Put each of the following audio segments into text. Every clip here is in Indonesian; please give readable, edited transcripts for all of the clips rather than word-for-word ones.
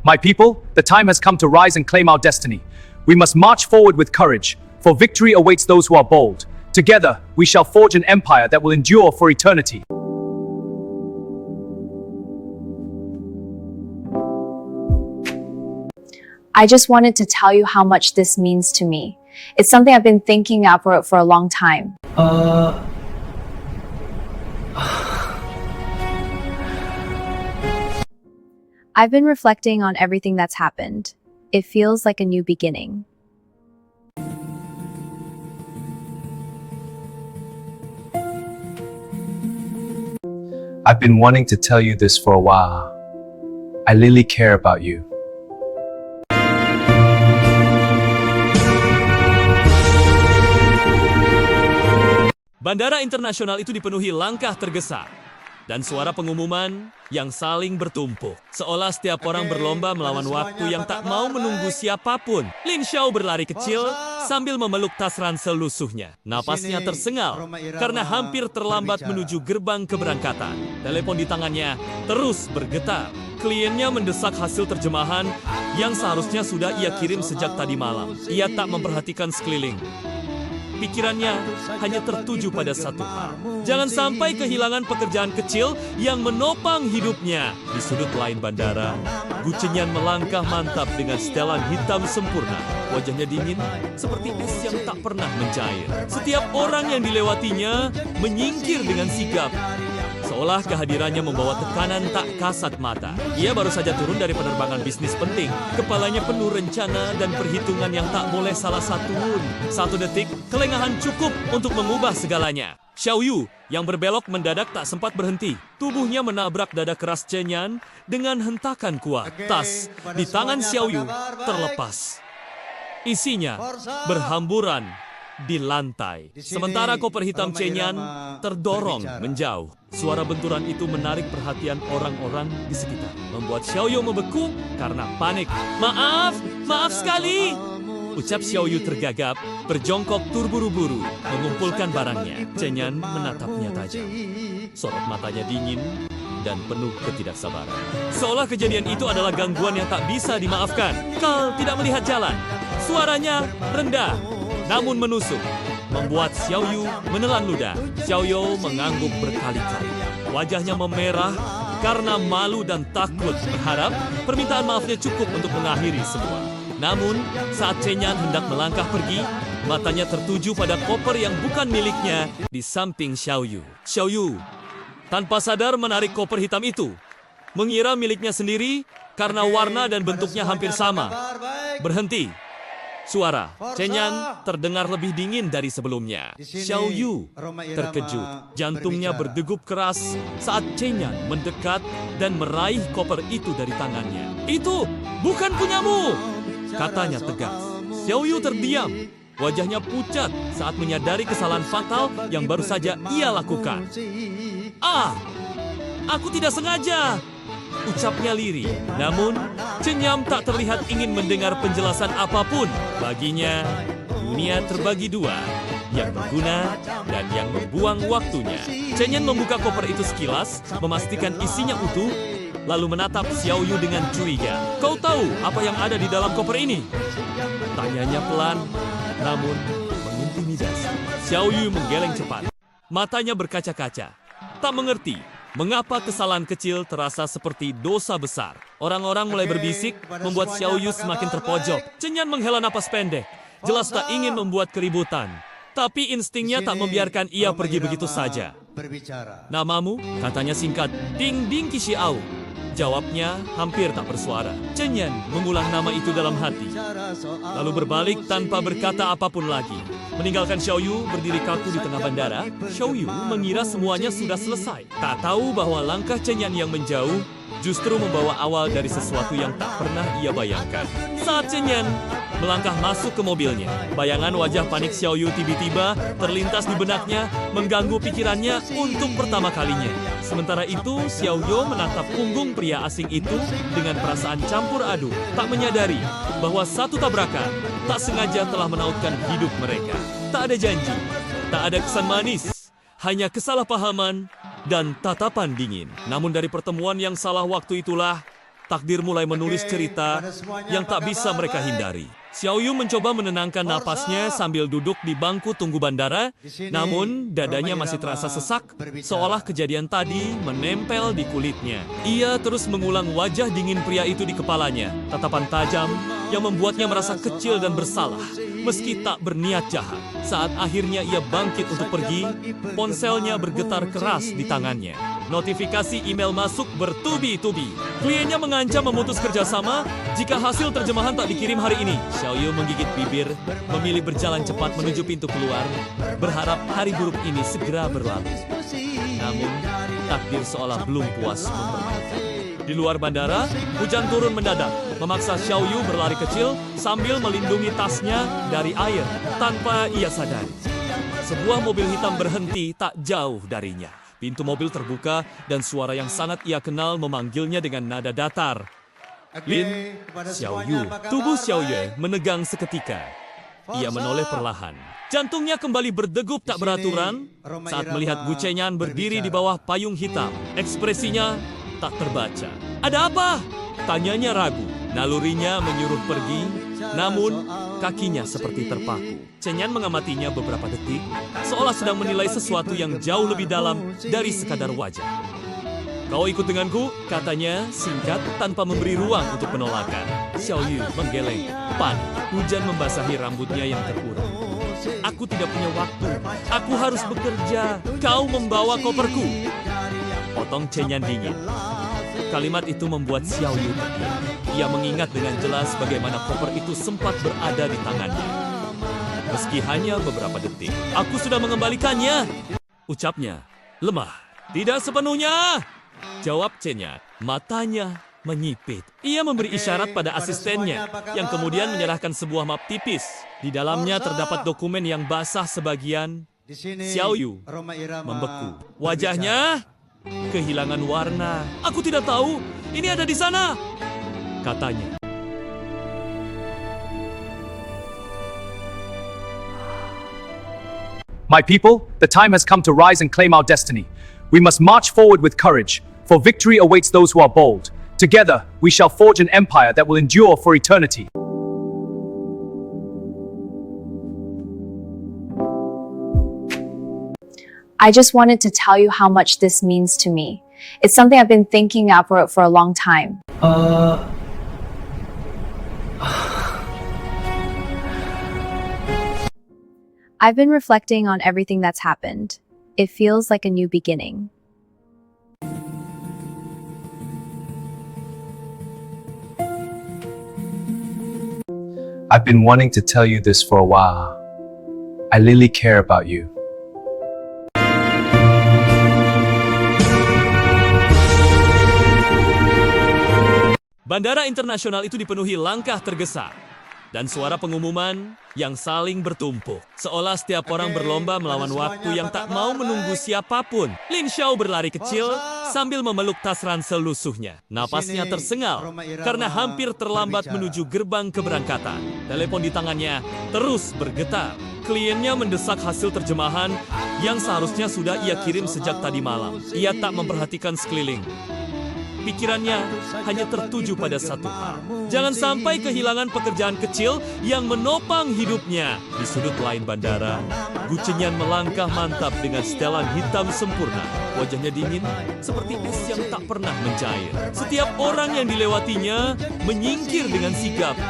My people, the time has come to rise and claim our destiny. We must march forward with courage, for victory awaits those who are bold. Together, we shall forge an empire that will endure for eternity. I just wanted to tell you how much this means to me. It's something I've been thinking about for a long time. I've been reflecting on everything that's happened. It feels like a new beginning. I've been wanting to tell you this for a while. I really care about you. Bandara internasional itu dipenuhi langkah tergesa dan suara pengumuman yang saling bertumpuk. Seolah setiap orang berlomba melawan waktu yang tak mau menunggu siapapun. Lin Xiao berlari kecil sambil memeluk tas ransel lusuhnya. Napasnya tersengal karena hampir terlambat menuju gerbang keberangkatan. Telepon di tangannya terus bergetar. Kliennya mendesak hasil terjemahan yang seharusnya sudah ia kirim sejak tadi malam. Ia tak memperhatikan sekeliling. Pikirannya hanya tertuju pada satu hal. Jangan sampai kehilangan pekerjaan kecil yang menopang hidupnya. Di sudut lain bandara, Gu Chenyan melangkah mantap dengan setelan hitam sempurna. Wajahnya dingin seperti es yang tak pernah mencair. Setiap orang yang dilewatinya menyingkir dengan sigap. Seolah kehadirannya membawa tekanan tak kasat mata. Ia baru saja turun dari penerbangan bisnis penting. Kepalanya penuh rencana dan perhitungan yang tak boleh salah satupun. Satu detik, kelengahan cukup untuk mengubah segalanya. Xiao Yu yang berbelok mendadak tak sempat berhenti. Tubuhnya menabrak dada keras Chenyan dengan hentakan kuat. Tas di tangan Xiao Yu terlepas. Isinya berhamburan di lantai. Sementara koper hitam Chenyan terdorong menjauh. Suara benturan itu menarik perhatian orang-orang di sekitar. Membuat Xiao Yu membeku karena panik. Maaf sekali. Ucap Xiao Yu tergagap, berjongkok terburu-buru, mengumpulkan barangnya. Chenyan menatapnya tajam. Sorot matanya dingin dan penuh ketidaksabaran. Seolah kejadian itu adalah gangguan yang tak bisa dimaafkan. Kau tidak melihat jalan. Suaranya rendah, namun menusuk, membuat Xiao Yu menelan ludah. Xiao Yu mengangguk berkali-kali. Wajahnya memerah karena malu dan takut, berharap permintaan maafnya cukup untuk mengakhiri semua. Namun, saat Chenyan hendak melangkah pergi, matanya tertuju pada koper yang bukan miliknya di samping Xiao Yu. Xiao Yu tanpa sadar menarik koper hitam itu, mengira miliknya sendiri karena warna dan bentuknya hampir sama. Berhenti. Suara Chenyan terdengar lebih dingin dari sebelumnya. Xiao Yu terkejut. Jantungnya berdegup keras saat Chenyan mendekat dan meraih koper itu dari tangannya. Itu bukan punyamu, katanya tegas. Xiao Yu terdiam. Wajahnya pucat saat menyadari kesalahan fatal yang baru saja ia lakukan. Aku tidak sengaja, ucapnya lirih. Namun, Chenyan tak terlihat ingin mendengar penjelasan apapun. Baginya, dunia terbagi dua, yang berguna dan yang membuang waktunya. Chenyan membuka koper itu sekilas, memastikan isinya utuh, lalu menatap Xiao Yu dengan curiga. Kau tahu apa yang ada di dalam koper ini? Tanyanya pelan, namun mengintimidasi. Xiao Yu menggeleng cepat. Matanya berkaca-kaca. Tak mengerti mengapa kesalahan kecil terasa seperti dosa besar. Orang-orang mulai berbisik, membuat Xiao Yu semakin terpojok. Chenyan menghela napas pendek. Jelas tak ingin membuat keributan. Tapi instingnya tak membiarkan ia pergi begitu saja. Namamu? Katanya singkat. Ding Ding Qixiao. Jawabnya hampir tak bersuara. Chenyan mengulang nama itu dalam hati. Lalu berbalik tanpa berkata apapun lagi. Meninggalkan Xiao Yu berdiri kaku di tengah bandara, Xiao Yu mengira semuanya sudah selesai. Tak tahu bahwa langkah Chenyan yang menjauh justru membawa awal dari sesuatu yang tak pernah ia bayangkan. Saat Chenyan melangkah masuk ke mobilnya, bayangan wajah panik Xiao Yu tiba-tiba terlintas di benaknya, mengganggu pikirannya untuk pertama kalinya. Sementara itu, Xiao Yu menatap punggung pria asing itu dengan perasaan campur aduk, tak menyadari bahwa satu tabrakan tak sengaja telah menautkan hidup mereka. Tak ada janji, tak ada kesan manis, hanya kesalahpahaman dan tatapan dingin. Namun dari pertemuan yang salah waktu itulah, takdir mulai menulis cerita yang tak bisa mereka hindari. Xiao Yu mencoba menenangkan napasnya sambil duduk di bangku tunggu bandara, namun dadanya masih terasa sesak, seolah kejadian tadi menempel di kulitnya. Ia terus mengulang wajah dingin pria itu di kepalanya, tatapan tajam yang membuatnya merasa kecil dan bersalah, meski tak berniat jahat. Saat akhirnya ia bangkit untuk pergi, ponselnya bergetar keras di tangannya. Notifikasi email masuk bertubi-tubi. Kliennya mengancam memutus kerjasama jika hasil terjemahan tak dikirim hari ini. Xiao Yu menggigit bibir, memilih berjalan cepat menuju pintu keluar, berharap hari buruk ini segera berlalu. Namun, takdir seolah belum puas mempermainkan. Di luar bandara, hujan turun mendadak, memaksa Xiao Yu berlari kecil sambil melindungi tasnya dari air tanpa ia sadari. Sebuah mobil hitam berhenti tak jauh darinya. Pintu mobil terbuka dan suara yang sangat ia kenal memanggilnya dengan nada datar. Lin, Xiao Yu. Tubuh Xiao Yu menegang seketika. Ia menoleh perlahan. Jantungnya kembali berdegup tak beraturan saat melihat Gu Chenyan berdiri di bawah payung hitam. Ekspresinya tak terbaca. Ada apa? Tanyanya ragu. Nalurinya menyuruh pergi, namun kakinya seperti terpaku. Chenyan mengamatinya beberapa detik, seolah sedang menilai sesuatu yang jauh lebih dalam dari sekadar wajah. Kau ikut denganku, katanya singkat tanpa memberi ruang untuk penolakan. Xiao Yu menggeleng, panik. Hujan membasahi rambutnya yang terurang. Aku tidak punya waktu. Aku harus bekerja. Kau membawa koperku. Potong Chenyan dingin. Kalimat itu membuat Xiao Yu terdiam. Ia mengingat dengan jelas bagaimana koper itu sempat berada di tangannya. Meski hanya beberapa detik, aku sudah mengembalikannya. Ucapnya lemah. Tidak sepenuhnya. Jawab Chenyan. Matanya menyipit. Ia memberi isyarat pada asistennya, yang kemudian menyerahkan sebuah map tipis. Di dalamnya terdapat dokumen yang basah sebagian. Xiao Yu membeku. Wajahnya kehilangan warna. Aku tidak tahu, ini ada di sana, katanya. My people, the time has come to rise and claim our destiny. We must march forward with courage, for victory awaits those who are bold. Together, we shall forge an empire that will endure for eternity. I just wanted to tell you how much this means to me. It's something I've been thinking out for a long time. I've been reflecting on everything that's happened. It feels like a new beginning. I've been wanting to tell you this for a while. I really care about you. Bandara internasional itu dipenuhi langkah tergesa dan suara pengumuman yang saling bertumpuk. Seolah setiap orang berlomba melawan waktu yang tak mau menunggu siapapun. Lin Xiao berlari kecil sambil memeluk tas ransel lusuhnya. Napasnya tersengal karena hampir terlambat menuju gerbang keberangkatan. Telepon di tangannya terus bergetar. Kliennya mendesak hasil terjemahan yang seharusnya sudah ia kirim sejak tadi malam. Ia tak memperhatikan sekeliling. Pikirannya hanya tertuju pada satu hal. Jangan sampai kehilangan pekerjaan kecil yang menopang hidupnya. Di sudut lain bandara, Gu Chenyan melangkah mantap dengan setelan hitam sempurna. Wajahnya dingin seperti es yang tak pernah mencair. Setiap orang yang dilewatinya menyingkir dengan sigap.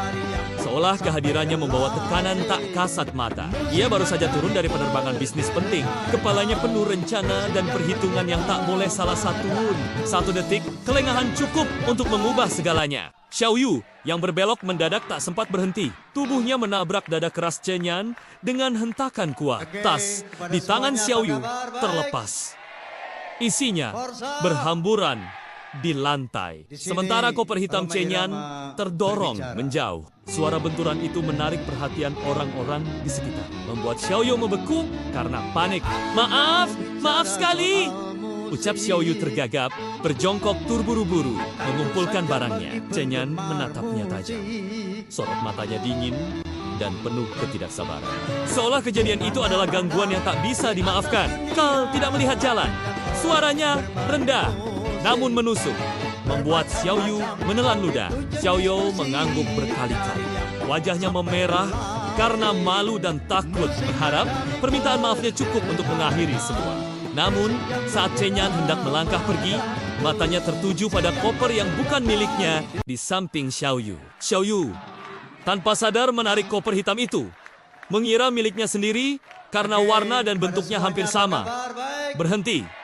Seolah kehadirannya membawa tekanan tak kasat mata. Ia baru saja turun dari penerbangan bisnis penting. Kepalanya penuh rencana dan perhitungan yang tak boleh salah satupun. Satu detik, kelengahan cukup untuk mengubah segalanya. Xiao Yu yang berbelok mendadak tak sempat berhenti. Tubuhnya menabrak dada keras Chenyan dengan hentakan kuat. Tas di tangan Xiao Yu terlepas. Isinya berhamburan di lantai. Sementara koper hitam Chenyan terdorong menjauh. Suara benturan itu menarik perhatian orang-orang di sekitar, membuat Xiao Yu membeku karena panik. Maaf sekali, ucap Xiao Yu tergagap, berjongkok terburu-buru, mengumpulkan barangnya. Chenyan menatapnya tajam. Sorot matanya dingin dan penuh ketidaksabaran. Seolah kejadian itu adalah gangguan yang tak bisa dimaafkan. Kau tidak melihat jalan. Suaranya rendah, namun menusuk. membuat Xiao Yu menelan ludah. Xiao Yu mengangguk berkali-kali. Wajahnya memerah karena malu dan takut, berharap permintaan maafnya cukup untuk mengakhiri semua. Namun, saat Chen Yan hendak melangkah pergi, matanya tertuju pada koper yang bukan miliknya di samping Xiao Yu. Xiao Yu tanpa sadar menarik koper hitam itu, mengira miliknya sendiri karena warna dan bentuknya hampir sama. Berhenti.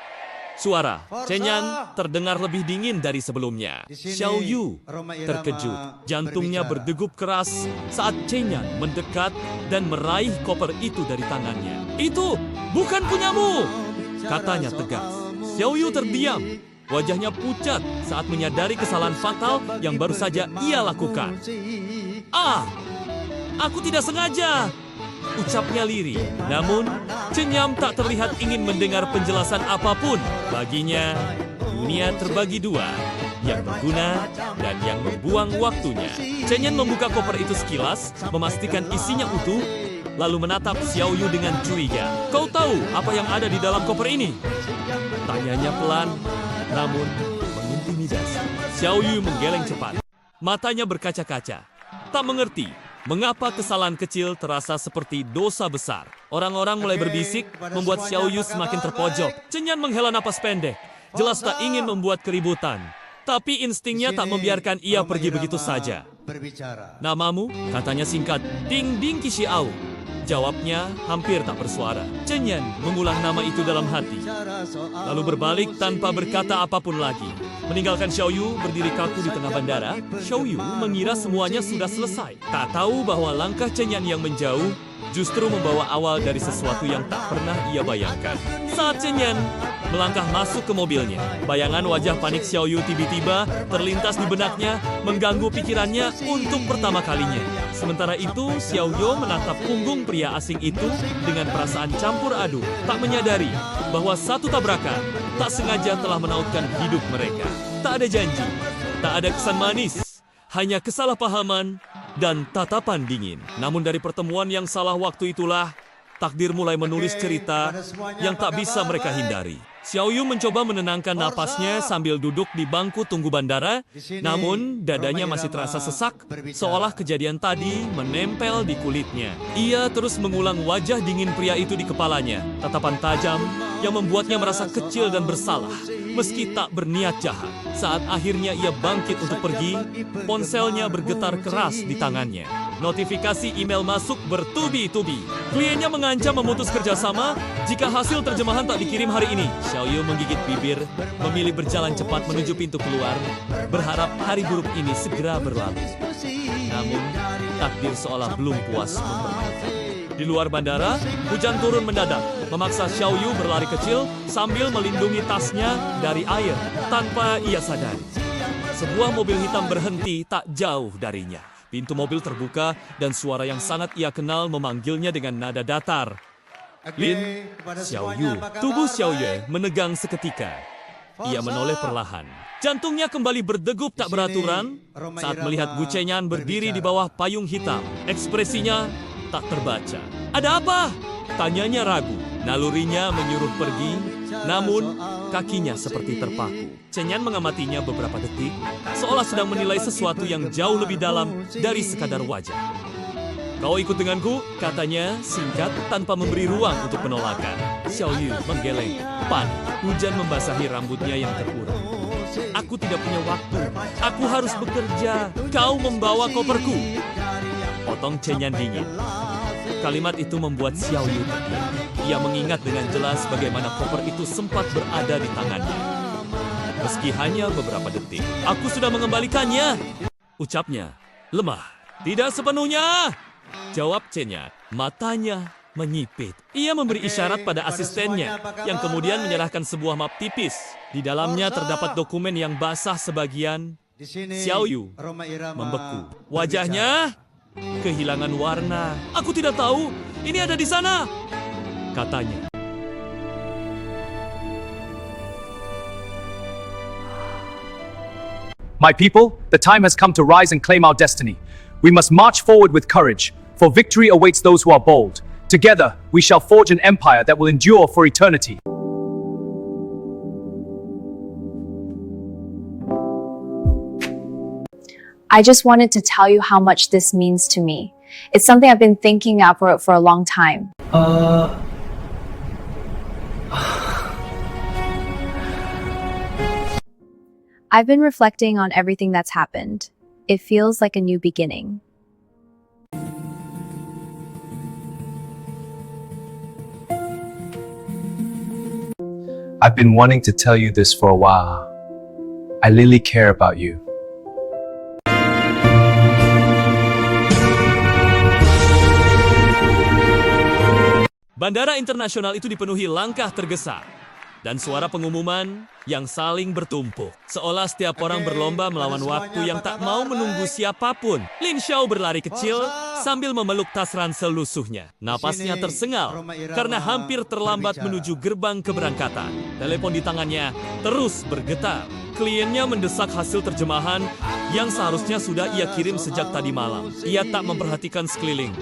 Suara Chen Yan terdengar lebih dingin dari sebelumnya. Xiao Yu terkejut. Jantungnya berdegup keras saat Chen Yan mendekat dan meraih koper itu dari tangannya. "Itu bukan punyamu!" katanya tegas. Xiao Yu terdiam. Wajahnya pucat saat menyadari kesalahan fatal yang baru saja ia lakukan. "Ah, aku tidak sengaja!" ucapnya lirih. Namun, Chen Yan tak terlihat ingin mendengar penjelasan apapun. Baginya, dunia terbagi dua, yang berguna dan yang membuang waktunya. Chen Yan membuka koper itu sekilas, memastikan isinya utuh, lalu menatap Xiao Yu dengan curiga. "Kau tahu apa yang ada di dalam koper ini?" tanyanya pelan, namun mengintimidasi. Xiao Yu menggeleng cepat. Matanya berkaca-kaca. Tak mengerti mengapa kesalahan kecil terasa seperti dosa besar. Orang-orang mulai berbisik, membuat Xiao Yu semakin terpojok. Chen Yan menghela napas pendek. Jelas tak ingin membuat keributan. Tapi instingnya tak membiarkan ia pergi begitu saja. "Namamu?" katanya singkat. "Ding Ding Qixiao." Jawabnya hampir tak bersuara. Chen Yan mengulang nama itu dalam hati, lalu berbalik tanpa berkata apapun lagi. Meninggalkan Xiao Yu berdiri kaku di tengah bandara, Xiao Yu mengira semuanya sudah selesai. Tak tahu bahwa langkah Chen Yan yang menjauh justru membawa awal dari sesuatu yang tak pernah ia bayangkan. Saat Chen Yan melangkah masuk ke mobilnya, bayangan wajah panik Xiao Yu tiba-tiba terlintas di benaknya, mengganggu pikirannya untuk pertama kalinya. Sementara itu, Xiao Yu menatap punggung pria asing itu dengan perasaan campur aduk, tak menyadari bahwa satu tabrakan tak sengaja telah menautkan hidup mereka. Tak ada janji, tak ada kesan manis, hanya kesalahpahaman dan tatapan dingin. Namun dari pertemuan yang salah waktu itulah, takdir mulai menulis cerita yang tak bisa mereka hindari. Xiao Yu mencoba menenangkan napasnya sambil duduk di bangku tunggu bandara, namun dadanya masih terasa sesak, seolah kejadian tadi menempel di kulitnya. Ia terus mengulang wajah dingin pria itu di kepalanya, tatapan tajam yang membuatnya merasa kecil dan bersalah, meski tak berniat jahat. Saat akhirnya ia bangkit untuk pergi, ponselnya bergetar keras di tangannya. Notifikasi email masuk bertubi-tubi. Kliennya mengancam memutus kerjasama jika hasil terjemahan tak dikirim hari ini. Xiao Yu menggigit bibir, memilih berjalan cepat menuju pintu keluar, berharap hari buruk ini segera berlalu. Namun, takdir seolah belum puas mempermainkan. Di luar bandara, hujan turun mendadak, memaksa Xiao Yu berlari kecil sambil melindungi tasnya dari air tanpa ia sadari. Sebuah mobil hitam berhenti tak jauh darinya. Pintu mobil terbuka dan suara yang sangat ia kenal memanggilnya dengan nada datar. "Lin, Xiao Yu." Tubuh Xiao Yu menegang seketika. Ia menoleh perlahan. Jantungnya kembali berdegup tak beraturan saat melihat Gu Chen Yan berdiri di bawah payung hitam. Ekspresinya tak terbaca. "Ada apa?" tanyanya ragu. Nalurinya menyuruh pergi, namun kakinya seperti terpaku. Chen Yan mengamatinya beberapa detik, seolah sedang menilai sesuatu yang jauh lebih dalam dari sekadar wajah. "Kau ikut denganku," katanya singkat tanpa memberi ruang untuk penolakan. Xiao Yu menggeleng, panik. Hujan membasahi rambutnya yang terurang. "Aku tidak punya waktu. Aku harus bekerja. Kau membawa koperku," potong Chen Yan dingin. Kalimat itu membuat Xiao Yu terdiam. Ia mengingat dengan jelas bagaimana koper itu sempat berada di tangannya. Meski hanya beberapa detik. "Aku sudah mengembalikannya," ucapnya lemah. "Tidak sepenuhnya," jawab Chen Yan. Matanya menyipit. Ia memberi isyarat pada asistennya, yang kemudian menyerahkan sebuah map tipis. Di dalamnya terdapat dokumen yang basah sebagian. Xiao Yu membeku. Wajahnya kehilangan warna. "Aku tidak tahu, ini ada di sana," katanya. My people, the time has come to rise and claim our destiny. We must march forward with courage, for victory awaits those who are bold. Together, we shall forge an empire that will endure for eternity. I just wanted to tell you how much this means to me. It's something I've been thinking about for a long time. I've been reflecting on everything that's happened. It feels like a new beginning. I've been wanting to tell you this for a while. I really care about you. Bandara internasional itu dipenuhi langkah tergesa dan suara pengumuman yang saling bertumpuk. Seolah setiap orang berlomba melawan waktu yang tak mau menunggu siapapun. Lin Xiao berlari kecil sambil memeluk tas ransel lusuhnya. Napasnya tersengal karena hampir terlambat menuju gerbang keberangkatan. Telepon di tangannya terus bergetar. Kliennya mendesak hasil terjemahan yang seharusnya sudah ia kirim sejak tadi malam. Ia tak memperhatikan sekeliling.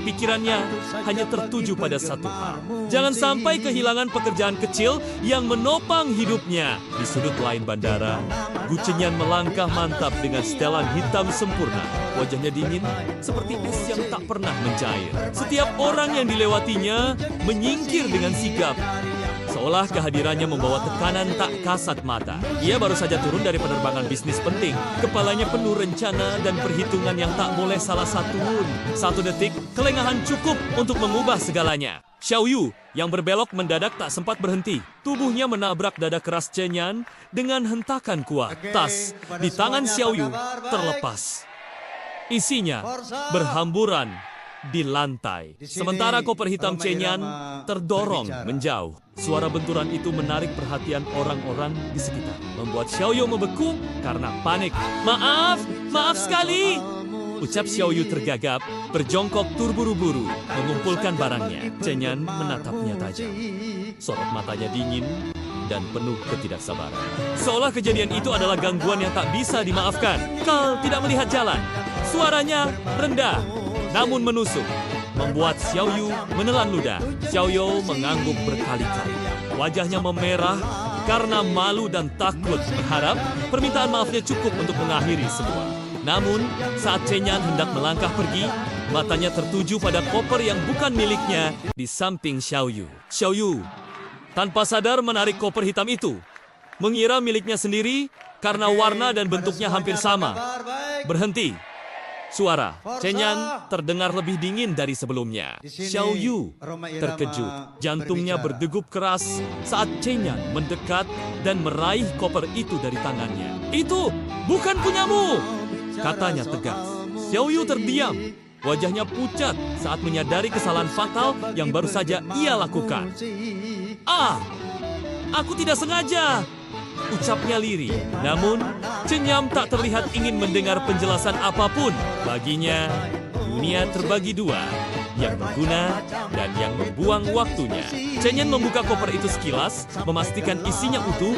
Pikirannya hanya tertuju pada satu hal. Jangan sampai kehilangan pekerjaan kecil yang menopang hidupnya. Di sudut lain bandara, Gu Chenyan melangkah mantap dengan setelan hitam sempurna. Wajahnya dingin seperti es yang tak pernah mencair. Setiap orang yang dilewatinya menyingkir dengan sigap. Seolah kehadirannya membawa tekanan tak kasat mata. Ia baru saja turun dari penerbangan bisnis penting. Kepalanya penuh rencana dan perhitungan yang tak boleh salah satupun. Satu detik, kelengahan cukup untuk mengubah segalanya. Xiao Yu yang berbelok mendadak tak sempat berhenti. Tubuhnya menabrak dada keras Chenyan dengan hentakan kuat. Tas di tangan Xiao Yu terlepas. Isinya berhamburan di lantai. Sementara koper hitam Chenyan terdorong menjauh. Suara benturan itu menarik perhatian orang-orang di sekitar. Membuat Xiao Yu membeku karena panik. Maaf sekali. Ucap Xiao Yu tergagap, berjongkok terburu-buru, mengumpulkan barangnya. Chenyan menatapnya tajam. Sorot matanya dingin dan penuh ketidaksabaran. Seolah kejadian itu adalah gangguan yang tak bisa dimaafkan. Kau tidak melihat jalan. Suaranya rendah, namun menusuk, membuat Xiao Yu menelan ludah. Xiao Yu mengangguk berkali-kali. Wajahnya memerah karena malu dan takut, berharap permintaan maafnya cukup untuk mengakhiri semua. Namun, saat Chenyan hendak melangkah pergi, matanya tertuju pada koper yang bukan miliknya di samping Xiao Yu. Xiao Yu tanpa sadar menarik koper hitam itu, mengira miliknya sendiri karena warna dan bentuknya hampir sama. Berhenti. Suara Chenyan terdengar lebih dingin dari sebelumnya. Xiao Yu terkejut. Jantungnya berdegup keras saat Chenyan mendekat dan meraih koper itu dari tangannya. Itu bukan punyamu, katanya tegas. Xiao Yu terdiam. Wajahnya pucat saat menyadari kesalahan fatal yang baru saja ia lakukan. Aku tidak sengaja, ucapnya lirih. Namun, Chenyan tak terlihat ingin mendengar penjelasan apapun. Baginya, dunia terbagi dua, yang berguna dan yang membuang waktunya. Chenyan membuka koper itu sekilas, memastikan isinya utuh,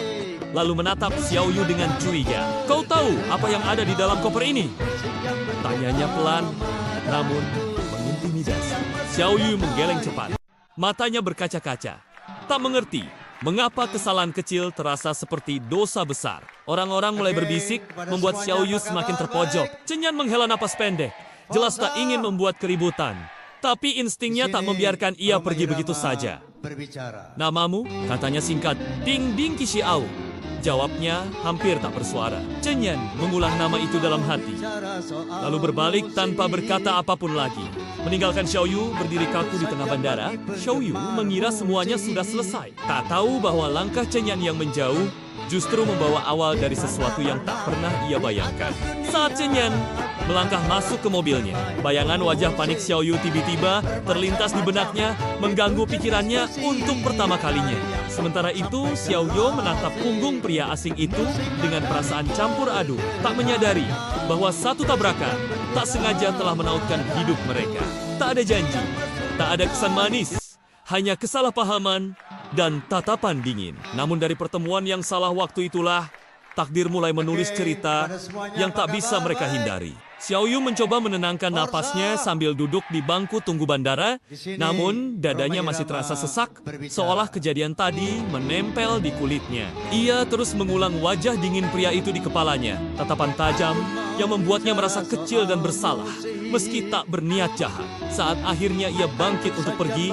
lalu menatap Xiao Yu dengan curiga. Kau tahu apa yang ada di dalam koper ini? Tanyanya pelan, namun mengintimidasi. Xiao Yu menggeleng cepat. Matanya berkaca-kaca. Tak mengerti mengapa kesalahan kecil terasa seperti dosa besar. Orang-orang mulai berbisik, membuat Xiao Yu semakin terpojok. Chenyan menghela napas pendek. Jelas tak ingin membuat keributan. Tapi instingnya tak membiarkan ia pergi begitu saja. Namamu? Katanya singkat. Ding Ding Qixiao. Jawabnya hampir tak bersuara. Chenyan mengulang nama itu dalam hati. Lalu berbalik tanpa berkata apapun lagi. Meninggalkan Xiao Yu berdiri kaku di tengah bandara, Xiao Yu mengira semuanya sudah selesai. Tak tahu bahwa langkah Chenyan yang menjauh justru membawa awal dari sesuatu yang tak pernah ia bayangkan. Saat Chenyan melangkah masuk ke mobilnya, bayangan wajah panik Xiao Yu tiba-tiba terlintas di benaknya, mengganggu pikirannya untuk pertama kalinya. Sementara itu, Xiao Yu menatap punggung pria asing itu dengan perasaan campur aduk, tak menyadari bahwa satu tabrakan tak sengaja telah menautkan hidup mereka. Tak ada janji, tak ada kesan manis, hanya kesalahpahaman dan tatapan dingin. Namun dari pertemuan yang salah waktu itulah, takdir mulai menulis cerita yang tak bisa mereka hindari. Xiao Yu mencoba menenangkan napasnya sambil duduk di bangku tunggu bandara, namun dadanya masih terasa sesak, seolah kejadian tadi menempel di kulitnya. Ia terus mengulang wajah dingin pria itu di kepalanya, tatapan tajam, yang membuatnya merasa kecil dan bersalah, meski tak berniat jahat. Saat akhirnya ia bangkit untuk pergi,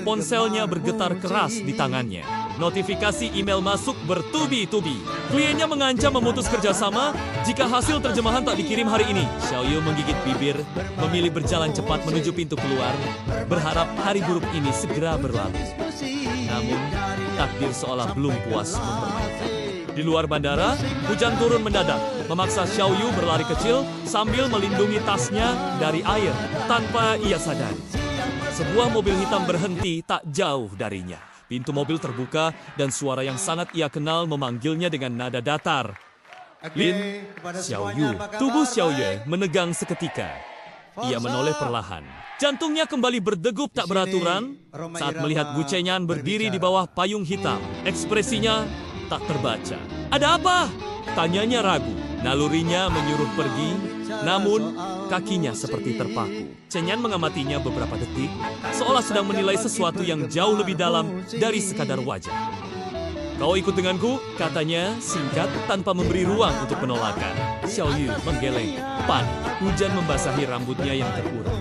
ponselnya bergetar keras di tangannya. Notifikasi email masuk bertubi-tubi. Kliennya mengancam memutus kerjasama jika hasil terjemahan tak dikirim hari ini. Xiaoyu menggigit bibir, memilih berjalan cepat menuju pintu keluar, berharap hari buruk ini segera berlalu. Namun, takdir seolah belum puas mempermainkan. Di luar bandara, hujan turun mendadak, memaksa Xiaoyu berlari kecil sambil melindungi tasnya dari air tanpa ia sadari. Sebuah mobil hitam berhenti tak jauh darinya. Pintu mobil terbuka dan suara yang sangat ia kenal memanggilnya dengan nada datar. Lin, Xiaoyu. Tubuh Xiaoyu menegang seketika. Ia menoleh perlahan. Jantungnya kembali berdegup tak beraturan saat melihat Gucenyan berdiri di bawah payung hitam. Ekspresinya tak terbaca. Ada apa? Tanyanya ragu. Nalurinya menyuruh pergi, namun kakinya seperti terpaku. Cenyan mengamatinya beberapa detik, seolah sedang menilai sesuatu yang jauh lebih dalam dari sekadar wajah. Kau ikut denganku, katanya singkat tanpa memberi ruang untuk penolakan. Xiaoyu menggeleng, panik. Hujan membasahi rambutnya yang terurang.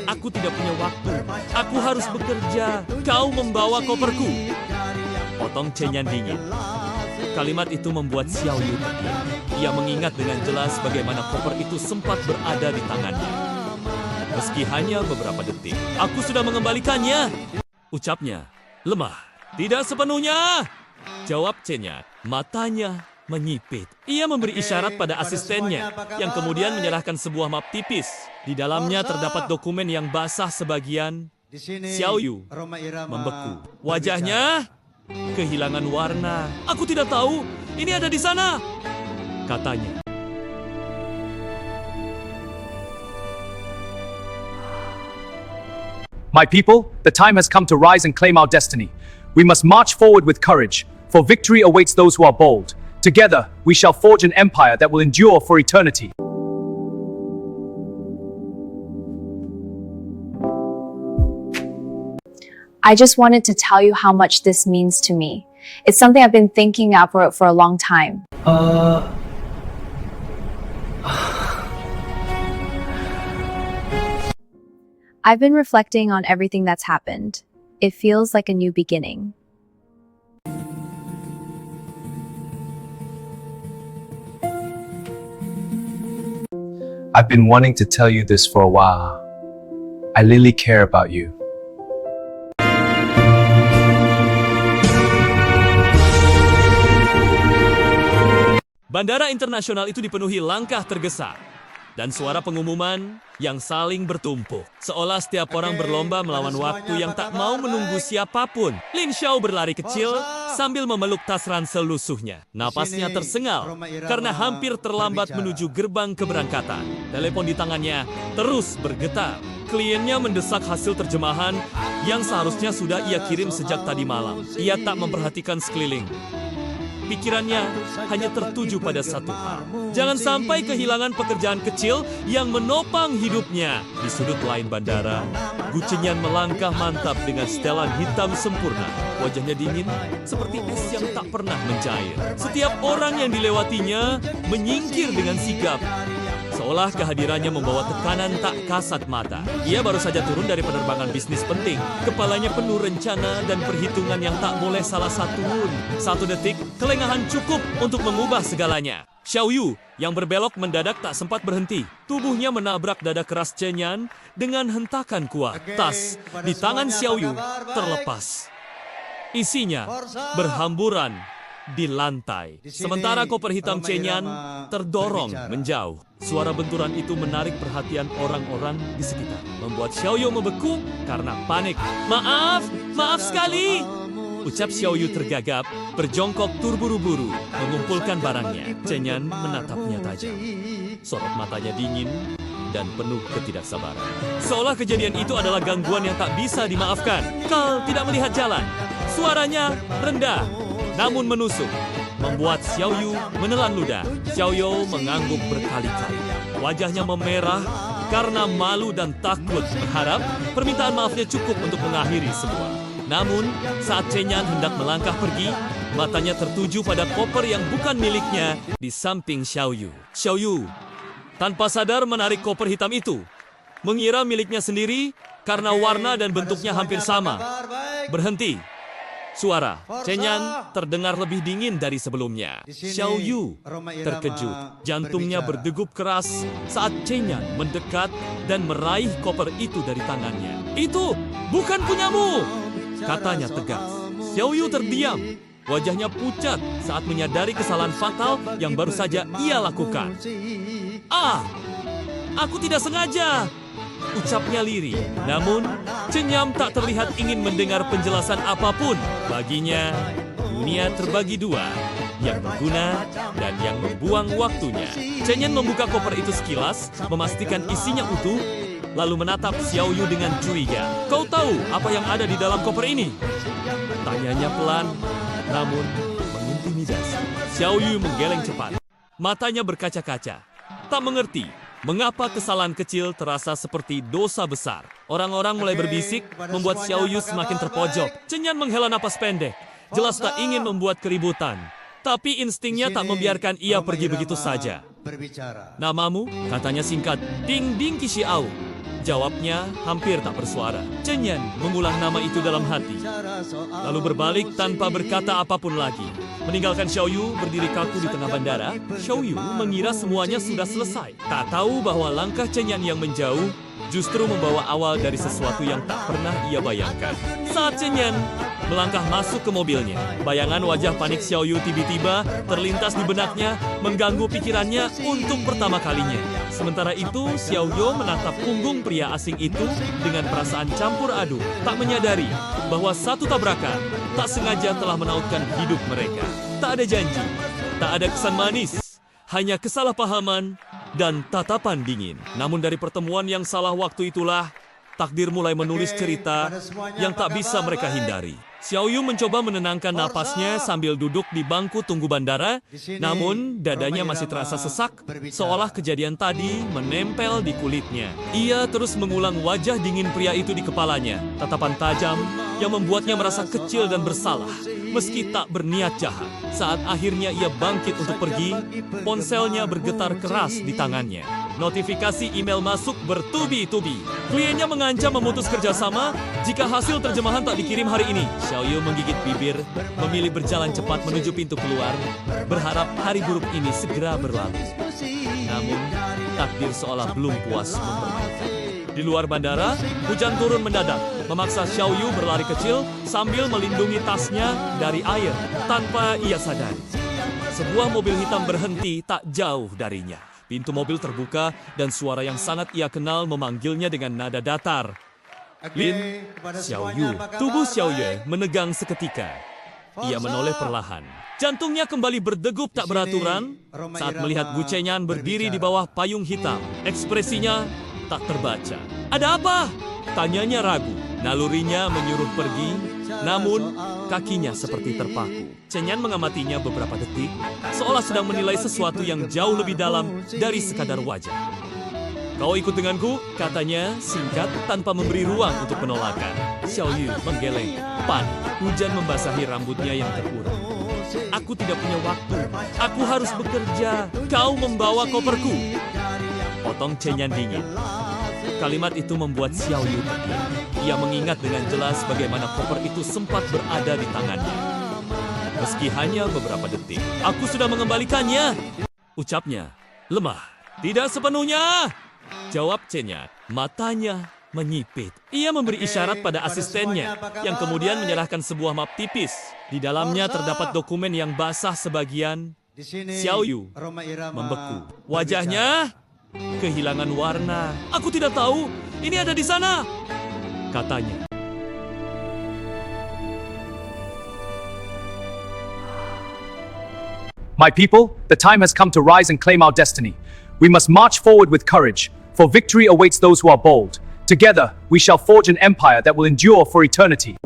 Aku tidak punya waktu. Aku harus bekerja. Kau membawa koperku. Potong Cenyan dingin. Kalimat itu membuat Xiaoyu terdiam. Ia mengingat dengan jelas bagaimana koper itu sempat berada di tangannya. Meski hanya beberapa detik, aku sudah mengembalikannya. Ucapnya lemah. Tidak sepenuhnya. Jawab Cenyan. Matanya menyipit. Ia memberi isyarat pada asistennya, yang kemudian menyerahkan sebuah map tipis. Di dalamnya terdapat dokumen yang basah sebagian. Xiaoyu membeku. Wajahnya kehilangan warna. Aku tidak tahu, ini ada di sana, katanya. My people, the time has come to rise and claim our destiny. We must march forward with courage, for victory awaits those who are bold. Together, we shall forge an empire that will endure for eternity. I just wanted to tell you how much this means to me. It's something I've been thinking about for a long time. I've been reflecting on everything that's happened. It feels like a new beginning. I've been wanting to tell you this for a while. I really care about you. Bandara internasional itu dipenuhi langkah tergesa dan suara pengumuman yang saling bertumpuk. Seolah setiap orang berlomba melawan waktu yang tak mau menunggu siapapun. Lin Xiao berlari kecil sambil memeluk tas ransel lusuhnya. Napasnya tersengal karena hampir terlambat menuju gerbang keberangkatan. Telepon di tangannya terus bergetar. Kliennya mendesak hasil terjemahan yang seharusnya sudah ia kirim sejak tadi malam. Ia tak memperhatikan sekeliling. Pikirannya hanya tertuju pada satu hal. Jangan sampai kehilangan pekerjaan kecil yang menopang hidupnya. Di sudut lain bandara, Gucenyan melangkah mantap dengan setelan hitam sempurna. Wajahnya dingin seperti es yang tak pernah mencair. Setiap orang yang dilewatinya menyingkir dengan sigap. Seolah kehadirannya membawa tekanan tak kasat mata. Ia baru saja turun dari penerbangan bisnis penting. Kepalanya penuh rencana dan perhitungan yang tak boleh salah satupun. Satu detik, kelengahan cukup untuk mengubah segalanya. Xiaoyu yang berbelok mendadak tak sempat berhenti. Tubuhnya menabrak dada keras Cenyan dengan hentakan kuat. Tas di tangan Xiaoyu terlepas. Isinya berhamburan di lantai. Sementara koper hitam Cenyan terdorong menjauh. Suara benturan itu menarik perhatian orang-orang di sekitar, membuat Xiaoyu membeku karena panik. Maaf sekali, ucap Xiaoyu tergagap, berjongkok terburu-buru, mengumpulkan barangnya. Cenyan menatapnya tajam. Sorot matanya dingin dan penuh ketidaksabaran. Seolah kejadian itu adalah gangguan yang tak bisa dimaafkan. Kau tidak melihat jalan. Suaranya rendah, namun menusuk, membuat Xiaoyu menelan ludah. Xiaoyu mengangguk berkali-kali. Wajahnya memerah karena malu dan takut, berharap permintaan maafnya cukup untuk mengakhiri semua. Namun, saat Cenyan hendak melangkah pergi, matanya tertuju pada koper yang bukan miliknya di samping Xiaoyu. Xiaoyu, tanpa sadar menarik koper hitam itu. Mengira miliknya sendiri karena warna dan bentuknya hampir sama. Berhenti. Suara Chen Yan terdengar lebih dingin dari sebelumnya. Xiao Yu terkejut. Jantungnya berdegup keras saat Chen Yan mendekat dan meraih koper itu dari tangannya. Itu bukan punyamu, katanya tegas. Xiao Yu terdiam. Wajahnya pucat saat menyadari kesalahan fatal yang baru saja ia lakukan. Aku tidak sengaja, ucapnya lirih. Namun, Chen Yan tak terlihat ingin mendengar penjelasan apapun. Baginya, dunia terbagi dua, yang berguna dan yang membuang waktunya. Chen Yan membuka koper itu sekilas, memastikan isinya utuh, lalu menatap Xiao Yu dengan curiga. Kau tahu apa yang ada di dalam koper ini? Tanyanya pelan, namun mengintimidasi. Xiao Yu menggeleng cepat. Matanya berkaca-kaca. Tak mengerti mengapa kesalahan kecil terasa seperti dosa besar. Orang-orang mulai berbisik, membuat Xiao Yu semakin terpojok. Chen Yan menghela napas pendek. Jelas tak ingin membuat keributan. Tapi instingnya tak membiarkan ia pergi begitu saja. Namamu? Katanya singkat. Ding Ding Qixiao. Jawabnya hampir tak bersuara. Chen Yan mengulang nama itu dalam hati. Lalu berbalik tanpa berkata apapun lagi. Meninggalkan Xiao Yu berdiri kaku di tengah bandara, Xiao Yu mengira semuanya sudah selesai. Tak tahu bahwa langkah Chen Yan yang menjauh justru membawa awal dari sesuatu yang tak pernah ia bayangkan. Saat Chen Yan melangkah masuk ke mobilnya, bayangan wajah panik Xiao Yu tiba-tiba terlintas di benaknya, mengganggu pikirannya untuk pertama kalinya. Sementara itu, Xiao Yu menatap punggung pria asing itu dengan perasaan campur aduk, tak menyadari bahwa satu tabrakan tak sengaja telah menautkan hidup mereka. Tak ada janji, tak ada kesan manis, hanya kesalahpahaman dan tatapan dingin. Namun dari pertemuan yang salah waktu itulah, takdir mulai menulis cerita yang tak bisa mereka hindari. Xiao Yu mencoba menenangkan napasnya sambil duduk di bangku tunggu bandara, namun dadanya masih terasa sesak, seolah kejadian tadi menempel di kulitnya. Ia terus mengulang wajah dingin pria itu di kepalanya, tatapan tajam yang membuatnya merasa kecil dan bersalah, meski tak berniat jahat. Saat akhirnya ia bangkit untuk pergi, ponselnya bergetar keras di tangannya. Notifikasi email masuk bertubi-tubi. Kliennya mengancam memutus kerjasama jika hasil terjemahan tak dikirim hari ini. Xiao Yu menggigit bibir, memilih berjalan cepat menuju pintu keluar, berharap hari buruk ini segera berlalu. Namun, takdir seolah belum puas mempermainkan. Di luar bandara, hujan turun mendadak, memaksa Xiao Yu berlari kecil sambil melindungi tasnya dari air tanpa ia sadari. Sebuah mobil hitam berhenti tak jauh darinya. Pintu mobil terbuka dan suara yang sangat ia kenal memanggilnya dengan nada datar. Lin, Xiao Yu. Tubuh Xiao Yu menegang seketika. Ia menoleh perlahan. Jantungnya kembali berdegup tak beraturan saat melihat Gu Chen Yan berdiri di bawah payung hitam. Ekspresinya tak terbaca. Ada apa? Tanyanya ragu. Nalurinya menyuruh pergi, namun kakinya seperti terpaku. Chen Yan mengamatinya beberapa detik, seolah sedang menilai sesuatu yang jauh lebih dalam dari sekadar wajah. Kau ikut denganku, katanya singkat tanpa memberi ruang untuk penolakan. Xiao Yu menggeleng, panik. Hujan membasahi rambutnya yang terurang. Aku tidak punya waktu. Aku harus bekerja. Kau membawa koperku. Potong Chen Yan dingin. Kalimat itu membuat Xiao Yu terdiam. Ia mengingat dengan jelas bagaimana koper itu sempat berada di tangannya. Meski hanya beberapa detik. Aku sudah mengembalikannya, ucapnya. Lemah. Tidak sepenuhnya, jawab Chen Yan. Matanya menyipit. Ia memberi isyarat pada asistennya, yang kemudian menyerahkan sebuah map tipis. Di dalamnya terdapat dokumen yang basah sebagian. Xiao Yu membeku. Wajahnya kehilangan warna. Aku tidak tahu, ini ada di sana, katanya. My people, the time has come to rise and claim our destiny. We must march forward with courage, for victory awaits those who are bold. Together, we shall forge an empire that will endure for eternity.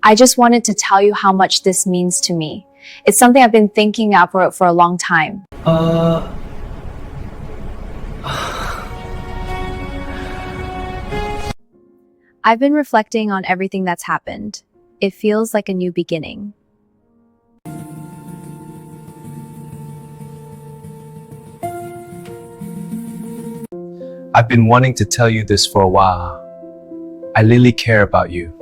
I just wanted to tell you how much this means to me. It's something I've been thinking about for a long time. I've been reflecting on everything that's happened. It feels like a new beginning. I've been wanting to tell you this for a while. I really care about you.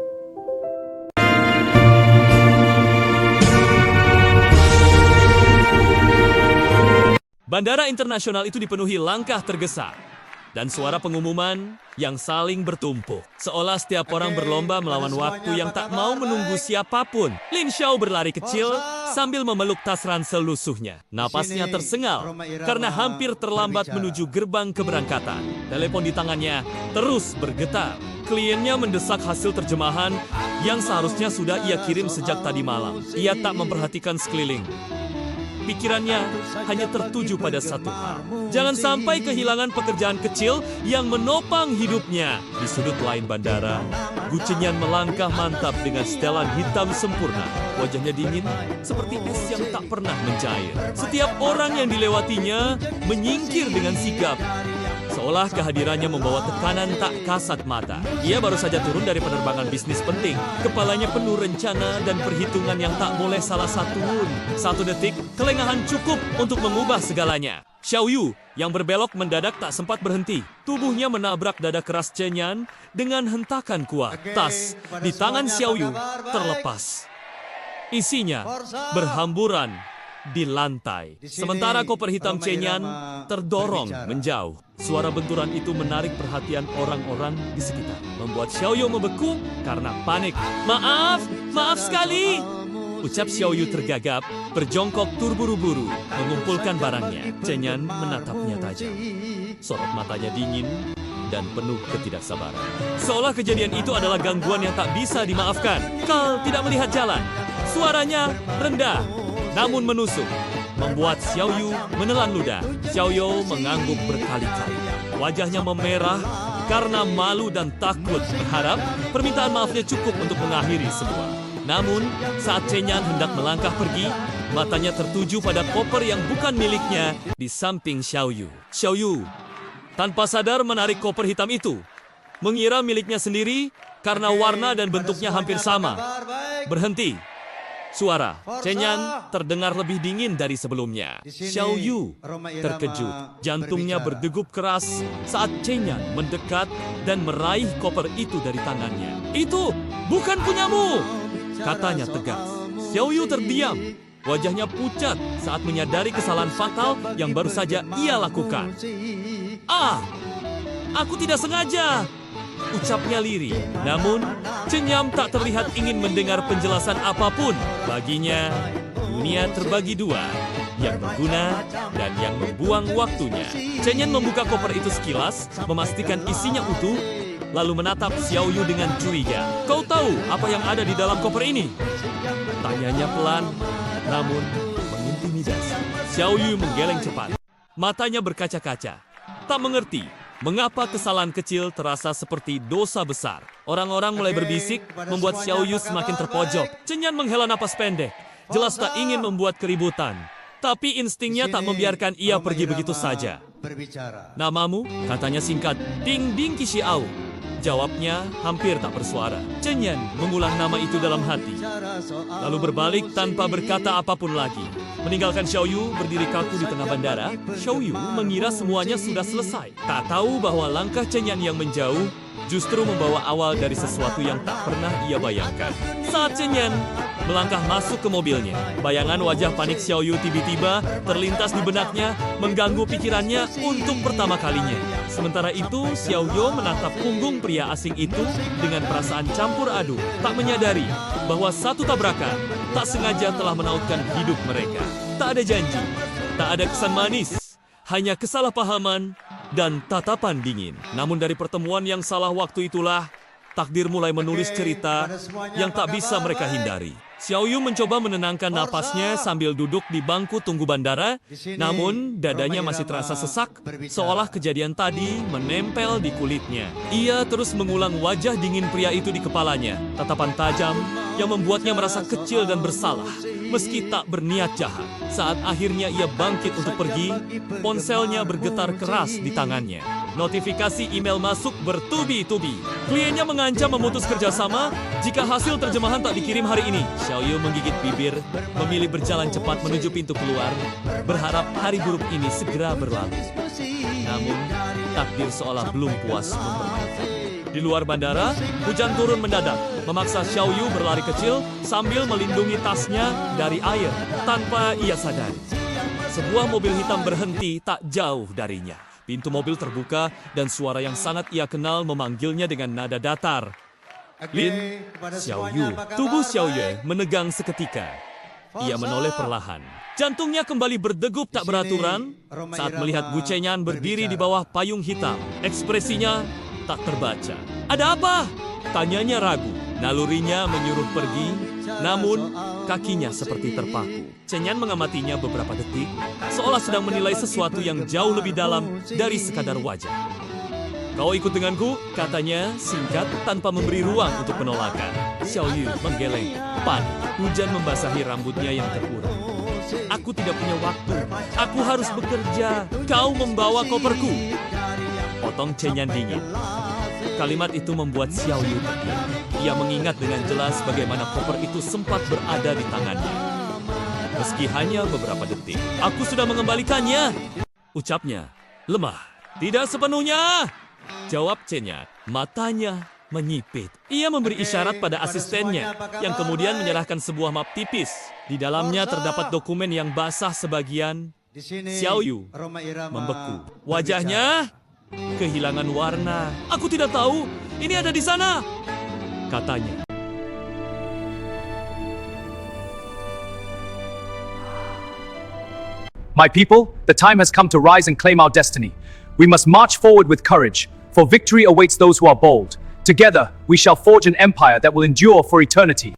Bandara internasional itu dipenuhi langkah tergesa dan suara pengumuman yang saling bertumpuk. Seolah setiap orang berlomba melawan waktu yang tak mau menunggu siapapun. Lin Xiao berlari kecil sambil memeluk tas ransel lusuhnya. Napasnya tersengal karena hampir terlambat menuju gerbang keberangkatan. Telepon di tangannya terus bergetar. Kliennya mendesak hasil terjemahan yang seharusnya sudah ia kirim sejak tadi malam. Ia tak memperhatikan sekeliling. Pikirannya hanya tertuju pada satu hal. Jangan sampai kehilangan pekerjaan kecil yang menopang hidupnya. Di sudut lain bandara, Gu Chenyan melangkah mantap dengan setelan hitam sempurna. Wajahnya dingin seperti es yang tak pernah mencair. Setiap orang yang dilewatinya menyingkir dengan sigap. Seolah kehadirannya membawa tekanan tak kasat mata. Ia baru saja turun dari penerbangan bisnis penting. Kepalanya penuh rencana dan perhitungan yang tak boleh salah satupun. Satu detik, kelengahan cukup untuk mengubah segalanya. Xiao Yu yang berbelok mendadak tak sempat berhenti. Tubuhnya menabrak dada keras Chenyan dengan hentakan kuat. Tas di tangan Xiao Yu terlepas. Isinya berhamburan di lantai. Sementara koper hitam Chenyan terdorong menjauh. Suara benturan itu menarik perhatian orang-orang di sekitar. Membuat Xiao Yu membeku karena panik. Maaf sekali. Ucap Xiao Yu tergagap, berjongkok terburu-buru, mengumpulkan barangnya. Chenyan menatapnya tajam. Sorot matanya dingin dan penuh ketidaksabaran. Seolah kejadian itu adalah gangguan yang tak bisa dimaafkan. Kau tidak melihat jalan. Suaranya rendah, namun menusuk, membuat Xiao Yu menelan ludah. Xiao Yu mengangguk berkali-kali. Wajahnya memerah karena malu dan takut, berharap permintaan maafnya cukup untuk mengakhiri semua. Namun, saat Chenyan hendak melangkah pergi, matanya tertuju pada koper yang bukan miliknya di samping Xiao Yu. Xiao Yu tanpa sadar menarik koper hitam itu, mengira miliknya sendiri karena warna dan bentuknya hampir sama. Berhenti. Suara Chenyan terdengar lebih dingin dari sebelumnya. Xiao Yu terkejut. Jantungnya berdegup keras saat Chenyan mendekat dan meraih koper itu dari tangannya. Itu bukan punyamu, katanya tegas. Xiao Yu terdiam. Wajahnya pucat saat menyadari kesalahan fatal yang baru saja ia lakukan. Aku tidak sengaja, ucapnya lirih. Namun, Chenyan tak terlihat ingin mendengar penjelasan apapun. Baginya, dunia terbagi dua, yang berguna dan yang membuang waktunya. Chenyan membuka koper itu sekilas, memastikan isinya utuh, lalu menatap Xiao Yu dengan curiga. Kau tahu apa yang ada di dalam koper ini? Tanyanya pelan, namun mengintimidasi. Xiao Yu menggeleng cepat. Matanya berkaca-kaca. Tak mengerti mengapa kesalahan kecil terasa seperti dosa besar. Orang-orang mulai berbisik, membuat Xiao Yu semakin terpojok. Chenyan menghela napas pendek. Jelas tak ingin membuat keributan. Tapi instingnya tak membiarkan ia pergi begitu saja. Namamu? Katanya singkat. Ding Ding Qixiao. Jawabnya hampir tak bersuara. Chenyan mengulang nama itu dalam hati. Lalu berbalik tanpa berkata apapun lagi. Meninggalkan Xiao Yu berdiri kaku di tengah bandara, Xiao Yu mengira semuanya sudah selesai. Tak tahu bahwa langkah Chenyan yang menjauh justru membawa awal dari sesuatu yang tak pernah ia bayangkan. Saat Chenyan melangkah masuk ke mobilnya, bayangan wajah panik Xiao Yu tiba-tiba terlintas di benaknya, mengganggu pikirannya untuk pertama kalinya. Sementara itu, Xiao Yu menatap punggung pria asing itu dengan perasaan campur aduk, tak menyadari bahwa satu tabrakan tak sengaja telah menautkan hidup mereka. Tak ada janji, tak ada kesan manis, hanya kesalahpahaman dan tatapan dingin. Namun dari pertemuan yang salah waktu itulah, takdir mulai menulis cerita yang tak bisa mereka hindari. Xiao Yu mencoba menenangkan napasnya sambil duduk di bangku tunggu bandara, namun dadanya masih terasa sesak, seolah kejadian tadi menempel di kulitnya. Ia terus mengulang wajah dingin pria itu di kepalanya, tatapan tajam yang membuatnya merasa kecil dan bersalah. Meski tak berniat jahat, saat akhirnya ia bangkit untuk pergi, ponselnya bergetar keras di tangannya. Notifikasi email masuk bertubi-tubi. Kliennya mengancam memutus kerjasama jika hasil terjemahan tak dikirim hari ini. Xiaoyu menggigit bibir, memilih berjalan cepat menuju pintu keluar, berharap hari buruk ini segera berlalu. Namun, takdir seolah belum puas mempermainkan. Di luar bandara, hujan turun mendadak, memaksa Xiaoyu berlari kecil sambil melindungi tasnya dari air tanpa ia sadari. Sebuah mobil hitam berhenti tak jauh darinya. Pintu mobil terbuka dan suara yang sangat ia kenal memanggilnya dengan nada datar. Lin, Xiaoyu. Tubuh Xiaoyu menegang seketika. Ia menoleh perlahan. Jantungnya kembali berdegup tak beraturan saat melihat Bu Chenyan berdiri di bawah payung hitam. Ekspresinya tak terbaca. Ada apa? Tanyanya ragu. Nalurinya menyuruh pergi, namun kakinya seperti terpaku. Chenyan mengamatinya beberapa detik, seolah sedang menilai sesuatu yang jauh lebih dalam dari sekadar wajah. Kau ikut denganku, katanya singkat tanpa memberi ruang untuk penolakan. Xiaoyu menggeleng, panik. Hujan membasahi rambutnya yang terurang. Aku tidak punya waktu. Aku harus bekerja. Kau membawa koperku. Potong Chenyan dingin. Kalimat itu membuat Xiaoyu terdiam. Ia mengingat dengan jelas bagaimana koper itu sempat berada di tangannya. Meski hanya beberapa detik, aku sudah mengembalikannya. Ucapnya lemah. Tidak sepenuhnya. Jawab Chenyan. Matanya menyipit. Ia memberi isyarat pada asistennya, yang kemudian menyerahkan sebuah map tipis. Di dalamnya terdapat dokumen yang basah sebagian. Xiaoyu membeku. Wajahnya kehilangan warna. Aku tidak tahu, ini ada di sana, katanya. My people, the time has come to rise and claim our destiny. We must march forward with courage, for victory awaits those who are bold. Together, we shall forge an empire that will endure for eternity.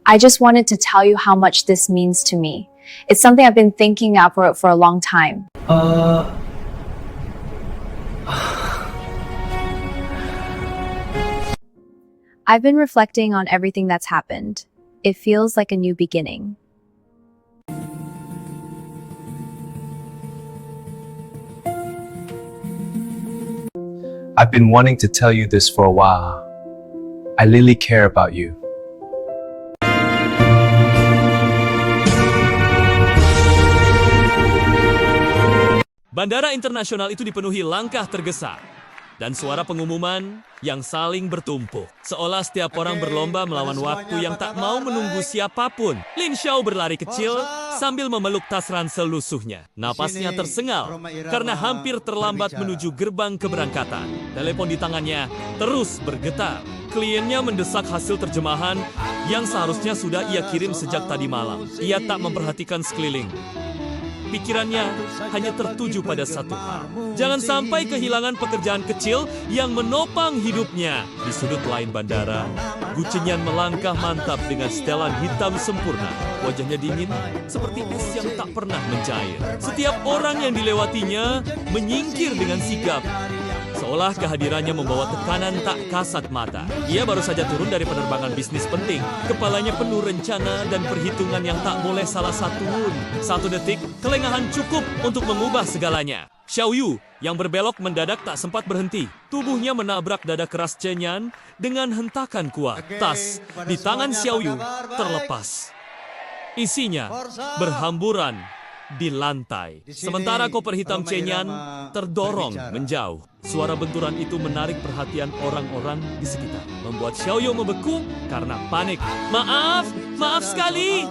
I just wanted to tell you how much this means to me. It's something I've been thinking about for a long time. I've been reflecting on everything that's happened. It feels like a new beginning. I've been wanting to tell you this for a while. I really care about you. Bandara internasional itu dipenuhi langkah tergesa dan suara pengumuman yang saling bertumpuk. Seolah setiap orang berlomba melawan waktu yang tak mau menunggu siapapun. Lin Xiao berlari kecil sambil memeluk tas ransel lusuhnya. Napasnya tersengal karena hampir terlambat menuju gerbang keberangkatan. Telepon di tangannya terus bergetar. Kliennya mendesak hasil terjemahan yang seharusnya sudah ia kirim sejak tadi malam. Ia tak memperhatikan sekeliling. Pikirannya hanya tertuju pada satu hal. Jangan sampai kehilangan pekerjaan kecil yang menopang hidupnya. Di sudut lain bandara, Bu Chenyan melangkah mantap dengan setelan hitam sempurna. Wajahnya dingin seperti es yang tak pernah mencair. Setiap orang yang dilewatinya menyingkir dengan sigap. Seolah kehadirannya membawa tekanan tak kasat mata. Ia baru saja turun dari penerbangan bisnis penting. Kepalanya penuh rencana dan perhitungan yang tak boleh salah satupun. Satu detik, kelengahan cukup untuk mengubah segalanya. Xiaoyu yang berbelok mendadak tak sempat berhenti. Tubuhnya menabrak dada keras Chenyan dengan hentakan kuat. Tas di tangan Xiaoyu terlepas. Isinya berhamburan di lantai. Sementara koper hitam Chenyan terdorong menjauh. Suara benturan itu menarik perhatian orang-orang di sekitar, membuat Xiaoyu membeku karena panik. Maaf sekali,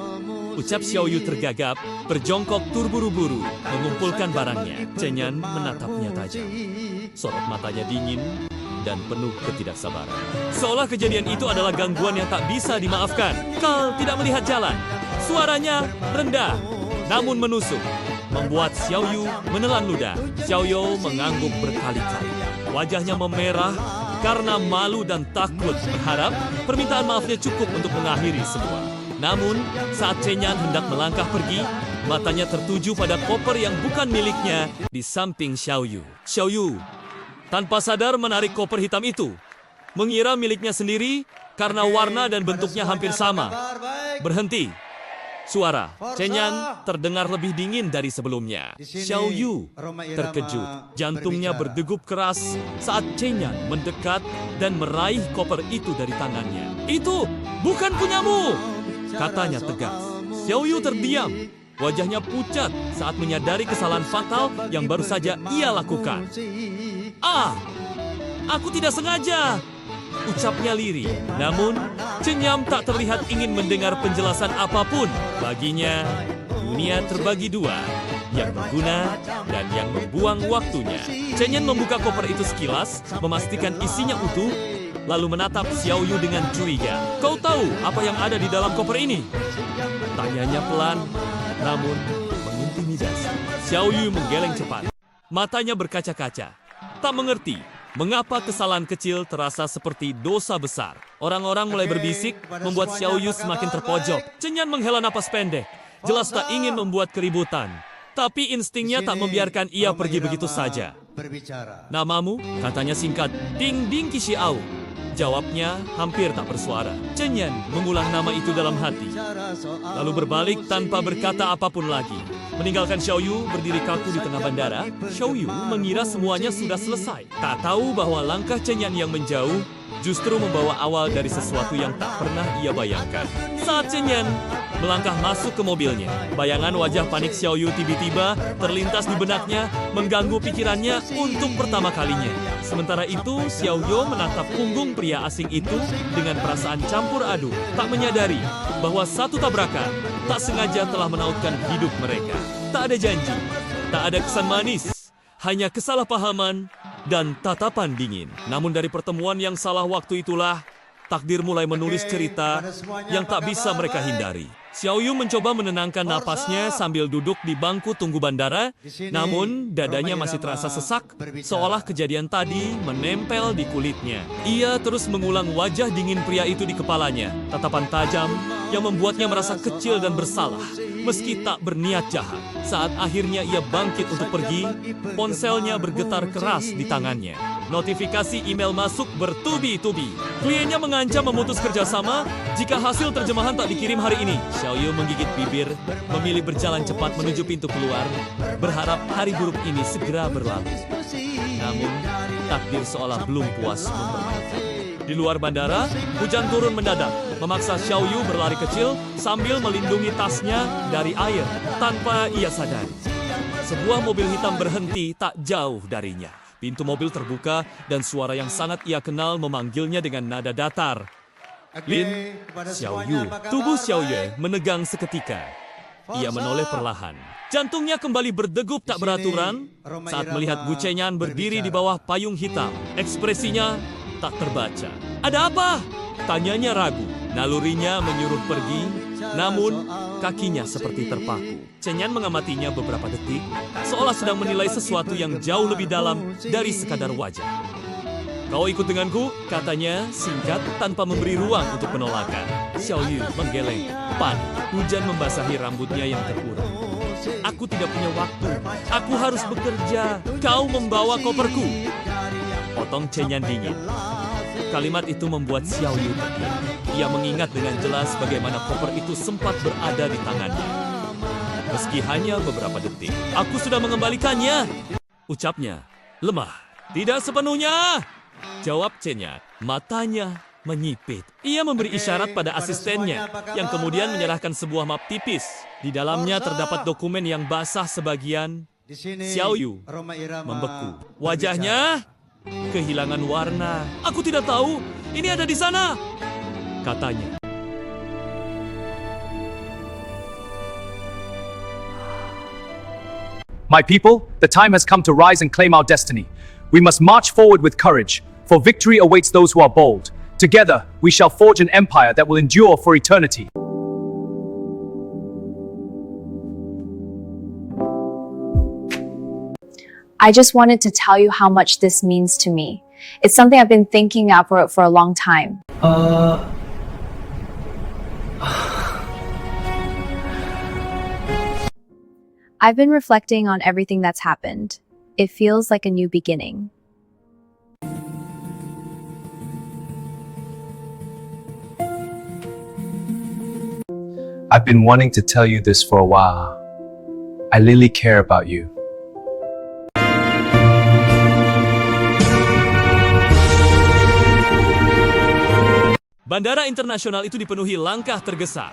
ucap Xiaoyu tergagap, berjongkok terburu-buru, mengumpulkan barangnya. Chenyan menatapnya tajam. Sorot matanya dingin dan penuh ketidaksabaran. Seolah kejadian itu adalah gangguan yang tak bisa dimaafkan. Kau tidak melihat jalan. Suaranya rendah, namun menusuk, membuat Xiaoyu menelan ludah. Xiaoyu mengangguk berkali-kali. Wajahnya memerah karena malu dan takut, berharap permintaan maafnya cukup untuk mengakhiri semua. Namun, saat Chenyan hendak melangkah pergi, matanya tertuju pada koper yang bukan miliknya di samping Xiaoyu. Xiaoyu tanpa sadar menarik koper hitam itu. mengira miliknya sendiri karena warna dan bentuknya hampir sama. Berhenti. Suara Chen Yan terdengar lebih dingin dari sebelumnya. Xiao Yu terkejut. Jantungnya berdegup keras saat Chen Yan mendekat dan meraih koper itu dari tangannya. Itu bukan punyamu, katanya tegas. Xiao Yu terdiam. Wajahnya pucat saat menyadari kesalahan fatal yang baru saja ia lakukan. Aku tidak sengaja, ucapnya lirih. Namun, Chen Yan tak terlihat ingin mendengar penjelasan apapun. Baginya, dunia terbagi dua, yang berguna dan yang membuang waktunya. Chen Yan membuka koper itu sekilas, memastikan isinya utuh, lalu menatap Xiao Yu dengan curiga. Kau tahu apa yang ada di dalam koper ini? Tanyanya pelan, namun mengintimidasi. Xiao Yu menggeleng cepat. Matanya berkaca-kaca. Tak mengerti mengapa kesalahan kecil terasa seperti dosa besar. Orang-orang mulai berbisik, membuat Xiao Yu semakin terpojok. Chen Yan menghela napas pendek. Jelas tak ingin membuat keributan. Tapi instingnya tak membiarkan ia pergi begitu saja. Namamu? Katanya singkat. Ding Ding Qixiao. Jawabnya hampir tak bersuara. Chen Yan mengulang nama itu dalam hati. Lalu berbalik tanpa berkata apapun lagi. Meninggalkan Xiao Yu berdiri kaku di tengah bandara, Xiao Yu mengira semuanya sudah selesai. Tak tahu bahwa langkah Chen Yan yang menjauh justru membawa awal dari sesuatu yang tak pernah ia bayangkan. Saat Chen Yan melangkah masuk ke mobilnya, bayangan wajah panik Xiao Yu tiba-tiba terlintas di benaknya, mengganggu pikirannya untuk pertama kalinya. Sementara itu, Xiao Yu menatap punggung pria asing itu dengan perasaan campur aduk, tak menyadari bahwa satu tabrakan tak sengaja telah menautkan hidup mereka. Tak ada janji, tak ada kesan manis, hanya kesalahpahaman dan tatapan dingin. Namun dari pertemuan yang salah waktu itulah, takdir mulai menulis cerita yang tak bisa mereka hindari. Xiao Yu mencoba menenangkan napasnya sambil duduk di bangku tunggu bandara, namun dadanya masih terasa sesak, seolah kejadian tadi menempel di kulitnya. Ia terus mengulang wajah dingin pria itu di kepalanya, tatapan tajam yang membuatnya merasa kecil dan bersalah, meski tak berniat jahat. Saat akhirnya ia bangkit untuk pergi, ponselnya bergetar keras di tangannya. Notifikasi email masuk bertubi-tubi. Kliennya mengancam memutus kerjasama jika hasil terjemahan tak dikirim hari ini. Xiao Yu menggigit bibir, memilih berjalan cepat menuju pintu keluar, berharap hari buruk ini segera berlalu. Namun, takdir seolah belum puas mempermainkan. Di luar bandara, hujan turun mendadak, memaksa Xiao Yu berlari kecil sambil melindungi tasnya dari air tanpa ia sadari. Sebuah mobil hitam berhenti tak jauh darinya. Pintu mobil terbuka dan suara yang sangat ia kenal memanggilnya dengan nada datar. Lin, Xiao Yu. Tubuh Xiao Yu menegang seketika. Ia menoleh perlahan. Jantungnya kembali berdegup tak beraturan saat melihat Gu Chenyan berdiri di bawah payung hitam. Ekspresinya tak terbaca. Ada apa? Tanyanya ragu. Nalurinya menyuruh pergi, namun kakinya seperti terpaku. Chen Yan mengamatinya beberapa detik, seolah sedang menilai sesuatu yang jauh lebih dalam dari sekadar wajah. Kau ikut denganku, katanya singkat tanpa memberi ruang untuk penolakan. Xiao Yu menggeleng, panik. Hujan membasahi rambutnya yang terurang. Aku tidak punya waktu. Aku harus bekerja. Kau membawa koperku. Potong Chen Yan dingin. Kalimat itu membuat Xiao Yu terdiam. Ia mengingat dengan jelas bagaimana koper itu sempat berada di tangannya. Meski hanya beberapa detik. Aku sudah mengembalikannya, ucapnya. Lemah. Tidak sepenuhnya, jawab Chen Yan. Matanya menyipit. Ia memberi isyarat pada asistennya, yang kemudian menyerahkan sebuah map tipis. Di dalamnya terdapat dokumen yang basah sebagian. Xiao Yu membeku. Wajahnya kehilangan warna. Aku tidak tahu, ini ada di sana, katanya. My people, the time has come to rise and claim our destiny. We must march forward with courage, for victory awaits those who are bold. Together, we shall forge an empire that will endure for eternity. I just wanted to tell you how much this means to me. It's something I've been thinking about for a long time. I've been reflecting on everything that's happened. It feels like a new beginning. I've been wanting to tell you this for a while. I really care about you. Bandara internasional itu dipenuhi langkah tergesa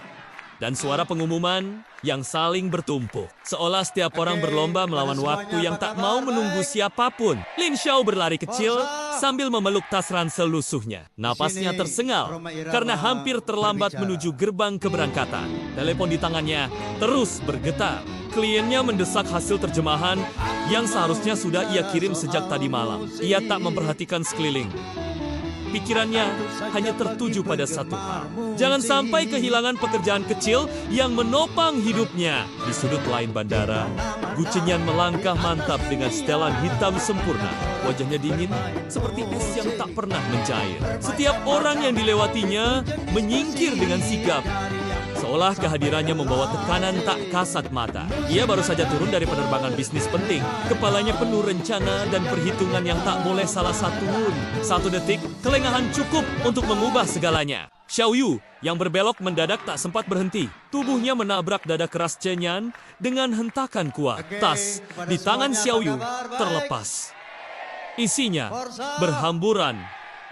dan suara pengumuman yang saling bertumpuk. Seolah setiap orang berlomba melawan waktu yang tak mau menunggu siapapun. Lin Xiao berlari kecil sambil memeluk tas ransel lusuhnya. Napasnya tersengal karena hampir terlambat menuju gerbang keberangkatan. Telepon di tangannya terus bergetar. Kliennya mendesak hasil terjemahan yang seharusnya sudah ia kirim sejak tadi malam. Ia tak memperhatikan sekeliling. Pikirannya hanya tertuju pada satu hal. Jangan sampai kehilangan pekerjaan kecil yang menopang hidupnya. Di sudut lain bandara, Gu Chenyan melangkah mantap dengan setelan hitam sempurna. Wajahnya dingin seperti es yang tak pernah mencair. Setiap orang yang dilewatinya menyingkir dengan sigap. Seolah kehadirannya membawa tekanan tak kasat mata. Ia baru saja turun dari penerbangan bisnis penting. Kepalanya penuh rencana dan perhitungan yang tak boleh salah satupun. Satu detik, kelengahan cukup untuk mengubah segalanya. Xiao Yu yang berbelok mendadak tak sempat berhenti. Tubuhnya menabrak dada keras Chenyan dengan hentakan kuat. Tas di tangan Xiao Yu terlepas. Isinya berhamburan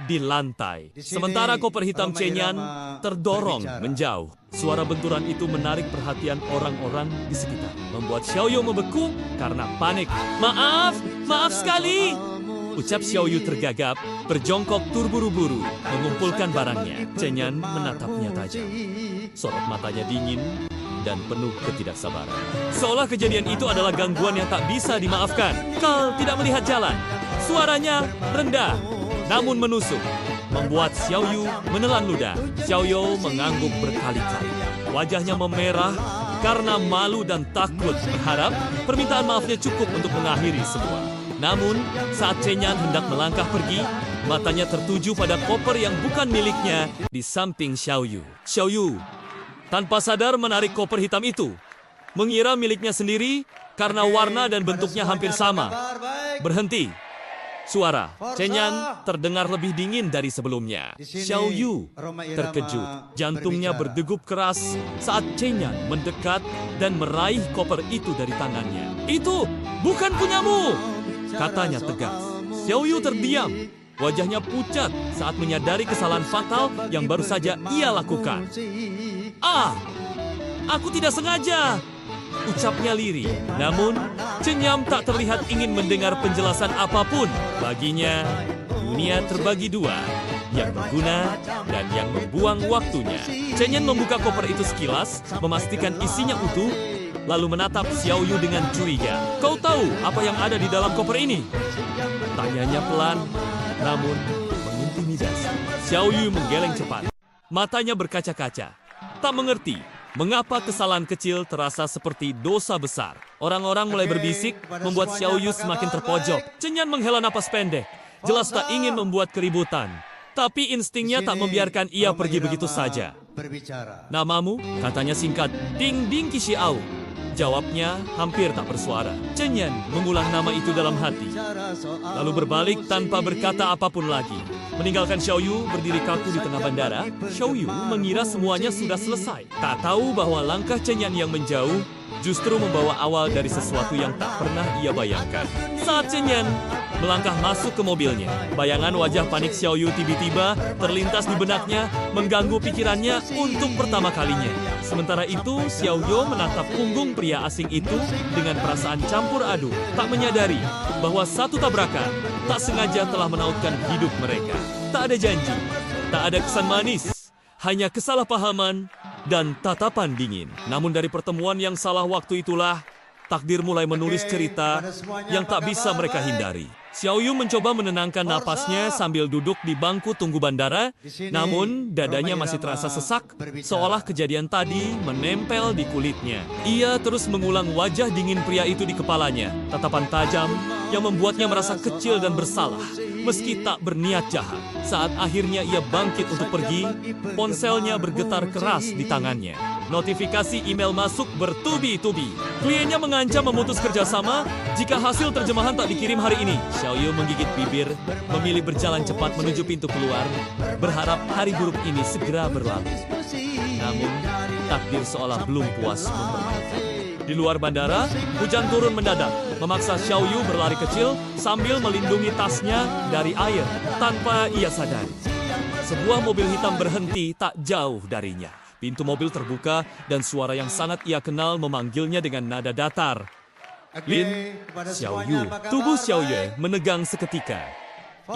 di lantai. Sementara koper hitam Chenyan terdorong menjauh. Suara benturan itu menarik perhatian orang-orang di sekitar. Membuat Xiao Yu membeku karena panik. Maaf sekali. Ucap Xiao Yu tergagap, berjongkok terburu-buru, mengumpulkan barangnya. Chenyan menatapnya tajam. Sorot matanya dingin dan penuh ketidaksabaran. Seolah kejadian itu adalah gangguan yang tak bisa dimaafkan. Kau tidak melihat jalan. Suaranya rendah, namun menusuk, membuat Xiao Yu menelan ludah. Xiao Yu mengangguk berkali-kali. Wajahnya memerah karena malu dan takut, berharap permintaan maafnya cukup untuk mengakhiri semua. Namun, saat Chenyan hendak melangkah pergi, matanya tertuju pada koper yang bukan miliknya di samping Xiao Yu. Xiao Yu tanpa sadar menarik koper hitam itu, mengira miliknya sendiri karena warna dan bentuknya hampir sama. Berhenti. Suara Chenyan terdengar lebih dingin dari sebelumnya. Xiao Yu terkejut. Jantungnya berdegup keras saat Chenyan mendekat dan meraih koper itu dari tangannya. Itu bukan punyamu, katanya tegas. Xiao Yu terdiam. Wajahnya pucat saat menyadari kesalahan fatal yang baru saja ia lakukan. Aku tidak sengaja, ucapnya lirih. Namun, Chenyan tak terlihat ingin mendengar penjelasan apapun. Baginya, dunia terbagi dua, yang berguna dan yang membuang waktunya. Chenyan membuka koper itu sekilas, memastikan isinya utuh, lalu menatap Xiao Yu dengan curiga. Kau tahu apa yang ada di dalam koper ini? Tanyanya pelan, namun mengintimidasi. Xiao Yu menggeleng cepat. Matanya berkaca-kaca. Tak mengerti mengapa kesalahan kecil terasa seperti dosa besar. Orang-orang mulai berbisik, membuat Xiao Yu semakin terpojok. Chenyan menghela napas pendek. Jelas tak ingin membuat keributan. Tapi instingnya tak membiarkan ia pergi begitu saja. Namamu? Katanya singkat. Ding Ding Qixiao. Jawabnya hampir tak bersuara. Chenyan mengulang nama itu dalam hati. Lalu berbalik tanpa berkata apapun lagi. Meninggalkan Xiao Yu berdiri kaku di tengah bandara, Xiao Yu mengira semuanya sudah selesai. Tak tahu bahwa langkah Chenyan yang menjauh justru membawa awal dari sesuatu yang tak pernah ia bayangkan. Saat Chenyan melangkah masuk ke mobilnya, bayangan wajah panik Xiao Yu tiba-tiba terlintas di benaknya, mengganggu pikirannya untuk pertama kalinya. Sementara itu, Xiao Yu menatap punggung pria asing itu dengan perasaan campur aduk, tak menyadari bahwa satu tabrakan tak sengaja telah menautkan hidup mereka. Tak ada janji, tak ada kesan manis, hanya kesalahpahaman dan tatapan dingin. Namun dari pertemuan yang salah waktu itulah, takdir mulai menulis cerita yang tak bisa mereka hindari. Xiao Yu mencoba menenangkan napasnya sambil duduk di bangku tunggu bandara, namun dadanya masih terasa sesak, seolah kejadian tadi menempel di kulitnya. Ia terus mengulang wajah dingin pria itu di kepalanya, tatapan tajam yang membuatnya merasa kecil dan bersalah, meski tak berniat jahat. Saat akhirnya ia bangkit untuk pergi, ponselnya bergetar keras di tangannya. Notifikasi email masuk bertubi-tubi. Kliennya mengancam memutus kerjasama jika hasil terjemahan tak dikirim hari ini. Xiao Yu menggigit bibir, memilih berjalan cepat menuju pintu keluar, berharap hari buruk ini segera berlalu. Namun, takdir seolah belum puas mempermainkan. Di luar bandara, hujan turun mendadak, memaksa Xiao Yu berlari kecil sambil melindungi tasnya dari air tanpa ia sadari. Sebuah mobil hitam berhenti tak jauh darinya. Pintu mobil terbuka dan suara yang sangat ia kenal memanggilnya dengan nada datar. Lin, Xiao Yu. Tubuh Xiao Yu menegang seketika.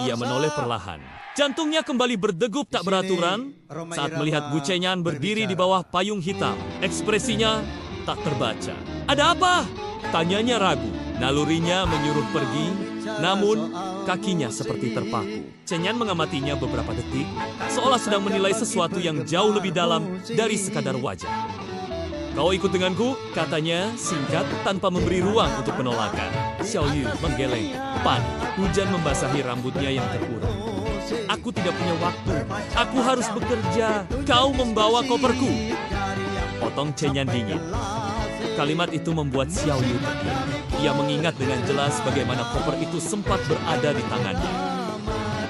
Ia menoleh perlahan. Jantungnya kembali berdegup tak beraturan saat melihat Gu Chenyan berdiri di bawah payung hitam. Ekspresinya tak terbaca. Ada apa? Tanyanya ragu. Nalurinya menyuruh pergi, namun kakinya seperti terpaku. Chenyan mengamatinya beberapa detik, seolah sedang menilai sesuatu yang jauh lebih dalam dari sekadar wajah. Kau ikut denganku, katanya singkat tanpa memberi ruang untuk penolakan. Xiao Yu menggeleng, panik. Hujan membasahi rambutnya yang terurang. Aku tidak punya waktu. Aku harus bekerja. Kau membawa koperku. Potong Chenyan dingin. Kalimat itu membuat Xiao Yu terdiam. Ia mengingat dengan jelas bagaimana koper itu sempat berada di tangannya.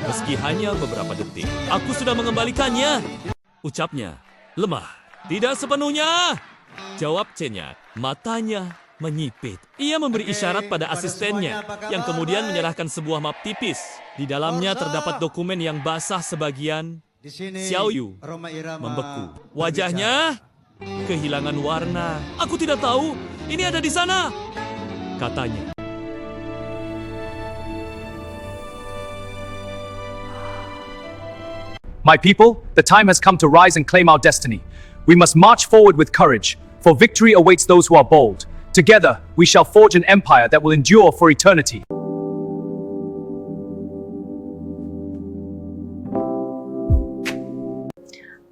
Meski hanya beberapa detik, aku sudah mengembalikannya. Ucapnya lemah. Tidak sepenuhnya. Jawab Chenyan. Matanya menyipit. Ia memberi isyarat pada asistennya, yang kemudian menyerahkan sebuah map tipis. Di dalamnya terdapat dokumen yang basah sebagian. Xiao Yu membeku. Wajahnya kehilangan warna. Aku tidak tahu, ini ada di sana, katanya. My people, the time has come to rise and claim our destiny. We must march forward with courage, for victory awaits those who are bold. Together, we shall forge an empire that will endure for eternity.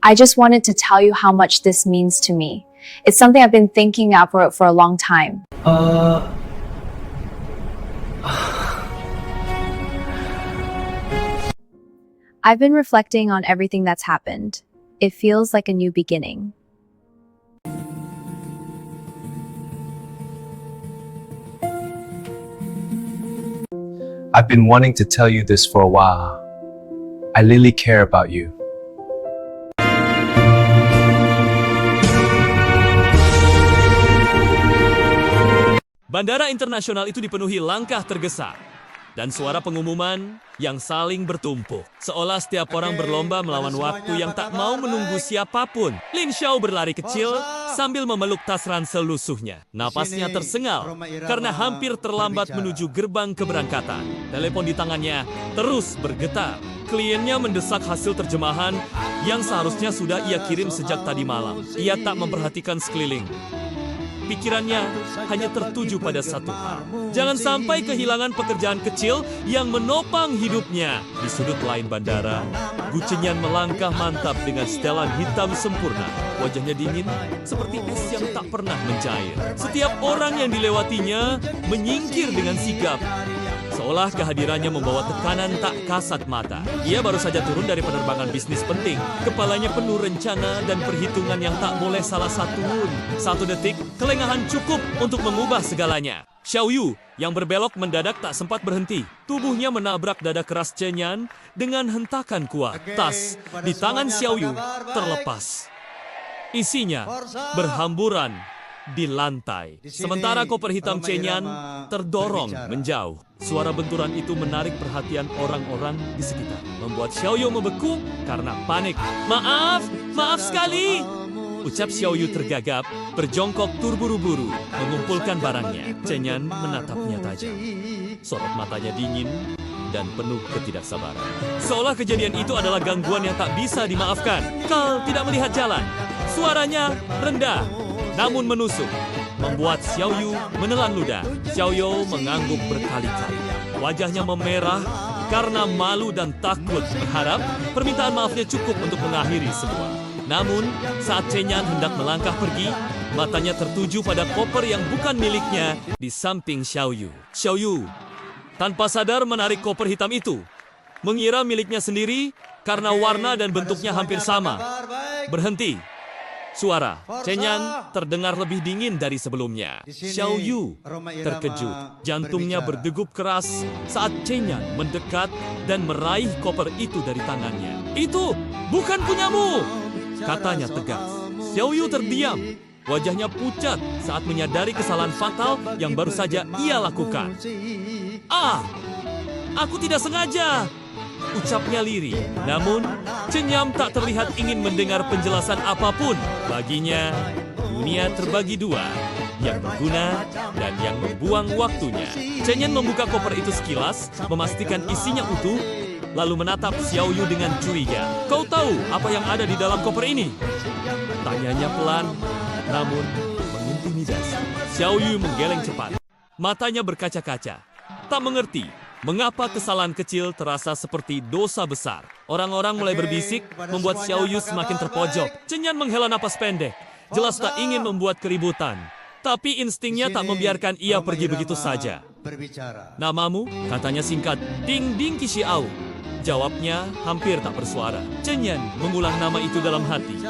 I just wanted to tell you how much this means to me. It's something I've been thinking about for a long time. I've been reflecting on everything that's happened. It feels like a new beginning. I've been wanting to tell you this for a while. I really care about you. Bandara internasional itu dipenuhi langkah tergesa dan suara pengumuman yang saling bertumpuk. Seolah setiap orang berlomba melawan waktu yang tak mau menunggu siapapun. Lin Xiao berlari kecil sambil memeluk tas ransel lusuhnya. Napasnya tersengal karena hampir terlambat menuju gerbang keberangkatan. Telepon di tangannya terus bergetar. Kliennya mendesak hasil terjemahan yang seharusnya sudah ia kirim sejak tadi malam. Ia tak memperhatikan sekeliling. Pikirannya hanya tertuju pada satu hal. Jangan sampai kehilangan pekerjaan kecil yang menopang hidupnya. Di sudut lain bandara, Gu Chenyan melangkah mantap dengan setelan hitam sempurna. Wajahnya dingin seperti es yang tak pernah mencair. Setiap orang yang dilewatinya menyingkir dengan sigap. Seolah kehadirannya membawa tekanan tak kasat mata. Ia baru saja turun dari penerbangan bisnis penting. Kepalanya penuh rencana dan perhitungan yang tak boleh salah satupun. Satu detik, kelengahan cukup untuk mengubah segalanya. Xiao Yu yang berbelok mendadak tak sempat berhenti. Tubuhnya menabrak dada keras Chenyan dengan hentakan kuat. Tas di tangan Xiao Yu terlepas. Isinya berhamburan di lantai. Sementara koper hitam Chenyan terdorong menjauh. Suara benturan itu menarik perhatian orang-orang di sekitar, membuat Xiao Yu membeku karena panik. Maaf sekali, ucap Xiao Yu tergagap, berjongkok terburu-buru, mengumpulkan barangnya. Chenyan menatapnya tajam. Sorot matanya dingin dan penuh ketidaksabaran. Seolah kejadian itu adalah gangguan yang tak bisa dimaafkan. Kal tidak melihat jalan. Suaranya rendah, namun menusuk, membuat Xiao Yu menelan ludah. Xiao Yu mengangguk berkali-kali. Wajahnya memerah karena malu dan takut, berharap permintaan maafnya cukup untuk mengakhiri semua. Namun, saat Chenyan hendak melangkah pergi, matanya tertuju pada koper yang bukan miliknya di samping Xiao Yu. Xiao Yu tanpa sadar menarik koper hitam itu, mengira miliknya sendiri karena warna dan bentuknya hampir sama. Berhenti. Suara Chenyan terdengar lebih dingin dari sebelumnya. Xiao Yu terkejut. Jantungnya berdegup keras saat Chenyan mendekat dan meraih koper itu dari tangannya. Itu bukan punyamu, katanya tegas. Xiao Yu terdiam. Wajahnya pucat saat menyadari kesalahan fatal yang baru saja ia lakukan. Ah, aku tidak sengaja, ucapnya lirih. Namun, Chen Yam tak terlihat ingin mendengar penjelasan apapun. Baginya, dunia terbagi dua, yang berguna dan yang membuang waktunya. Chen Yan membuka koper itu sekilas, memastikan isinya utuh, lalu menatap Xiao Yu dengan curiga. Kau tahu apa yang ada di dalam koper ini? Tanyanya pelan, namun mengintimidasi. Xiao Yu menggeleng cepat. Matanya berkaca-kaca. Tak mengerti mengapa kesalahan kecil terasa seperti dosa besar. Orang-orang mulai berbisik, membuat Xiao Yu semakin terpojok. Chen Yan menghela napas pendek. Jelas tak ingin membuat keributan. Tapi instingnya tak membiarkan ia pergi begitu saja. Namamu? Katanya singkat. Ding Ding Qixiao. Jawabnya hampir tak bersuara. Chen Yan mengulang nama itu dalam hati.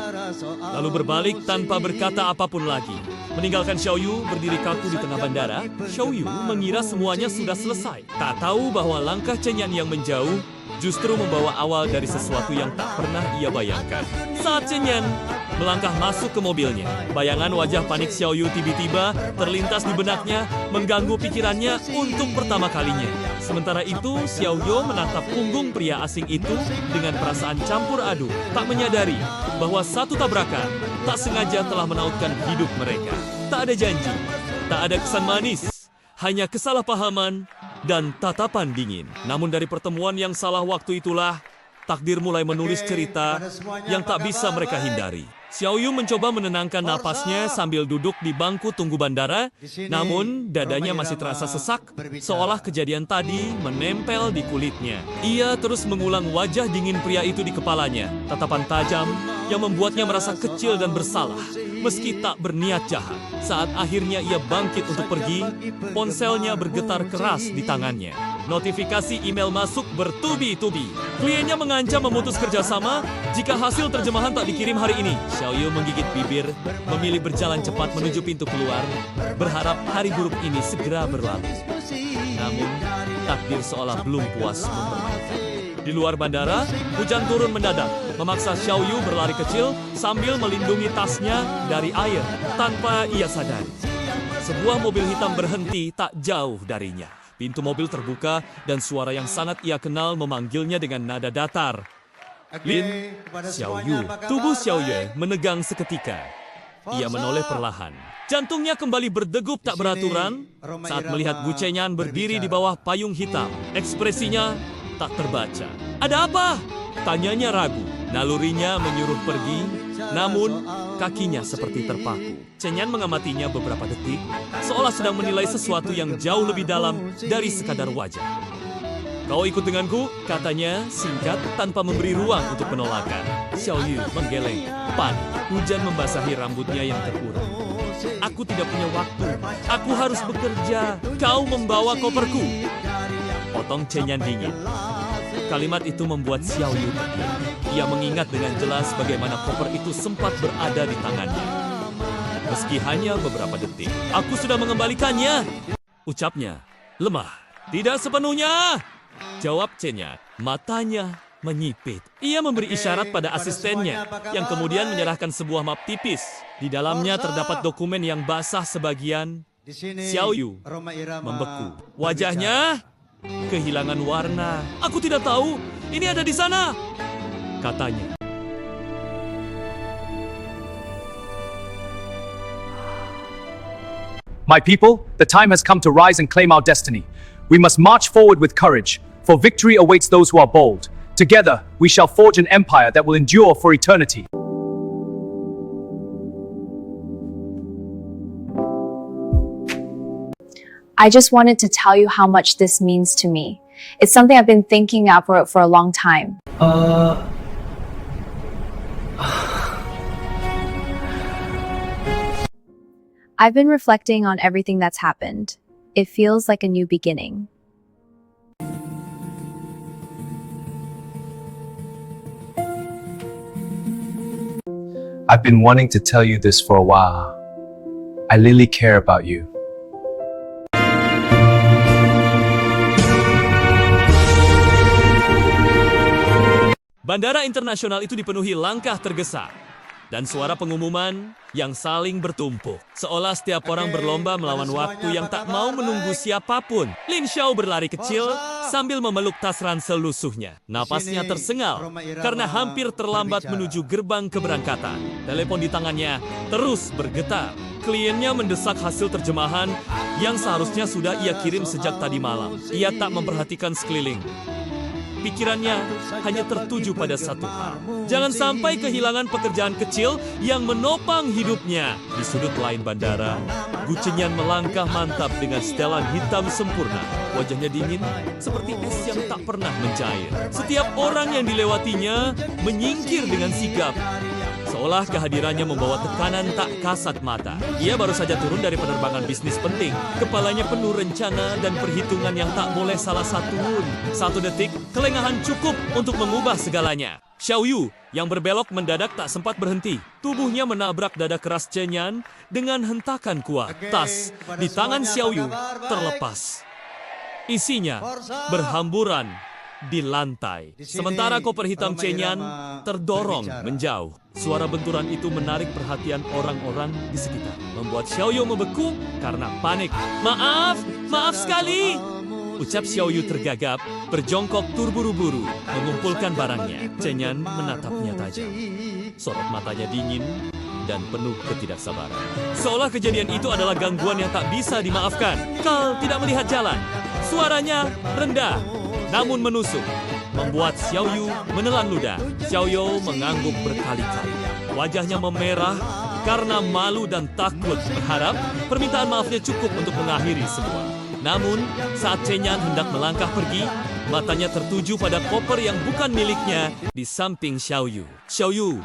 Lalu berbalik tanpa berkata apapun lagi. Meninggalkan Xiao Yu berdiri kaku di tengah bandara, Xiao Yu mengira semuanya sudah selesai. Tak tahu bahwa langkah Chen Yan yang menjauh justru membawa awal dari sesuatu yang tak pernah ia bayangkan. Saat Chen Yan melangkah masuk ke mobilnya, bayangan wajah panik Xiao Yu tiba-tiba terlintas di benaknya, mengganggu pikirannya untuk pertama kalinya. Sementara itu, Xiao Yu menatap punggung pria asing itu dengan perasaan campur aduk, tak menyadari bahwa satu tabrakan tak sengaja telah menautkan hidup mereka. Tak ada janji, tak ada kesan manis, hanya kesalahpahaman dan tatapan dingin. Namun dari pertemuan yang salah waktu itulah, takdir mulai menulis cerita yang tak bisa mereka hindari. Xiao Yu mencoba menenangkan napasnya sambil duduk di bangku tunggu bandara, namun dadanya masih terasa sesak, seolah kejadian tadi menempel di kulitnya. Ia terus mengulang wajah dingin pria itu di kepalanya, tatapan tajam yang membuatnya merasa kecil dan bersalah, meski tak berniat jahat. Saat akhirnya ia bangkit untuk pergi, ponselnya bergetar keras di tangannya. Notifikasi email masuk bertubi-tubi. Kliennya mengancam memutus kerjasama jika hasil terjemahan tak dikirim hari ini. Xiao Yu menggigit bibir, memilih berjalan cepat menuju pintu keluar, berharap hari buruk ini segera berlalu. Namun, takdir seolah belum puas mempermainkan. Di luar bandara, hujan turun mendadak, memaksa Xiao Yu berlari kecil sambil melindungi tasnya dari air tanpa ia sadari. Sebuah mobil hitam berhenti tak jauh darinya. Pintu mobil terbuka dan suara yang sangat ia kenal memanggilnya dengan nada datar. Lin, Xiao Yu. Tubuh Xiao Yu menegang seketika. Ia menoleh perlahan. Jantungnya kembali berdegup tak beraturan saat melihat Gu Chenyan berdiri di bawah payung hitam. Ekspresinya tak terbaca. Ada apa? Tanyanya ragu. Nalurinya menyuruh pergi, namun kakinya seperti terpaku. Chen Yan mengamatinya beberapa detik, seolah sedang menilai sesuatu yang jauh lebih dalam dari sekadar wajah. Kau ikut denganku, katanya singkat tanpa memberi ruang untuk penolakan. Xiao Yu menggeleng, panik. Hujan membasahi rambutnya yang terurang. Aku tidak punya waktu. Aku harus bekerja. Kau membawa koperku. Potong Chen Yan dingin. Kalimat itu membuat Xiao Yu terdiam. Ia mengingat dengan jelas bagaimana koper itu sempat berada di tangannya. Meski hanya beberapa detik. Aku sudah mengembalikannya, ucapnya. Lemah. Tidak sepenuhnya, jawab Chen Yan. Matanya menyipit. Ia memberi isyarat pada asistennya, yang kemudian menyerahkan sebuah map tipis. Di dalamnya terdapat dokumen yang basah sebagian. Xiao Yu membeku. Wajahnya kehilangan warna. Aku tidak tahu, ini ada di sana, katanya. My people, the time has come to rise and claim our destiny. We must march forward with courage, for victory awaits those who are bold. Together, we shall forge an empire that will endure for eternity. I just wanted to tell you how much this means to me. It's something I've been thinking about for a long time. I've been reflecting on everything that's happened. It feels like a new beginning. I've been wanting to tell you this for a while. I really care about you. Bandara internasional itu dipenuhi langkah tergesa. dan suara pengumuman yang saling bertumpuk. Seolah setiap orang berlomba melawan waktu yang tak mau menunggu siapapun. Lin Xiao berlari kecil sambil memeluk tas ransel lusuhnya. Napasnya tersengal karena hampir terlambat menuju gerbang keberangkatan. Telepon di tangannya terus bergetar. Kliennya mendesak hasil terjemahan yang seharusnya sudah ia kirim sejak tadi malam. Ia tak memperhatikan sekeliling. Pikirannya hanya tertuju pada satu hal. Jangan sampai kehilangan pekerjaan kecil yang menopang hidupnya. Di sudut lain bandara, Gu Chenyan melangkah mantap dengan setelan hitam sempurna. Wajahnya dingin seperti es yang tak pernah mencair. Setiap orang yang dilewatinya menyingkir dengan sigap. Seolah kehadirannya membawa tekanan tak kasat mata. Ia baru saja turun dari penerbangan bisnis penting. Kepalanya penuh rencana dan perhitungan yang tak boleh salah satupun. Satu detik, kelengahan cukup untuk mengubah segalanya. Xiao Yu yang berbelok mendadak tak sempat berhenti. Tubuhnya menabrak dada keras Chenyan dengan hentakan kuat. Tas di tangan Xiao Yu terlepas. Isinya berhamburan di lantai. Sementara koper hitam Chenyan terdorong menjauh. Suara benturan itu menarik perhatian orang-orang di sekitar. Membuat Xiao Yu membeku karena panik. Maaf sekali. Ucap Xiao Yu tergagap, berjongkok terburu-buru, mengumpulkan barangnya. Chenyan menatapnya tajam. Sorot matanya dingin dan penuh ketidaksabaran. Seolah kejadian itu adalah gangguan yang tak bisa dimaafkan. Kal tidak melihat jalan. Suaranya rendah, namun menusuk, membuat Xiao Yu menelan ludah. Xiao Yu mengangguk berkali-kali. Wajahnya memerah karena malu dan takut, berharap permintaan maafnya cukup untuk mengakhiri semua. Namun, saat Chenyan hendak melangkah pergi, matanya tertuju pada koper yang bukan miliknya di samping Xiao Yu. Xiao Yu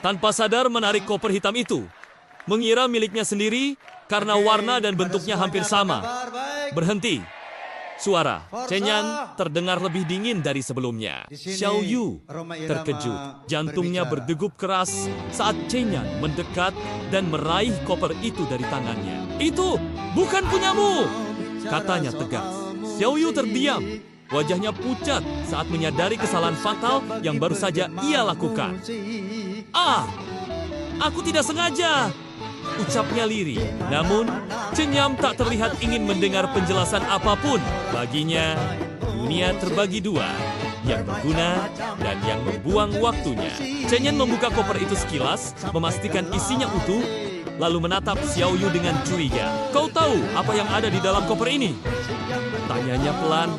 tanpa sadar menarik koper hitam itu, mengira miliknya sendiri karena warna dan bentuknya hampir sama. Berhenti. Suara Chenyan terdengar lebih dingin dari sebelumnya. Xiao Yu terkejut. Jantungnya berdegup keras saat Chenyan mendekat dan meraih koper itu dari tangannya. Itu bukan punyamu, katanya tegas. Xiao Yu terdiam. Wajahnya pucat saat menyadari kesalahan fatal yang baru saja ia lakukan. Aku tidak sengaja, ucapnya lirih. Namun, Chenyan tak terlihat ingin mendengar penjelasan apapun. Baginya, dunia terbagi dua, yang berguna dan yang membuang waktunya. Chenyan membuka koper itu sekilas, memastikan isinya utuh, lalu menatap Xiao Yu dengan curiga. Kau tahu apa yang ada di dalam koper ini? Tanyanya pelan,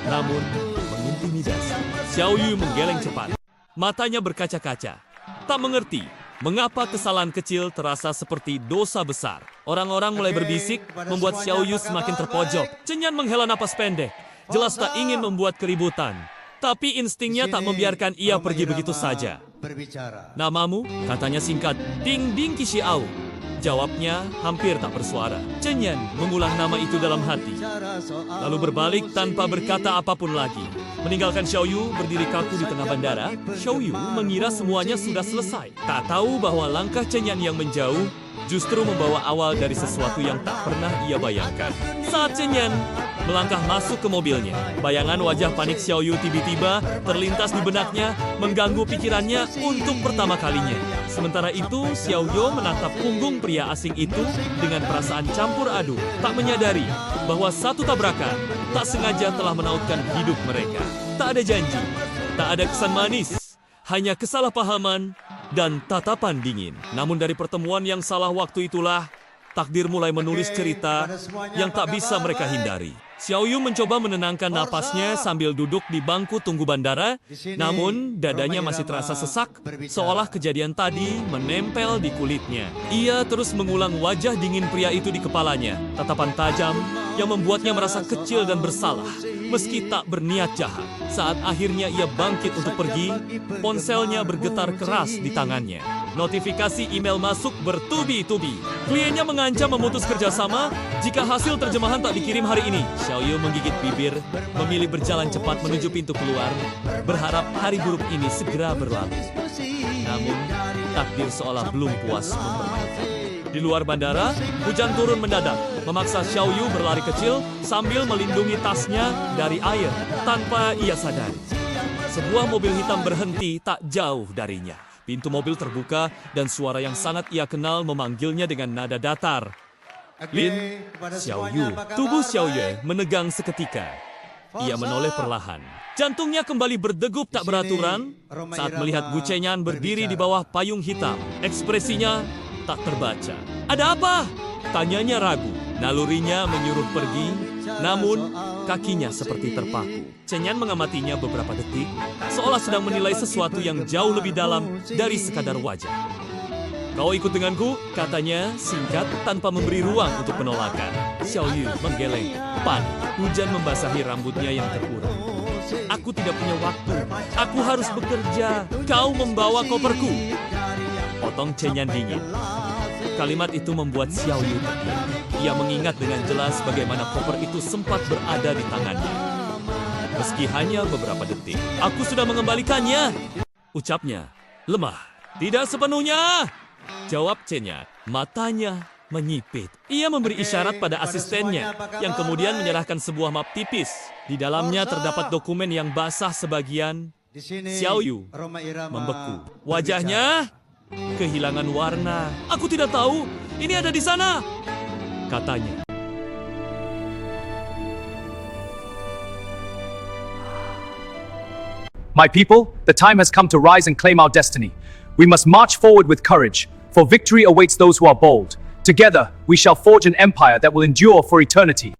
namun mengintimidasi. Xiao Yu menggeleng cepat. Matanya berkaca-kaca. Tak mengerti mengapa kesalahan kecil terasa seperti dosa besar. Orang-orang mulai berbisik, membuat Xiao Yu semakin terpojok. Chenyan menghela napas pendek. Jelas tak ingin membuat keributan. Tapi instingnya tak membiarkan ia pergi begitu saja. Namamu? Katanya singkat. Ding Ding Qixiao. Jawabnya hampir tak bersuara. Chenyan mengulang nama itu dalam hati. Lalu berbalik tanpa berkata apapun lagi. Meninggalkan Xiao Yu berdiri kaku di tengah bandara, Xiao Yu mengira semuanya sudah selesai. Tak tahu bahwa langkah Chenyan yang menjauh justru membawa awal dari sesuatu yang tak pernah ia bayangkan. Saat Chenyan melangkah masuk ke mobilnya, bayangan wajah panik Xiao Yu tiba-tiba terlintas di benaknya, mengganggu pikirannya untuk pertama kalinya. Sementara itu, Xiao Yu menatap punggung pria asing itu dengan perasaan campur aduk, tak menyadari bahwa satu tabrakan tak sengaja telah menautkan hidup mereka. Tak ada janji, tak ada kesan manis, hanya kesalahpahaman dan tatapan dingin. Namun dari pertemuan yang salah waktu itulah, takdir mulai menulis cerita yang tak bisa mereka hindari. Xiao Yu mencoba menenangkan napasnya sambil duduk di bangku tunggu bandara, namun dadanya masih terasa sesak, seolah kejadian tadi menempel di kulitnya. Ia terus mengulang wajah dingin pria itu di kepalanya, tatapan tajam yang membuatnya merasa kecil dan bersalah, meski tak berniat jahat. Saat akhirnya ia bangkit untuk pergi, ponselnya bergetar keras di tangannya. Notifikasi email masuk bertubi-tubi. Kliennya mengancam memutus kerjasama jika hasil terjemahan tak dikirim hari ini. Xiao Yu menggigit bibir, memilih berjalan cepat menuju pintu keluar, berharap hari buruk ini segera berlalu. Namun, takdir seolah belum puas mempermainkan. Di luar bandara, hujan turun mendadak, memaksa Xiao Yu berlari kecil sambil melindungi tasnya dari air tanpa ia sadari. Sebuah mobil hitam berhenti tak jauh darinya. Pintu mobil terbuka dan suara yang sangat ia kenal memanggilnya dengan nada datar. Lin, Xiao Yu. Tubuh Xiao Yu menegang seketika. Ia menoleh perlahan. Jantungnya kembali berdegup tak beraturan saat melihat Gu Chenyan berdiri di bawah payung hitam. Ekspresinya tak terbaca. Ada apa? Tanyanya ragu. Nalurinya menyuruh pergi, namun kakinya seperti terpaku. Chenyan mengamatinya beberapa detik, seolah sedang menilai sesuatu yang jauh lebih dalam dari sekadar wajah. Kau ikut denganku, katanya singkat tanpa memberi ruang untuk penolakan. Xiao Yu menggeleng. Panik. Hujan membasahi rambutnya yang terurang. Aku tidak punya waktu. Aku harus bekerja. Kau membawa koperku. Potong Chenyan dingin. Kalimat itu membuat Xiao Yu terdiam. Ia mengingat dengan jelas bagaimana koper itu sempat berada di tangannya. Meski hanya beberapa detik, aku sudah mengembalikannya. Ucapnya lemah. Tidak sepenuhnya. Jawab Chenyan. Matanya menyipit. Ia memberi isyarat pada asistennya, yang kemudian menyerahkan sebuah map tipis. Di dalamnya terdapat dokumen yang basah sebagian. Xiao Yu membeku. Wajahnya kehilangan warna. Aku tidak tahu, ini ada di sana, katanya. My people, the time has come to rise and claim our destiny. We must march forward with courage, for victory awaits those who are bold. Together, we shall forge an empire that will endure for eternity.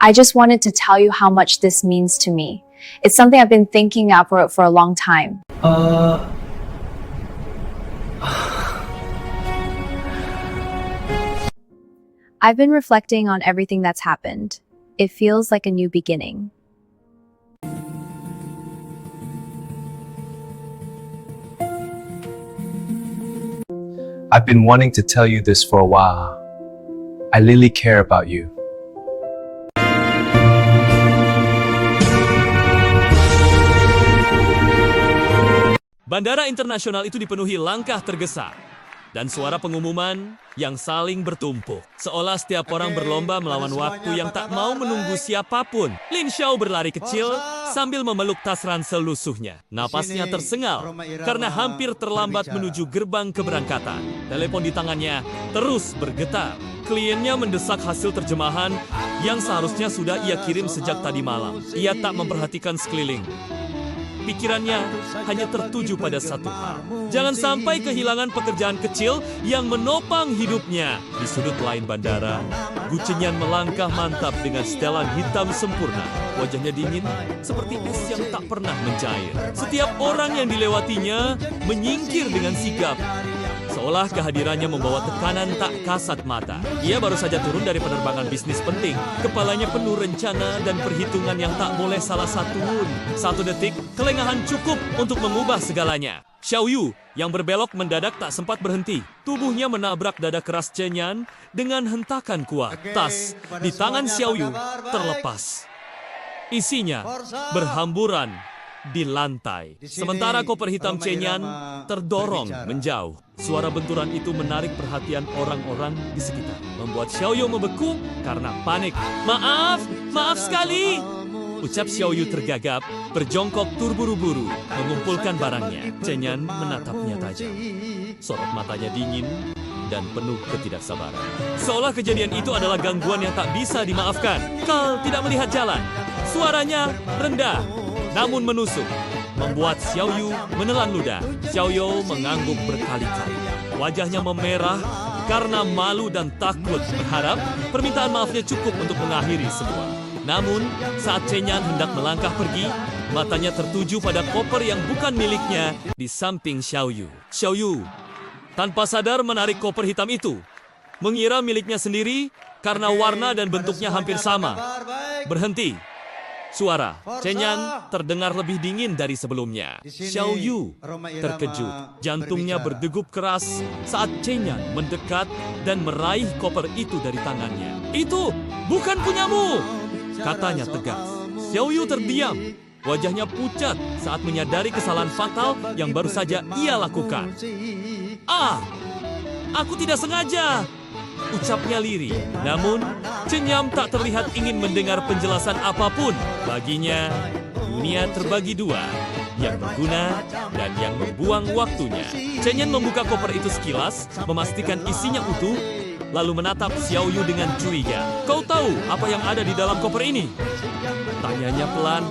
I just wanted to tell you how much this means to me. It's something I've been thinking about for a long time. I've been reflecting on everything that's happened. It feels like a new beginning. I've been wanting to tell you this for a while. I really care about you. Bandara internasional itu dipenuhi langkah tergesa dan suara pengumuman yang saling bertumpuk. Seolah setiap orang berlomba melawan waktu yang tak mau menunggu siapapun. Lin Xiao berlari kecil sambil memeluk tas ransel lusuhnya. Napasnya tersengal karena hampir terlambat menuju gerbang keberangkatan. Telepon di tangannya terus bergetar. Kliennya mendesak hasil terjemahan yang seharusnya sudah ia kirim sejak tadi malam. Ia tak memperhatikan sekeliling. Pikirannya hanya tertuju pada satu hal. Jangan sampai kehilangan pekerjaan kecil yang menopang hidupnya. Di sudut lain bandara, Gu Chenyan melangkah mantap dengan setelan hitam sempurna. Wajahnya dingin seperti es yang tak pernah mencair. Setiap orang yang dilewatinya menyingkir dengan sigap. Seolah kehadirannya membawa tekanan tak kasat mata. Ia baru saja turun dari penerbangan bisnis penting. Kepalanya penuh rencana dan perhitungan yang tak boleh salah satupun. Satu detik, kelengahan cukup untuk mengubah segalanya. Xiao Yu yang berbelok mendadak tak sempat berhenti. Tubuhnya menabrak dada keras Chenyan dengan hentakan kuat. Tas di tangan Xiao Yu terlepas. Isinya berhamburan di lantai. Sementara koper hitam Chenyan terdorong menjauh. Suara benturan itu menarik perhatian orang-orang di sekitar, membuat Xiao Yu membeku karena panik. Maaf sekali, ucap Xiao Yu tergagap, berjongkok terburu-buru, mengumpulkan barangnya. Chenyan menatapnya tajam. Sorot matanya dingin dan penuh ketidaksabaran. Seolah kejadian itu adalah gangguan yang tak bisa dimaafkan. Kal tidak melihat jalan. Suaranya rendah, namun menusuk, membuat Xiao Yu menelan ludah. Xiao Yu mengangguk berkali-kali. Wajahnya memerah karena malu dan takut, berharap permintaan maafnya cukup untuk mengakhiri semua. Namun, saat Chenyan hendak melangkah pergi, matanya tertuju pada koper yang bukan miliknya di samping Xiao Yu. Xiao Yu tanpa sadar menarik koper hitam itu, mengira miliknya sendiri karena warna dan bentuknya hampir sama. Berhenti. Suara Chenyan terdengar lebih dingin dari sebelumnya. Xiao Yu terkejut. Jantungnya berdegup keras saat Chenyan mendekat dan meraih koper itu dari tangannya. Itu bukan punyamu, katanya tegas. Xiao Yu terdiam. Wajahnya pucat saat menyadari kesalahan fatal yang baru saja ia lakukan. Aku tidak sengaja. ucapnya lirih. Namun, Cenyam tak terlihat ingin mendengar penjelasan apapun. Baginya, dunia terbagi dua, yang berguna dan yang membuang waktunya. Chen Yan membuka koper itu sekilas, memastikan isinya utuh, lalu menatap Xiao Yu dengan curiga. Kau tahu apa yang ada di dalam koper ini? Tanyanya pelan,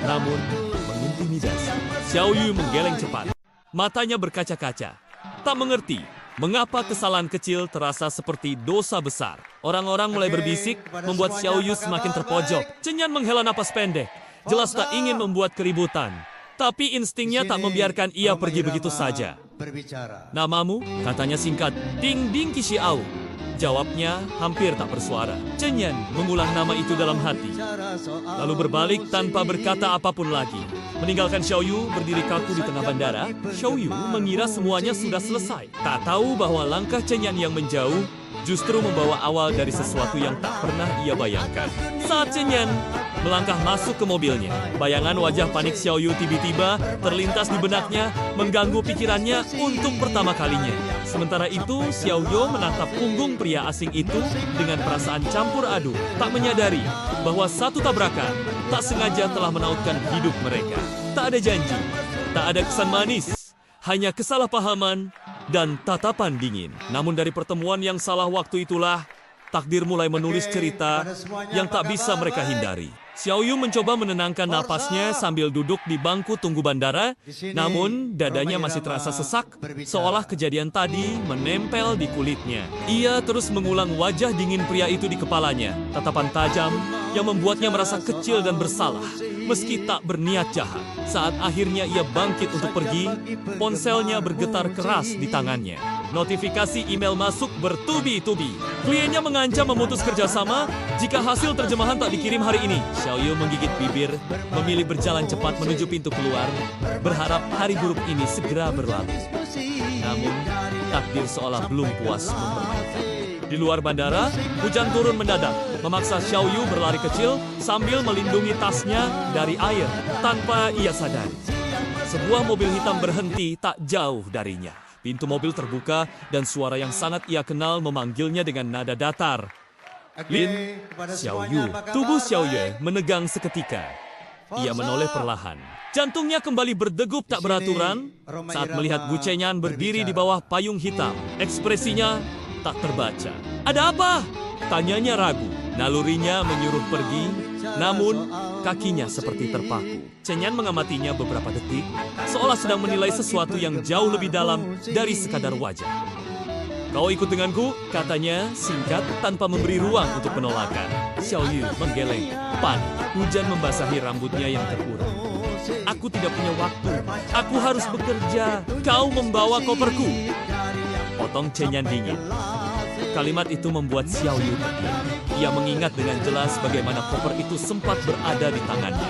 namun mengintimidasi. Xiao Yu menggeleng cepat. Matanya berkaca-kaca. Tak mengerti mengapa kesalahan kecil terasa seperti dosa besar. Orang-orang mulai berbisik, membuat Xiao Yu semakin terpojok. Chen Yan menghela napas pendek. Jelas tak ingin membuat keributan. Tapi instingnya tak membiarkan ia pergi begitu saja. Namamu? Katanya singkat. Ding Ding Qixiao. Jawabnya hampir tak bersuara. Chen Yan mengulang nama itu dalam hati. Lalu berbalik tanpa berkata apapun lagi. Meninggalkan Xiao Yu berdiri kaku di tengah bandara, Xiao Yu mengira semuanya sudah selesai. Tak tahu bahwa langkah Chen Yan yang menjauh justru membawa awal dari sesuatu yang tak pernah ia bayangkan. Saat Chen Yan melangkah masuk ke mobilnya, bayangan wajah panik Xiao Yu tiba-tiba terlintas di benaknya, mengganggu pikirannya untuk pertama kalinya. Sementara itu, Xiao Yu menatap punggung pria asing itu dengan perasaan campur aduk, tak menyadari bahwa satu tabrakan tak sengaja telah menautkan hidup mereka. Tak ada janji, tak ada kesan manis, hanya kesalahpahaman dan tatapan dingin. Namun dari pertemuan yang salah waktu itulah, takdir mulai menulis cerita yang tak bisa mereka hindari. Xiao Yu mencoba menenangkan napasnya sambil duduk di bangku tunggu bandara, namun dadanya masih terasa sesak, seolah kejadian tadi menempel di kulitnya. Ia terus mengulang wajah dingin pria itu di kepalanya, tatapan tajam yang membuatnya merasa kecil dan bersalah, meski tak berniat jahat. Saat akhirnya ia bangkit untuk pergi, ponselnya bergetar keras di tangannya. Notifikasi email masuk bertubi-tubi. Kliennya mengancam memutus kerjasama jika hasil terjemahan tak dikirim hari ini. Xiao Yu menggigit bibir, memilih berjalan cepat menuju pintu keluar, berharap hari buruk ini segera berlalu. Namun, takdir seolah belum puas mempermainkan. Di luar bandara, hujan turun mendadak, memaksa Xiao Yu berlari kecil sambil melindungi tasnya dari air tanpa ia sadari. Sebuah mobil hitam berhenti tak jauh darinya. Pintu mobil terbuka dan suara yang sangat ia kenal memanggilnya dengan nada datar. Lin, Xiao Yu. Tubuh Xiao Yu menegang seketika. Ia menoleh perlahan. Jantungnya kembali berdegup tak beraturan saat melihat Gu Chenyan berdiri di bawah payung hitam. Ekspresinya tak terbaca. Ada apa? Tanyanya ragu. Nalurinya menyuruh pergi, namun kakinya seperti terpaku. Chen Yan mengamatinya beberapa detik, seolah sedang menilai sesuatu yang jauh lebih dalam dari sekadar wajah. Kau ikut denganku, katanya singkat tanpa memberi ruang untuk penolakan. Xiao Yu menggeleng, panik. Hujan membasahi rambutnya yang terurang. Aku tidak punya waktu. Aku harus bekerja. Kau membawa koperku. Potong Chen Yan dingin. Kalimat itu membuat Xiao Yu terdiam. Ia mengingat dengan jelas bagaimana koper itu sempat berada di tangannya.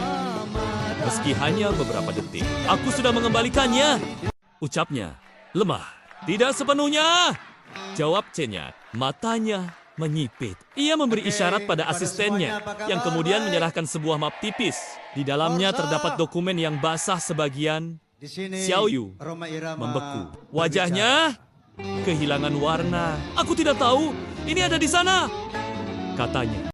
Meski hanya beberapa detik. Aku sudah mengembalikannya. Ucapnya lemah. Tidak sepenuhnya. Jawab Chen Yan. Matanya menyipit. Ia memberi isyarat pada asistennya yang kemudian menyerahkan sebuah map tipis. Di dalamnya terdapat dokumen yang basah sebagian. Xiao Yu membeku. Wajahnya kehilangan warna. Aku tidak tahu. Ini ada di sana, katanya.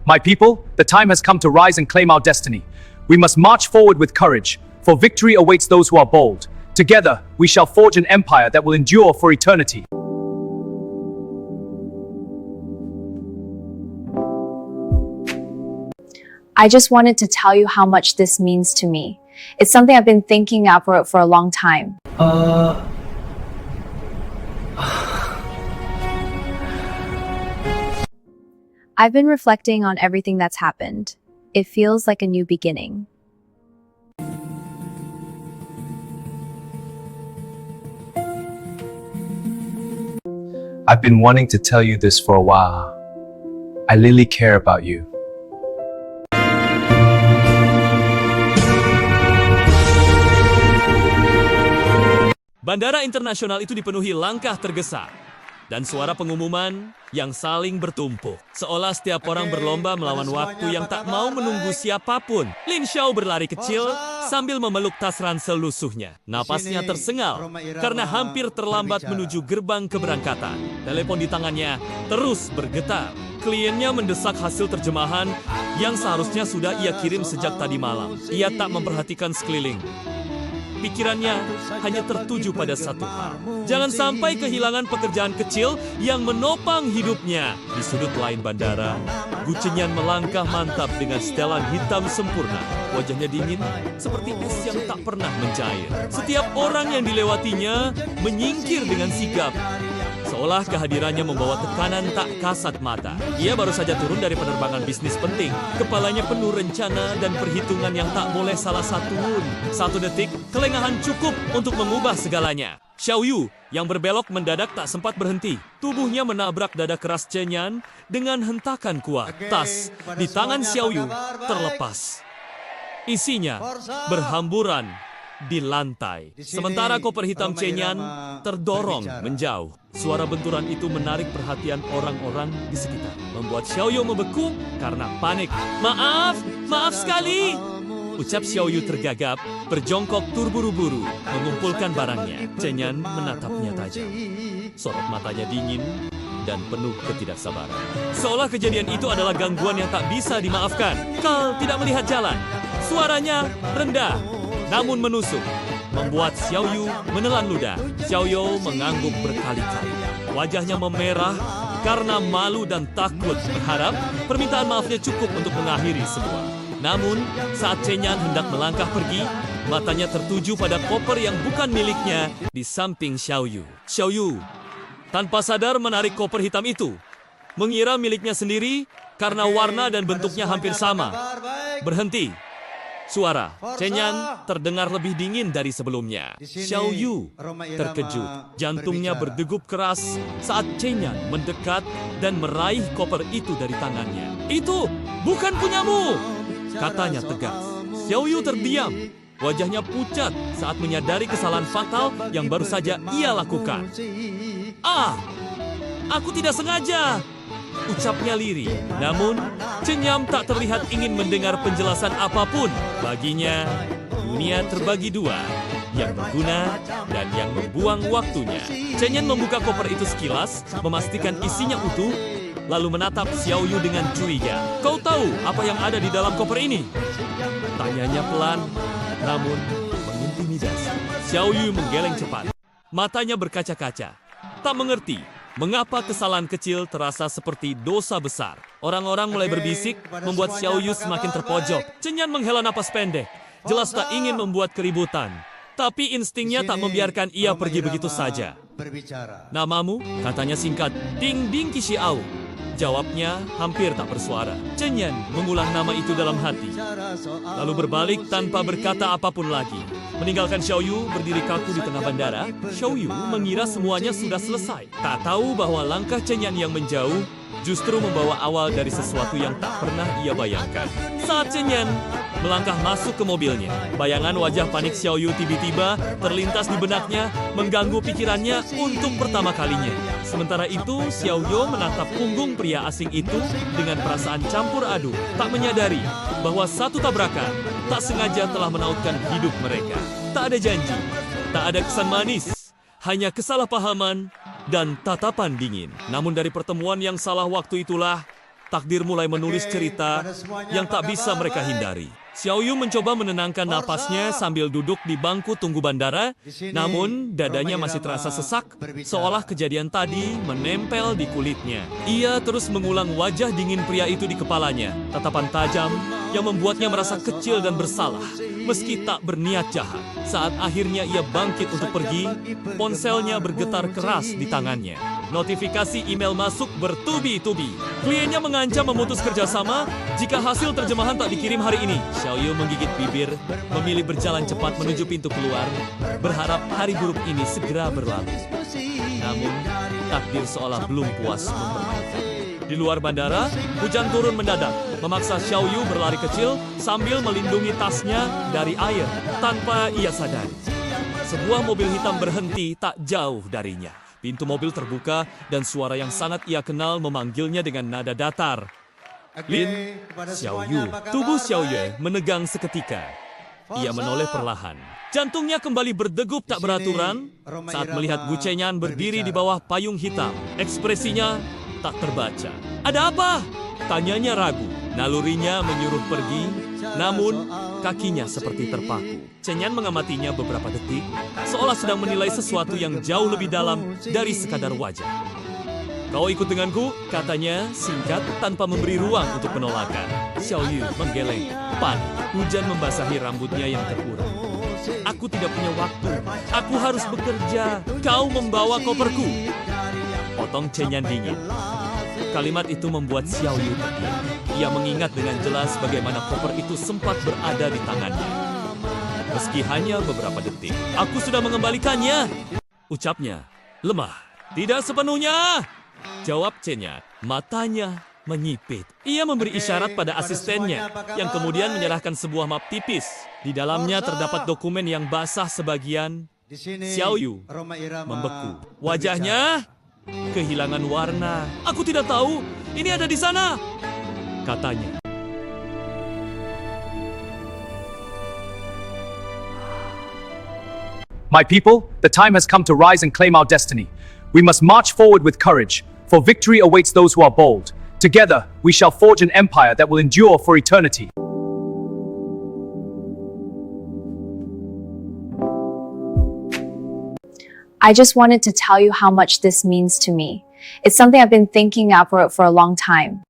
My people, the time has come to rise and claim our destiny. We must march forward with courage, for victory awaits those who are bold. Together, we shall forge an empire that will endure for eternity. I just wanted to tell you how much this means to me. It's something I've been thinking about for a long time. I've been reflecting on everything that's happened. It feels like a new beginning. I've been wanting to tell you this for a while. I really care about you. Bandara internasional itu dipenuhi langkah tergesa. dan suara pengumuman yang saling bertumpuk. Seolah setiap orang berlomba melawan waktu yang tak mau menunggu siapapun. Lin Xiao berlari kecil sambil memeluk tas ransel lusuhnya. Napasnya tersengal karena hampir terlambat menuju gerbang keberangkatan. Telepon di tangannya terus bergetar. Kliennya mendesak hasil terjemahan yang seharusnya sudah ia kirim sejak tadi malam. Ia tak memperhatikan sekeliling. Pikirannya hanya tertuju pada satu hal. Jangan sampai kehilangan pekerjaan kecil yang menopang hidupnya. Di sudut lain bandara, Gu Chenyan melangkah mantap dengan setelan hitam sempurna. Wajahnya dingin seperti es yang tak pernah mencair. Setiap orang yang dilewatinya menyingkir dengan sigap. Seolah kehadirannya membawa tekanan tak kasat mata. Ia baru saja turun dari penerbangan bisnis penting. Kepalanya penuh rencana dan perhitungan yang tak boleh salah satupun. Satu detik, kelengahan cukup untuk mengubah segalanya. Xiao Yu yang berbelok mendadak tak sempat berhenti. Tubuhnya menabrak dada keras Chenyan dengan hentakan kuat. Tas di tangan Xiao Yu terlepas. Isinya berhamburan di lantai. Sementara koper hitam Chenyan terdorong menjauh. Suara benturan itu menarik perhatian orang-orang di sekitar. Membuat Xiao Yu membeku karena panik. Maaf sekali. Ucap Xiao Yu tergagap, berjongkok terburu-buru, mengumpulkan barangnya. Chenyan menatapnya tajam. Sorot matanya dingin dan penuh ketidaksabaran. Seolah kejadian itu adalah gangguan yang tak bisa dimaafkan. Kau tidak melihat jalan. Suaranya rendah, namun menusuk, membuat Xiao Yu menelan ludah. Xiao Yu mengangguk berkali-kali. Wajahnya memerah karena malu dan takut, berharap permintaan maafnya cukup untuk mengakhiri semua. Namun, saat Chenyan hendak melangkah pergi, matanya tertuju pada koper yang bukan miliknya di samping Xiao Yu. Xiao Yu tanpa sadar menarik koper hitam itu, mengira miliknya sendiri karena warna dan bentuknya hampir sama. Berhenti. Suara Chenyan terdengar lebih dingin dari sebelumnya. Xiao Yu terkejut. Jantungnya berdegup keras saat Chenyan mendekat dan meraih koper itu dari tangannya. Itu bukan punyamu, katanya tegas. Xiao Yu terdiam. Wajahnya pucat saat menyadari kesalahan fatal yang baru saja ia lakukan. Aku tidak sengaja, ucapnya lirih. Namun, Chenyan tak terlihat ingin mendengar penjelasan apapun. Baginya, dunia terbagi dua, yang berguna dan yang membuang waktunya. Chenyan membuka koper itu sekilas, memastikan isinya utuh, lalu menatap Xiao Yu dengan curiga. Kau tahu apa yang ada di dalam koper ini? Tanyanya pelan, namun mengintimidasi. Xiao Yu menggeleng cepat. Matanya berkaca-kaca. Tak mengerti mengapa kesalahan kecil terasa seperti dosa besar. Orang-orang mulai berbisik, membuat Xiao Yu semakin terpojok. Chenyan menghela napas pendek. Jelas tak ingin membuat keributan. Tapi instingnya tak membiarkan ia pergi begitu saja. Namamu? Katanya singkat. Ding Ding Qixiao. Jawabnya hampir tak bersuara. Chenyan mengulang nama itu dalam hati. Lalu berbalik tanpa berkata apapun lagi. Meninggalkan Xiao Yu berdiri kaku di tengah bandara, Xiao Yu mengira semuanya sudah selesai. Tak tahu bahwa langkah Chenyan yang menjauh justru membawa awal dari sesuatu yang tak pernah ia bayangkan. Saat Chenyan melangkah masuk ke mobilnya, bayangan wajah panik Xiao Yu tiba-tiba terlintas di benaknya, mengganggu pikirannya untuk pertama kalinya. Sementara itu, Xiao Yu menatap punggung pria asing itu dengan perasaan campur aduk, tak menyadari bahwa satu tabrakan tak sengaja telah menautkan hidup mereka. Tak ada janji, tak ada kesan manis, hanya kesalahpahaman dan tatapan dingin. Namun dari pertemuan yang salah waktu itulah, takdir mulai menulis cerita yang tak bisa mereka hindari. Xiao Yu mencoba menenangkan napasnya sambil duduk di bangku tunggu bandara, namun dadanya masih terasa sesak, seolah kejadian tadi menempel di kulitnya. Ia terus mengulang wajah dingin pria itu di kepalanya, tatapan tajam yang membuatnya merasa kecil dan bersalah, meski tak berniat jahat. Saat akhirnya ia bangkit untuk pergi, ponselnya bergetar keras di tangannya. Notifikasi email masuk bertubi-tubi. Kliennya mengancam memutus kerjasama jika hasil terjemahan tak dikirim hari ini. Xiao Yu menggigit bibir, memilih berjalan cepat menuju pintu keluar, berharap hari buruk ini segera berlalu. Namun, takdir seolah belum puas mempermainkan. Di luar bandara, hujan turun mendadak, memaksa Xiao Yu berlari kecil sambil melindungi tasnya dari air tanpa ia sadari. Sebuah mobil hitam berhenti tak jauh darinya. Pintu mobil terbuka dan suara yang sangat ia kenal memanggilnya dengan nada datar. Lin, Xiao Yu. Tubuh Xiao Yu menegang seketika. Ia menoleh perlahan. Jantungnya kembali berdegup tak beraturan saat melihat Gu Chenyan berdiri di bawah payung hitam. Ekspresinya tak terbaca. Ada apa? Tanyanya ragu. Nalurinya menyuruh pergi, namun kakinya seperti terpaku. Chenyan mengamatinya beberapa detik, seolah sedang menilai sesuatu yang jauh lebih dalam dari sekadar wajah. Kau ikut denganku, katanya singkat tanpa memberi ruang untuk penolakan. Xiao Yu menggeleng, panik. Hujan membasahi rambutnya yang terurang. Aku tidak punya waktu. Aku harus bekerja. Kau membawa koperku. Potong Chenyan dingin. Kalimat itu membuat Xiao Yu terdiam. Ia mengingat dengan jelas bagaimana koper itu sempat berada di tangannya. Meski hanya beberapa detik, aku sudah mengembalikannya. Ucapnya lemah. Tidak sepenuhnya. Jawab Chenyan. Matanya menyipit. Ia memberi isyarat pada asistennya, yang kemudian menyerahkan sebuah map tipis. Di dalamnya terdapat dokumen yang basah sebagian. Xiao Yu membeku. Wajahnya kehilangan warna. Aku tidak tahu, ini ada di sana, katanya. My people, the time has come to rise and claim our destiny. We must march forward with courage, for victory awaits those who are bold. Together, we shall forge an empire that will endure for eternity. I just wanted to tell you how much this means to me. It's something I've been thinking about for a long time.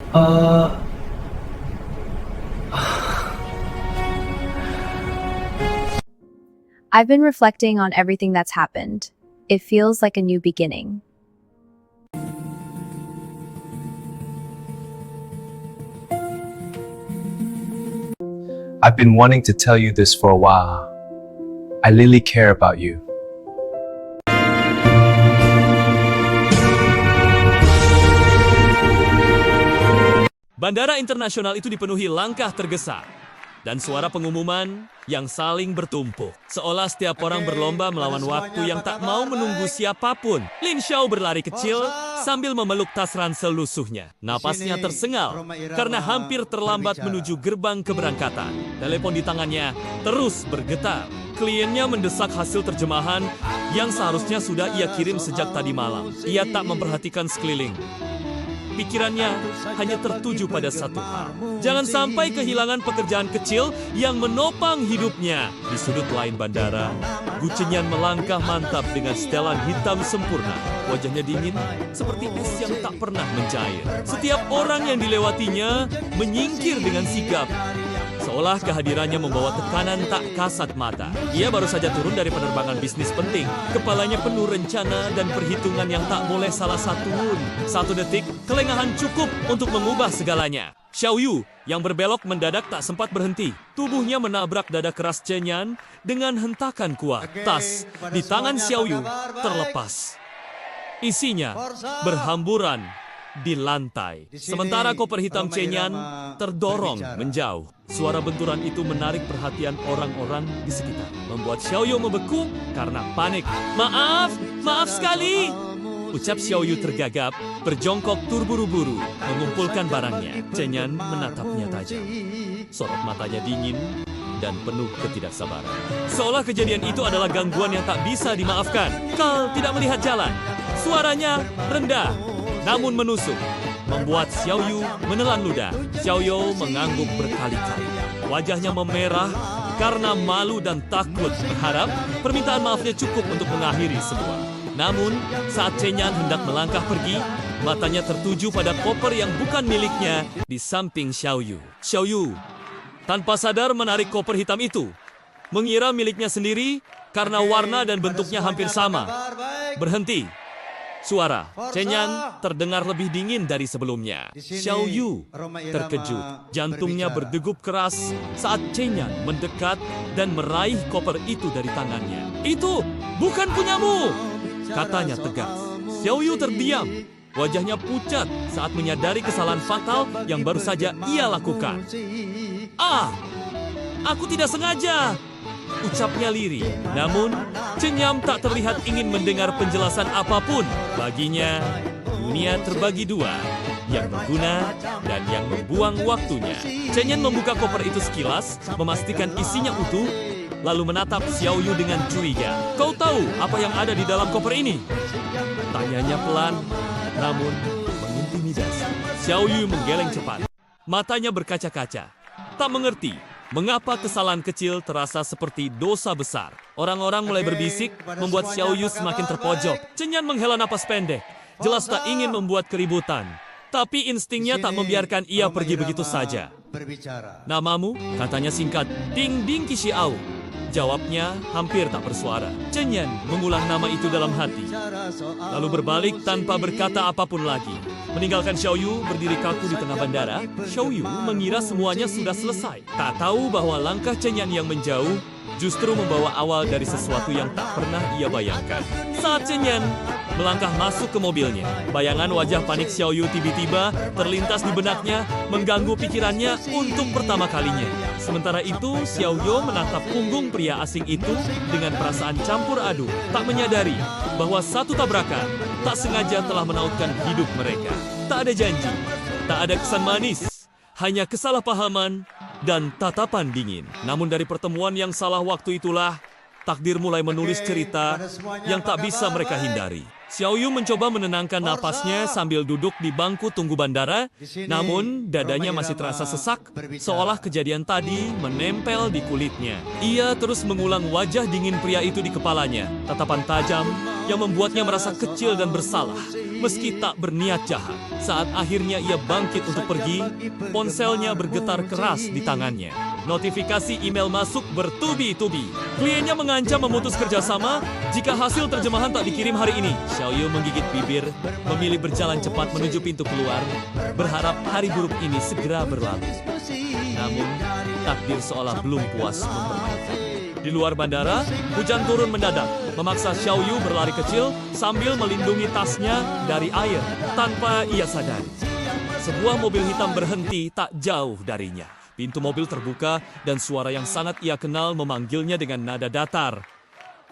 I've been reflecting on everything that's happened. It feels like a new beginning. I've been wanting to tell you this for a while. I really care about you. Bandara internasional itu dipenuhi langkah tergesa dan suara pengumuman yang saling bertumpuk. Seolah setiap orang berlomba melawan waktu yang tak mau menunggu siapapun. Lin Xiao berlari kecil sambil memeluk tas ransel lusuhnya. Napasnya tersengal karena hampir terlambat menuju gerbang keberangkatan. Telepon di tangannya terus bergetar. Kliennya mendesak hasil terjemahan yang seharusnya sudah ia kirim sejak tadi malam. Ia tak memperhatikan sekeliling. Pikirannya hanya tertuju pada satu hal. Jangan sampai kehilangan pekerjaan kecil yang menopang hidupnya. Di sudut lain bandara, Gu Chenyan melangkah mantap dengan setelan hitam sempurna. Wajahnya dingin seperti es yang tak pernah mencair. Setiap orang yang dilewatinya menyingkir dengan sigap. Seolah kehadirannya membawa tekanan tak kasat mata. Ia baru saja turun dari penerbangan bisnis penting. Kepalanya penuh rencana dan perhitungan yang tak boleh salah satupun. Satu detik, kelengahan cukup untuk mengubah segalanya. Xiao Yu yang berbelok mendadak tak sempat berhenti. Tubuhnya menabrak dada keras Chenyan dengan hentakan kuat. Tas di tangan Xiao Yu terlepas. Isinya berhamburan di lantai. Sementara koper hitam Chenyan terdorong menjauh. Suara benturan itu menarik perhatian orang-orang di sekitar, membuat Xiao Yu membeku karena panik. Maaf sekali, ucap Xiao Yu tergagap, berjongkok terburu-buru, mengumpulkan barangnya. Chenyan menatapnya tajam. Sorot matanya dingin dan penuh ketidaksabaran. Seolah kejadian itu adalah gangguan yang tak bisa dimaafkan. Kal tidak melihat jalan. Suaranya rendah, namun menusuk, membuat Xiao Yu menelan ludah. Xiao Yu mengangguk berkali-kali. Wajahnya memerah karena malu dan takut, berharap permintaan maafnya cukup untuk mengakhiri semua. Namun, saat Chenyan hendak melangkah pergi, matanya tertuju pada koper yang bukan miliknya di samping Xiao Yu. Xiao Yu tanpa sadar menarik koper hitam itu, mengira miliknya sendiri karena warna dan bentuknya hampir sama. Berhenti. Suara Chenyan terdengar lebih dingin dari sebelumnya. Xiao Yu terkejut. Jantungnya berdegup keras saat Chenyan mendekat dan meraih koper itu dari tangannya. Itu bukan punyamu, katanya tegas. Xiao Yu terdiam. Wajahnya pucat saat menyadari kesalahan fatal yang baru saja ia lakukan. Aku tidak sengaja. ucapnya lirih. Namun, Cenyam tak terlihat ingin mendengar penjelasan apapun. Baginya, dunia terbagi dua, yang berguna dan yang membuang waktunya. Cenyan membuka koper itu sekilas, memastikan isinya utuh, lalu menatap Xiao Yu dengan curiga. Kau tahu apa yang ada di dalam koper ini? Tanyanya pelan, namun mengintimidasi. Xiao Yu menggeleng cepat. Matanya berkaca-kaca. Tak mengerti mengapa kesalahan kecil terasa seperti dosa besar. Orang-orang mulai berbisik, membuat Xiao Yu semakin terpojok. Cenyan menghela napas pendek. Jelas tak ingin membuat keributan. Tapi instingnya tak membiarkan ia pergi begitu saja. Namamu? Katanya singkat. Ding Ding Qixiao. Jawabnya hampir tak bersuara. Cenyan mengulang nama itu dalam hati. Lalu berbalik tanpa berkata apapun lagi. Meninggalkan Xiao Yu berdiri kaku di tengah bandara, Xiao Yu mengira semuanya sudah selesai. Tak tahu bahwa langkah Cenyan yang menjauh justru membawa awal dari sesuatu yang tak pernah ia bayangkan. Saat Cenyan melangkah masuk ke mobilnya, bayangan wajah panik Xiao Yu tiba-tiba terlintas di benaknya, mengganggu pikirannya untuk pertama kalinya. Sementara itu, Xiao Yu menatap punggung pria asing itu dengan perasaan campur aduk, tak menyadari bahwa satu tabrakan tak sengaja telah menautkan hidup mereka. Tak ada janji, tak ada kesan manis, hanya kesalahpahaman dan tatapan dingin. Namun dari pertemuan yang salah waktu itulah, takdir mulai menulis cerita yang tak bisa mereka hindari. Xiao Yu mencoba menenangkan napasnya sambil duduk di bangku tunggu bandara, namun dadanya masih terasa sesak, seolah kejadian tadi menempel di kulitnya. Ia terus mengulang wajah dingin pria itu di kepalanya, tatapan tajam yang membuatnya merasa kecil dan bersalah, meski tak berniat jahat. Saat akhirnya ia bangkit untuk pergi, ponselnya bergetar keras di tangannya. Notifikasi email masuk bertubi-tubi. Kliennya mengancam memutus kerjasama jika hasil terjemahan tak dikirim hari ini. Xiao Yu menggigit bibir, memilih berjalan cepat menuju pintu keluar, berharap hari buruk ini segera berlalu. Namun, takdir seolah belum puas mempermainkan. Di luar bandara, hujan turun mendadak, memaksa Xiao Yu berlari kecil sambil melindungi tasnya dari air tanpa ia sadari. Sebuah mobil hitam berhenti tak jauh darinya. Pintu mobil terbuka dan suara yang sangat ia kenal memanggilnya dengan nada datar.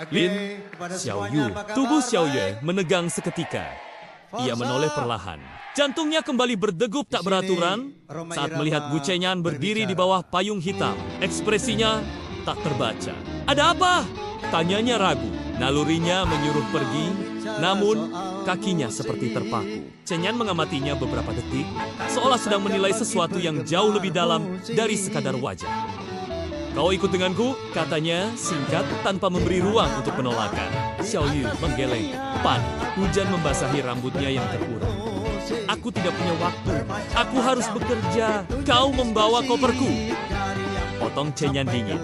Lin, Xiao Yu. Tubuh Xiao Yu menegang seketika. Ia menoleh perlahan. Jantungnya kembali berdegup tak beraturan saat melihat Gu Cenyan berdiri di bawah payung hitam. Ekspresinya tak terbaca. Ada apa? Tanyanya ragu. Nalurinya menyuruh pergi, namun kakinya seperti terpaku. Cenyan mengamatinya beberapa detik, seolah sedang menilai sesuatu yang jauh lebih dalam dari sekadar wajah. Kau ikut denganku, katanya singkat tanpa memberi ruang untuk penolakan. Xiao Yu menggeleng, panik. Hujan membasahi rambutnya yang terurang. Aku tidak punya waktu, aku harus bekerja. Kau membawa koperku. Potong Cenyan dingin.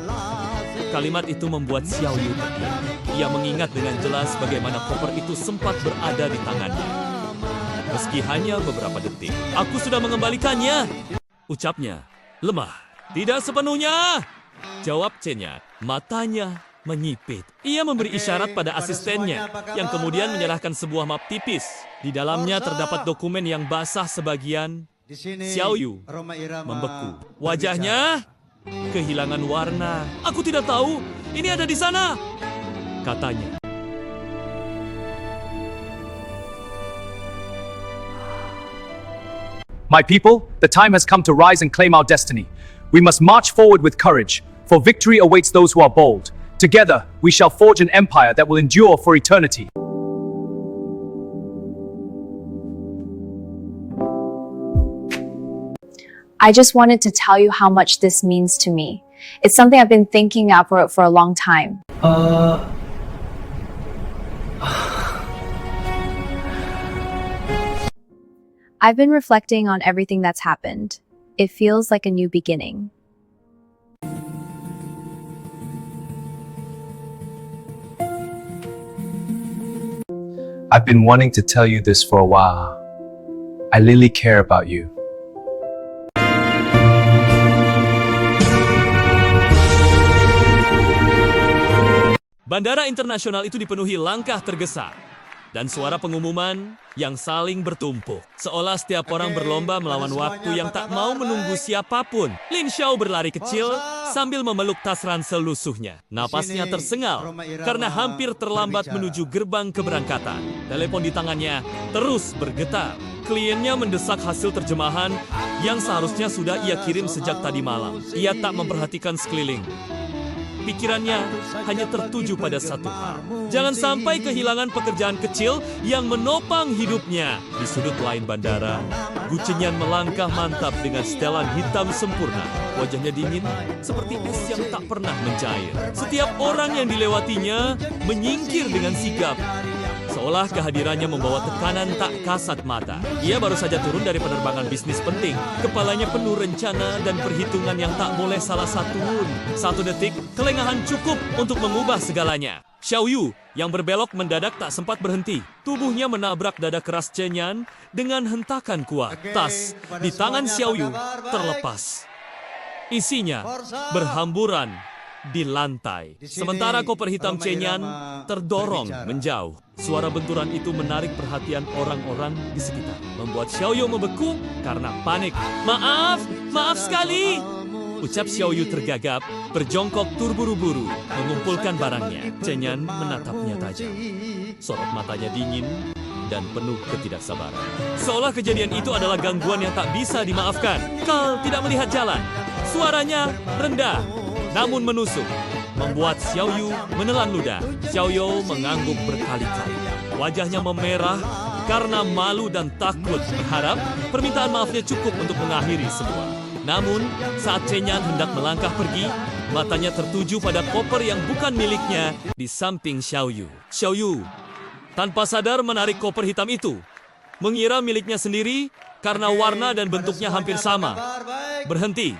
Kalimat itu membuat Xiao Yu terdiam. Ia mengingat dengan jelas bagaimana koper itu sempat berada di tangannya. Meski hanya beberapa detik. Aku sudah mengembalikannya, ucapnya. Lemah. Tidak sepenuhnya, jawab Cenyan. Matanya menyipit. Ia memberi isyarat pada asistennya, yang kemudian menyerahkan sebuah map tipis. Di dalamnya terdapat dokumen yang basah sebagian. Xiao Yu membeku. Wajahnya kehilangan warna. Aku tidak tahu, ini ada di sana, katanya. My people, the time has come to rise and claim our destiny. We must march forward with courage, for victory awaits those who are bold. Together, we shall forge an empire that will endure for eternity. I just wanted to tell you how much this means to me. It's something I've been thinking of for a long time. I've been reflecting on everything that's happened. It feels like a new beginning. I've been wanting to tell you this for a while. I really care about you. Bandara internasional itu dipenuhi langkah tergesa. dan suara pengumuman yang saling bertumpuk. Seolah setiap orang berlomba melawan waktu yang tak mau menunggu siapapun. Lin Xiao berlari kecil sambil memeluk tas ransel lusuhnya. Napasnya tersengal karena hampir terlambat menuju gerbang keberangkatan. Telepon di tangannya terus bergetar. Kliennya mendesak hasil terjemahan yang seharusnya sudah ia kirim sejak tadi malam. Ia tak memperhatikan sekeliling. Pikirannya hanya tertuju pada satu hal. Jangan sampai kehilangan pekerjaan kecil yang menopang hidupnya. Di sudut lain bandara, Gu Chenyan melangkah mantap dengan setelan hitam sempurna. Wajahnya dingin seperti es yang tak pernah mencair. Setiap orang yang dilewatinya menyingkir dengan sigap. Seolah kehadirannya membawa tekanan tak kasat mata. Ia baru saja turun dari penerbangan bisnis penting. Kepalanya penuh rencana dan perhitungan yang tak boleh salah satupun. Satu detik, kelengahan cukup untuk mengubah segalanya. Xiao Yu yang berbelok mendadak tak sempat berhenti. Tubuhnya menabrak dada keras Chenyan dengan hentakan kuat. Tas di tangan Xiao Yu terlepas. Isinya berhamburan di lantai. Sementara koper hitam Chenyan terdorong menjauh. Suara benturan itu menarik perhatian orang-orang di sekitar. Membuat Xiao Yu membeku karena panik. Maaf sekali. Ucap Xiao Yu tergagap, berjongkok terburu-buru, mengumpulkan barangnya. Chenyan menatapnya tajam. Sorot matanya dingin dan penuh ketidaksabaran. Seolah kejadian itu adalah gangguan yang tak bisa dimaafkan. Kau tidak melihat jalan. Suaranya rendah, namun menusuk, membuat Xiao Yu menelan ludah. Xiao Yu mengangguk berkali-kali. Wajahnya memerah karena malu dan takut, berharap permintaan maafnya cukup untuk mengakhiri semua. Namun, saat Chenyan hendak melangkah pergi, matanya tertuju pada koper yang bukan miliknya di samping Xiao Yu. Xiao Yu tanpa sadar menarik koper hitam itu, mengira miliknya sendiri karena warna dan bentuknya hampir sama. Berhenti.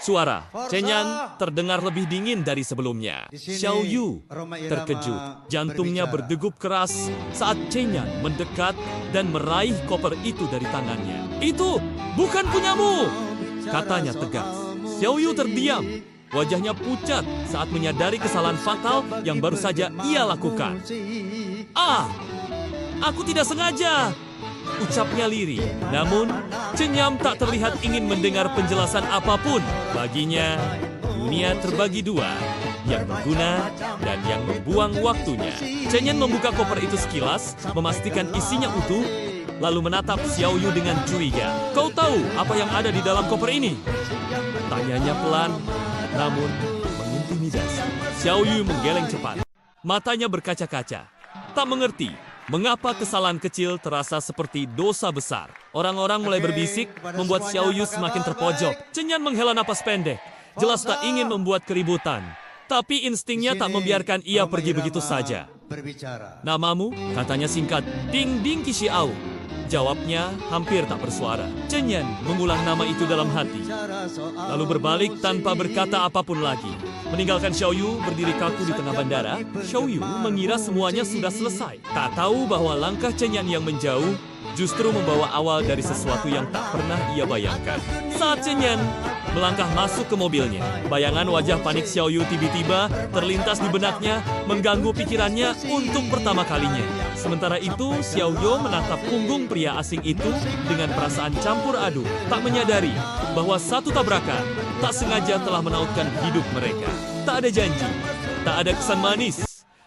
Suara Chenyan terdengar lebih dingin dari sebelumnya. Xiao Yu terkejut. Jantungnya berdegup keras saat Chenyan mendekat dan meraih koper itu dari tangannya. Itu bukan punyamu, katanya tegas. Xiao Yu terdiam. Wajahnya pucat saat menyadari kesalahan fatal yang baru saja ia lakukan. Aku tidak sengaja, ucapnya lirih. Namun, Chenyan tak terlihat ingin mendengar penjelasan apapun. Baginya, dunia terbagi dua, yang berguna dan yang membuang waktunya. Chenyan membuka koper itu sekilas, memastikan isinya utuh, lalu menatap Xiao Yu dengan curiga. Kau tahu apa yang ada di dalam koper ini? Tanyanya pelan, namun mengintimidasi. Xiao Yu menggeleng cepat. Matanya berkaca-kaca. Tak mengerti mengapa kesalahan kecil terasa seperti dosa besar. Orang-orang mulai berbisik, membuat Xiao Yu semakin terpojok. Chenyan menghela napas pendek. Jelas tak ingin membuat keributan. Tapi instingnya tak membiarkan ia pergi begitu saja. Namamu? Katanya singkat. Ding Ding Qixiao. Jawabnya hampir tak bersuara. Chenyan mengulang nama itu dalam hati. Lalu berbalik tanpa berkata apapun lagi. Meninggalkan Xiao Yu berdiri kaku di tengah bandara, Xiao Yu mengira semuanya sudah selesai. Tak tahu bahwa langkah Chenyan yang menjauh justru membawa awal dari sesuatu yang tak pernah ia bayangkan. Saat Chenyan melangkah masuk ke mobilnya, bayangan wajah panik Xiao Yu tiba-tiba terlintas di benaknya, mengganggu pikirannya untuk pertama kalinya. Sementara itu, Xiao Yu menatap punggung pria asing itu dengan perasaan campur aduk, tak menyadari bahwa satu tabrakan tak sengaja telah menautkan hidup mereka. Tak ada janji, tak ada kesan manis,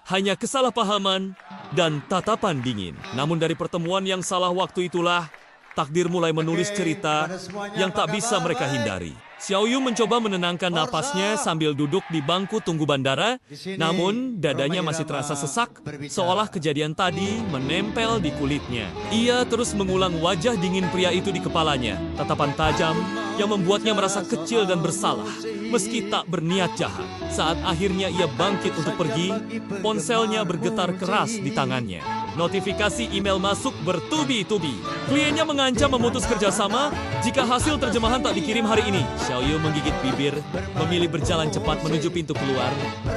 hanya kesalahpahaman dan tatapan dingin. Namun dari pertemuan yang salah waktu itulah, takdir mulai menulis cerita yang tak bisa mereka hindari. Xiao Yu mencoba menenangkan napasnya sambil duduk di bangku tunggu bandara, namun dadanya masih terasa sesak, seolah kejadian tadi menempel di kulitnya. Ia terus mengulang wajah dingin pria itu di kepalanya, tatapan tajam yang membuatnya merasa kecil dan bersalah, meski tak berniat jahat. Saat akhirnya ia bangkit untuk pergi, ponselnya bergetar keras di tangannya. Notifikasi email masuk bertubi-tubi. Kliennya mengancam memutus kerjasama jika hasil terjemahan tak dikirim hari ini. Xiao Yu menggigit bibir, memilih berjalan cepat menuju pintu keluar,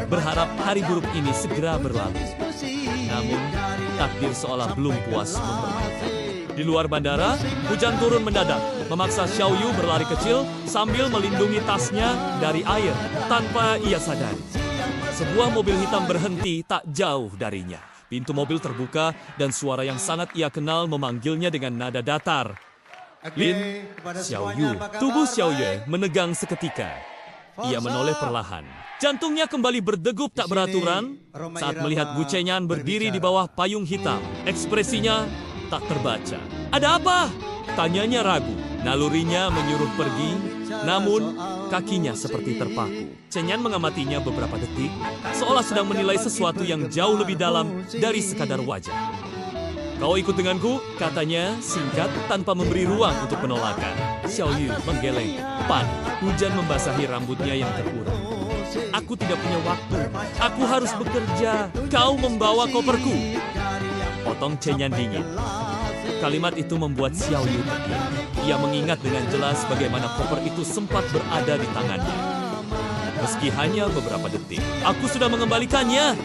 berharap hari buruk ini segera berlalu. Namun, takdir seolah belum puas mempermainkan. Di luar bandara, hujan turun mendadak, memaksa Xiao Yu berlari kecil sambil melindungi tasnya dari air tanpa ia sadari. Sebuah mobil hitam berhenti tak jauh darinya. Pintu mobil terbuka dan suara yang sangat ia kenal memanggilnya dengan nada datar. Lin, Xiao Yu. Tubuh Xiao Yu menegang seketika. Ia menoleh perlahan. Jantungnya kembali berdegup tak beraturan saat melihat Gu Chenyan berdiri di bawah payung hitam. Ekspresinya tak terbaca. Ada apa? Tanyanya ragu. Nalurinya menyuruh pergi, namun kakinya seperti terpaku. Chenyan mengamatinya beberapa detik, seolah sedang menilai sesuatu yang jauh lebih dalam dari sekadar wajah. Kau ikut denganku, katanya singkat tanpa memberi ruang untuk penolakan. Xiao Yu menggeleng, panik. Hujan membasahi rambutnya yang terurang. Aku tidak punya waktu. Aku harus bekerja. Kau membawa koperku. Potong Chenyan dingin. Kalimat itu membuat Xiao Yu terdiam. Ia mengingat dengan jelas bagaimana koper itu sempat berada di tangannya. Meski hanya beberapa detik, aku sudah mengembalikannya.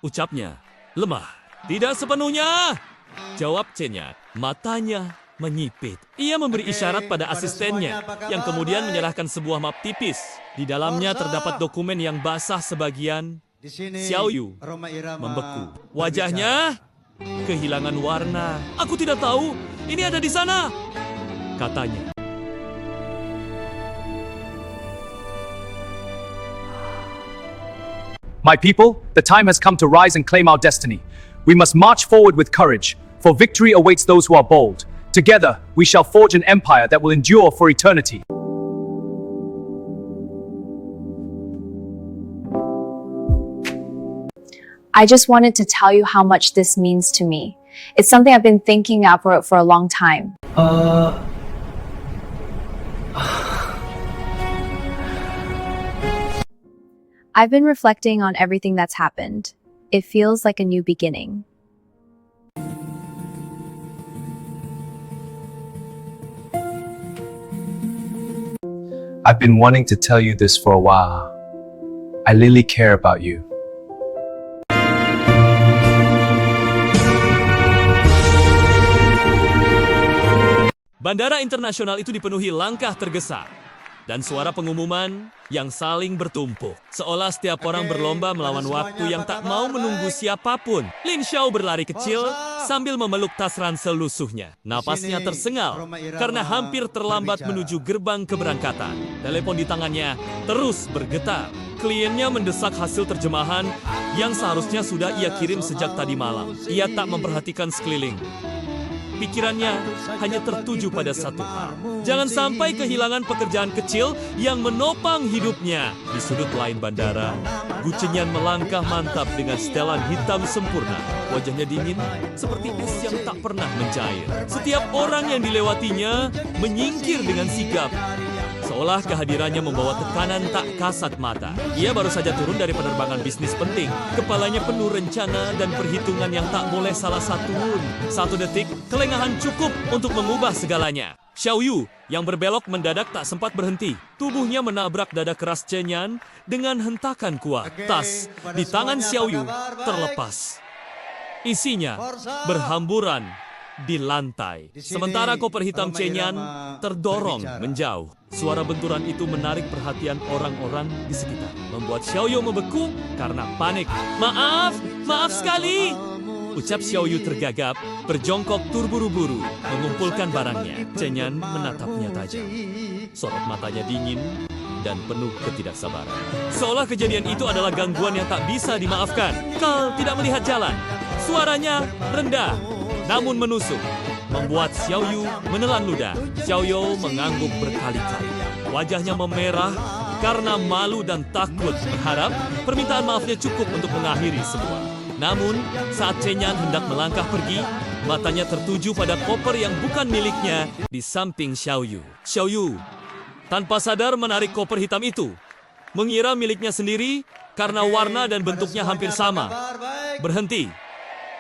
Ucapnya lemah. Tidak sepenuhnya. Jawab Chenyan. Matanya menyipit. Ia memberi isyarat pada asistennya, yang kemudian menyerahkan sebuah map tipis. Di dalamnya terdapat dokumen yang basah sebagian. Xiao Yu membeku. Wajahnya kehilangan warna. Aku tidak tahu, ini ada di sana, katanya. My people, the time has come to rise and claim our destiny. We must march forward with courage, for victory awaits those who are bold. Together, we shall forge an empire that will endure for eternity. I just wanted to tell you how much this means to me. It's something I've been thinking about for a long time. I've been reflecting on everything that's happened. It feels like a new beginning. I've been wanting to tell you this for a while. I really care about you. Bandara internasional itu dipenuhi langkah tergesa dan suara pengumuman yang saling bertumpuk. Seolah setiap orang berlomba melawan waktu yang tak mau menunggu siapapun. Lin Xiao berlari kecil sambil memeluk tas ransel lusuhnya. Napasnya tersengal karena hampir terlambat menuju gerbang keberangkatan. Telepon di tangannya terus bergetar. Kliennya mendesak hasil terjemahan yang seharusnya sudah ia kirim sejak tadi malam. Ia tak memperhatikan sekeliling. Pikirannya hanya tertuju pada satu hal. Jangan sampai kehilangan pekerjaan kecil yang menopang hidupnya. Di sudut lain bandara, Gu Chenyan melangkah mantap dengan setelan hitam sempurna. Wajahnya dingin seperti es yang tak pernah mencair. Setiap orang yang dilewatinya menyingkir dengan sigap. Seolah kehadirannya membawa tekanan tak kasat mata. Ia baru saja turun dari penerbangan bisnis penting. Kepalanya penuh rencana dan perhitungan yang tak boleh salah satupun. Satu detik, kelengahan cukup untuk mengubah segalanya. Xiao Yu yang berbelok mendadak tak sempat berhenti. Tubuhnya menabrak dada keras Chenyan dengan hentakan kuat. Tas di tangan Xiao Yu terlepas. Isinya berhamburan di lantai. Sementara koper hitam Chenyan terdorong menjauh. Suara benturan itu menarik perhatian orang-orang di sekitar, membuat Xiao Yu membeku karena panik. Maaf sekali, ucap Xiao Yu tergagap, berjongkok terburu-buru, mengumpulkan barangnya. Chenyan menatapnya tajam. Sorot matanya dingin dan penuh ketidaksabaran. Seolah kejadian itu adalah gangguan yang tak bisa dimaafkan. Kau tidak melihat jalan. Suaranya rendah, namun menusuk, membuat Xiao Yu menelan ludah. Xiao Yu mengangguk berkali-kali. Wajahnya memerah karena malu dan takut, berharap permintaan maafnya cukup untuk mengakhiri semua. Namun, saat Chenyan hendak melangkah pergi, matanya tertuju pada koper yang bukan miliknya di samping Xiao Yu. Xiao Yu tanpa sadar menarik koper hitam itu, mengira miliknya sendiri karena warna dan bentuknya hampir sama. Berhenti.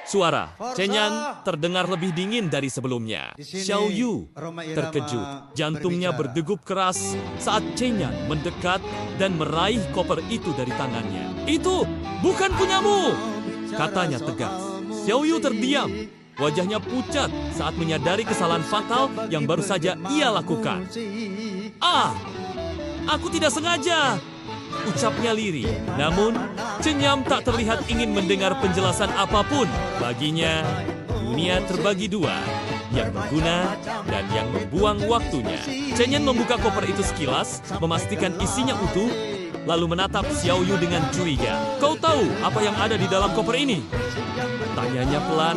Suara Chenyan terdengar lebih dingin dari sebelumnya. Xiao Yu terkejut. Jantungnya berdegup keras saat Chenyan mendekat dan meraih koper itu dari tangannya. Itu bukan punyamu, katanya tegas. Xiao Yu terdiam. Wajahnya pucat saat menyadari kesalahan fatal yang baru saja ia lakukan. Aku tidak sengaja. ucapnya lirih. Namun, Cenyam tak terlihat ingin mendengar penjelasan apapun. Baginya, dunia terbagi dua, yang berguna dan yang membuang waktunya. Cenyan membuka koper itu sekilas, memastikan isinya utuh, lalu menatap Xiao Yu dengan curiga. Kau tahu apa yang ada di dalam koper ini? Tanyanya pelan,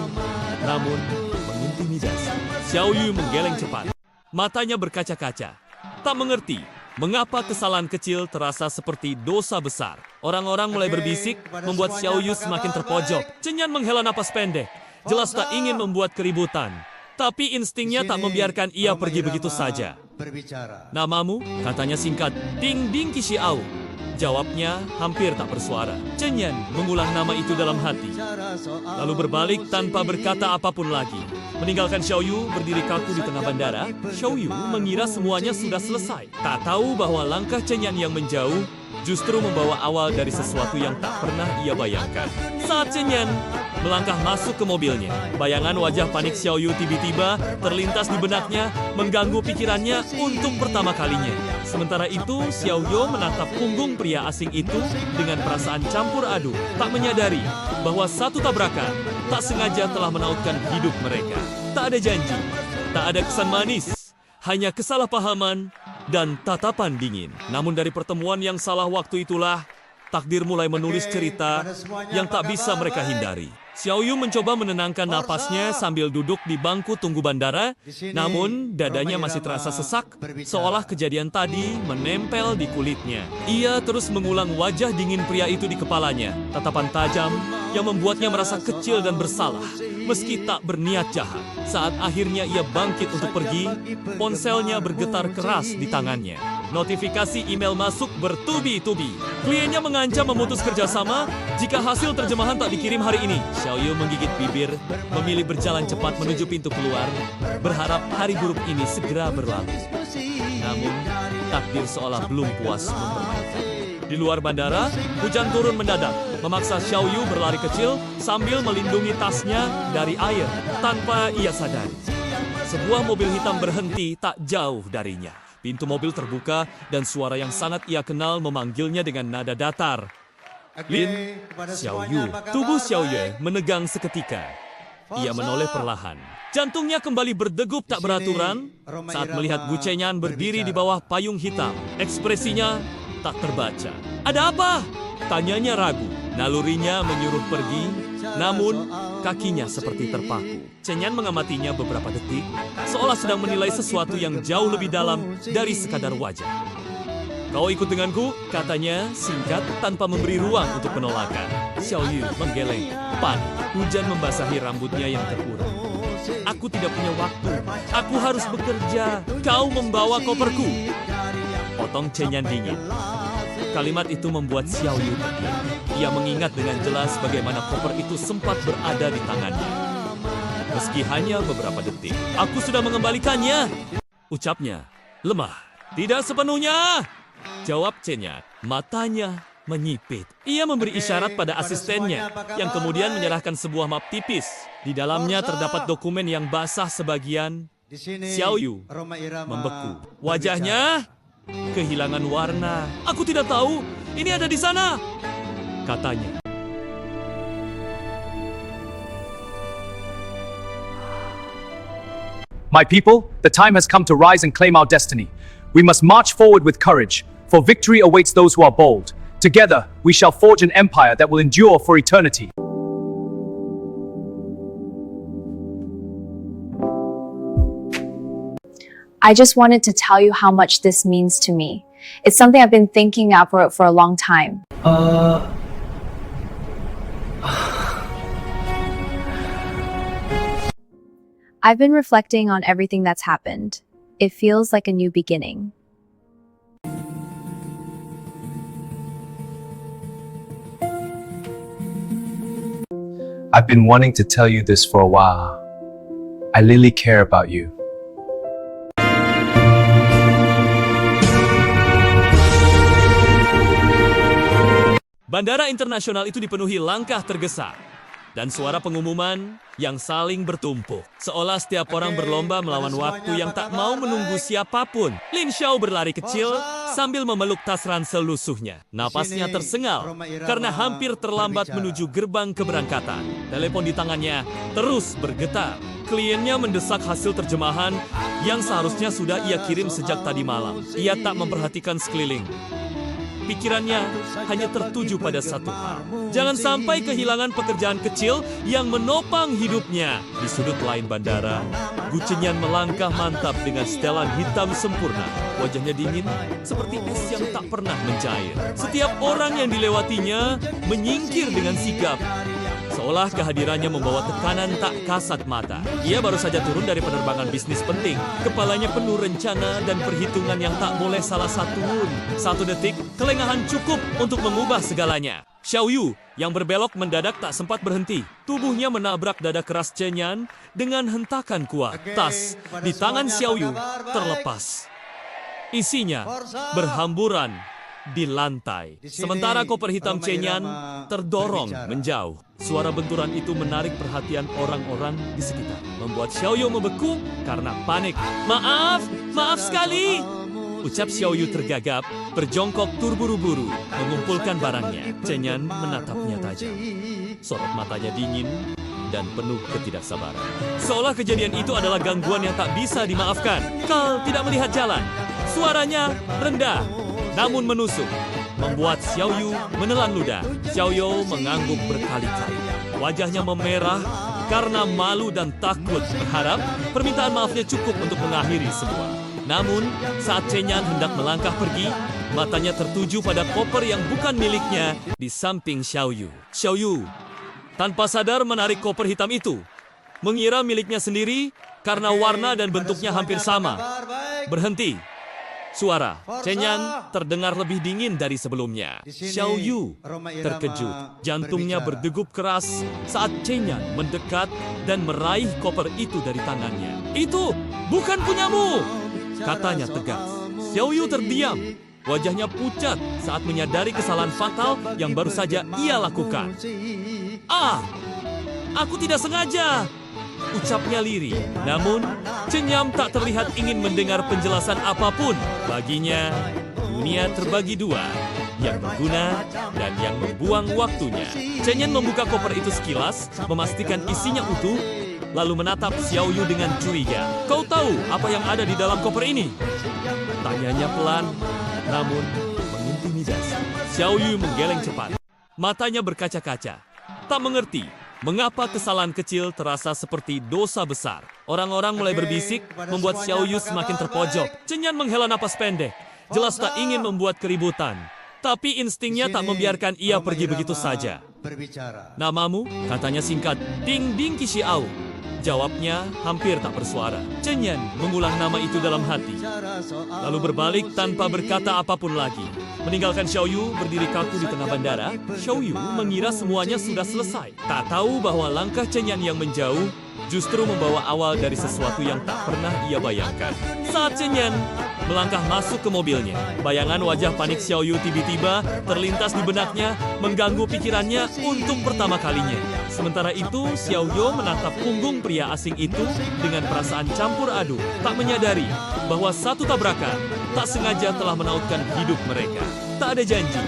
namun mengintimidasi. Xiao Yu menggeleng cepat. Matanya berkaca-kaca. Tak mengerti mengapa kesalahan kecil terasa seperti dosa besar. Orang-orang mulai berbisik, membuat Xiao Yu semakin terpojok. Cenyan menghela napas pendek. Jelas tak ingin membuat keributan. Tapi instingnya tak membiarkan ia pergi begitu saja. Namamu? Katanya singkat. Ding Ding Qixiao. Jawabnya hampir tak bersuara. Cenyan mengulang nama itu dalam hati. Lalu berbalik tanpa berkata apapun lagi. Meninggalkan Xiao Yu berdiri kaku di tengah bandara, Xiao Yu mengira semuanya sudah selesai. Tak tahu bahwa langkah Cenyan yang menjauh justru membawa awal dari sesuatu yang tak pernah ia bayangkan. Saat Cenyan melangkah masuk ke mobilnya, bayangan wajah panik Xiao Yu tiba-tiba terlintas di benaknya, mengganggu pikirannya untuk pertama kalinya. Sementara itu, Xiao Yu menatap punggung pria asing itu dengan perasaan campur aduk, tak menyadari bahwa satu tabrakan tak sengaja telah menautkan hidup mereka. Tak ada janji, tak ada kesan manis, hanya kesalahpahaman dan tatapan dingin. Namun dari pertemuan yang salah waktu itulah, takdir mulai menulis cerita yang tak bisa mereka hindari. Xiao Yu mencoba menenangkan napasnya sambil duduk di bangku tunggu bandara, namun dadanya masih terasa sesak, seolah kejadian tadi menempel di kulitnya. Ia terus mengulang wajah dingin pria itu di kepalanya, tatapan tajam yang membuatnya merasa kecil dan bersalah, meski tak berniat jahat. Saat akhirnya ia bangkit untuk pergi, ponselnya bergetar keras di tangannya. Notifikasi email masuk bertubi-tubi. Kliennya mengancam memutus kerjasama jika hasil terjemahan tak dikirim hari ini. Xiao Yu menggigit bibir, memilih berjalan cepat menuju pintu keluar, berharap hari buruk ini segera berlalu. Namun, takdir seolah belum puas mempermainkan. Di luar bandara, hujan turun mendadak, memaksa Xiao Yu berlari kecil sambil melindungi tasnya dari air tanpa ia sadari. Sebuah mobil hitam berhenti tak jauh darinya. Pintu mobil terbuka dan suara yang sangat ia kenal memanggilnya dengan nada datar. Lin, Xiao Yu. Tubuh Xiao Yu menegang seketika. Ia menoleh perlahan. Jantungnya kembali berdegup tak beraturan saat melihat Bu Cenyan berdiri di bawah payung hitam. Ekspresinya tak terbaca. Ada apa? Tanyanya ragu. Nalurinya menyuruh pergi, namun kakinya seperti terpaku. Cenyan mengamatinya beberapa detik, seolah sedang menilai sesuatu yang jauh lebih dalam dari sekadar wajah. Kau ikut denganku, katanya singkat tanpa memberi ruang untuk penolakan. Xiao Yu menggeleng, panik. Hujan membasahi rambutnya yang terurang. Aku tidak punya waktu, aku harus bekerja. Kau membawa koperku. Potong Cenyan dingin. Kalimat itu membuat Xiao Yu terdiam. Ia mengingat dengan jelas bagaimana koper itu sempat berada di tangannya. Meski hanya beberapa detik. Aku sudah mengembalikannya, ucapnya. Lemah. Tidak sepenuhnya, jawab Cenyan. Matanya menyipit. Ia memberi isyarat pada asistennya, yang kemudian menyerahkan sebuah map tipis. Di dalamnya terdapat dokumen yang basah sebagian. Xiao Yu membeku. Wajahnya kehilangan warna. Aku tidak tahu, ini ada di sana, katanya. My people, the time has come to rise and claim our destiny. We must march forward with courage, for victory awaits those who are bold. Together, we shall forge an empire that will endure for eternity. I just wanted to tell you how much this means to me. It's something I've been thinking about for a long time. I've been reflecting on everything that's happened. It feels like a new beginning. I've been wanting to tell you this for a while. I really care about you. Bandara internasional itu dipenuhi langkah tergesa dan suara pengumuman yang saling bertumpuk. Seolah setiap orang berlomba melawan waktu yang tak mau menunggu siapapun. Lin Xiao berlari kecil sambil memeluk tas ransel lusuhnya. Napasnya tersengal karena hampir terlambat menuju gerbang keberangkatan. Telepon di tangannya terus bergetar. Kliennya mendesak hasil terjemahan yang seharusnya sudah ia kirim sejak tadi malam. Ia tak memperhatikan sekeliling. Pikirannya hanya tertuju pada satu hal. Jangan sampai kehilangan pekerjaan kecil yang menopang hidupnya. Di sudut lain bandara, Gu Chenyan melangkah mantap dengan setelan hitam sempurna. Wajahnya dingin seperti es yang tak pernah mencair. Setiap orang yang dilewatinya menyingkir dengan sigap. Seolah kehadirannya membawa tekanan tak kasat mata. Ia baru saja turun dari penerbangan bisnis penting. Kepalanya penuh rencana dan perhitungan yang tak boleh salah satupun. Satu detik, kelengahan cukup untuk mengubah segalanya. Xiao Yu yang berbelok mendadak tak sempat berhenti. Tubuhnya menabrak dada keras Chenyan dengan hentakan kuat. Tas di tangan Xiao Yu terlepas. Isinya berhamburan di lantai. Sementara koper hitam Chenyan terdorong menjauh. Suara benturan itu menarik perhatian orang-orang di sekitar. Membuat Xiao Yu membeku karena panik. Maaf sekali. Ucap Xiao Yu tergagap, berjongkok terburu-buru, mengumpulkan barangnya. Chenyan menatapnya tajam. Sorot matanya dingin dan penuh ketidaksabaran. Seolah kejadian itu adalah gangguan yang tak bisa dimaafkan. Kau tidak melihat jalan. Suaranya rendah, namun menusuk, membuat Xiao Yu menelan ludah. Xiao Yu mengangguk berkali-kali. Wajahnya memerah karena malu dan takut, berharap permintaan maafnya cukup untuk mengakhiri semua. Namun, saat Chenyan hendak melangkah pergi, matanya tertuju pada koper yang bukan miliknya di samping Xiao Yu. Xiao Yu tanpa sadar menarik koper hitam itu, mengira miliknya sendiri karena warna dan bentuknya hampir sama. Berhenti. Suara Chenyan terdengar lebih dingin dari sebelumnya. Xiao Yu terkejut. Jantungnya berdegup keras saat Chenyan mendekat dan meraih koper itu dari tangannya. Itu bukan punyamu, katanya tegas. Xiao Yu terdiam. Wajahnya pucat saat menyadari kesalahan fatal yang baru saja ia lakukan. Aku tidak sengaja, ucapnya lirih. Namun, Chenyan tak terlihat ingin mendengar penjelasan apapun. Baginya, dunia terbagi dua, yang berguna dan yang membuang waktunya. Chenyan membuka koper itu sekilas, memastikan isinya utuh, lalu menatap Xiao Yu dengan curiga. Kau tahu apa yang ada di dalam koper ini? Tanyanya pelan, namun mengintimidasi. Xiao Yu menggeleng cepat. Matanya berkaca-kaca. Tak mengerti mengapa kesalahan kecil terasa seperti dosa besar. Orang-orang mulai berbisik, membuat Xiao Yu semakin terpojok. Chenyan menghela napas pendek. Jelas tak ingin membuat keributan. Tapi instingnya tak membiarkan ia pergi begitu saja. Namamu? Katanya singkat. Ding Ding Qixiao. Jawabnya hampir tak bersuara. Chenyan mengulang nama itu dalam hati. Lalu berbalik tanpa berkata apapun lagi. Meninggalkan Xiao Yu berdiri kaku di tengah bandara, Xiao Yu mengira semuanya sudah selesai. Tak tahu bahwa langkah Chenyan yang menjauh justru membawa awal dari sesuatu yang tak pernah ia bayangkan. Saat Chenyan melangkah masuk ke mobilnya, bayangan wajah panik Xiao Yu tiba-tiba terlintas di benaknya, mengganggu pikirannya untuk pertama kalinya. Sementara itu, Xiao Yu menatap punggung pria asing itu dengan perasaan campur aduk, tak menyadari bahwa satu tabrakan tak sengaja telah menautkan hidup mereka. Tak ada janji,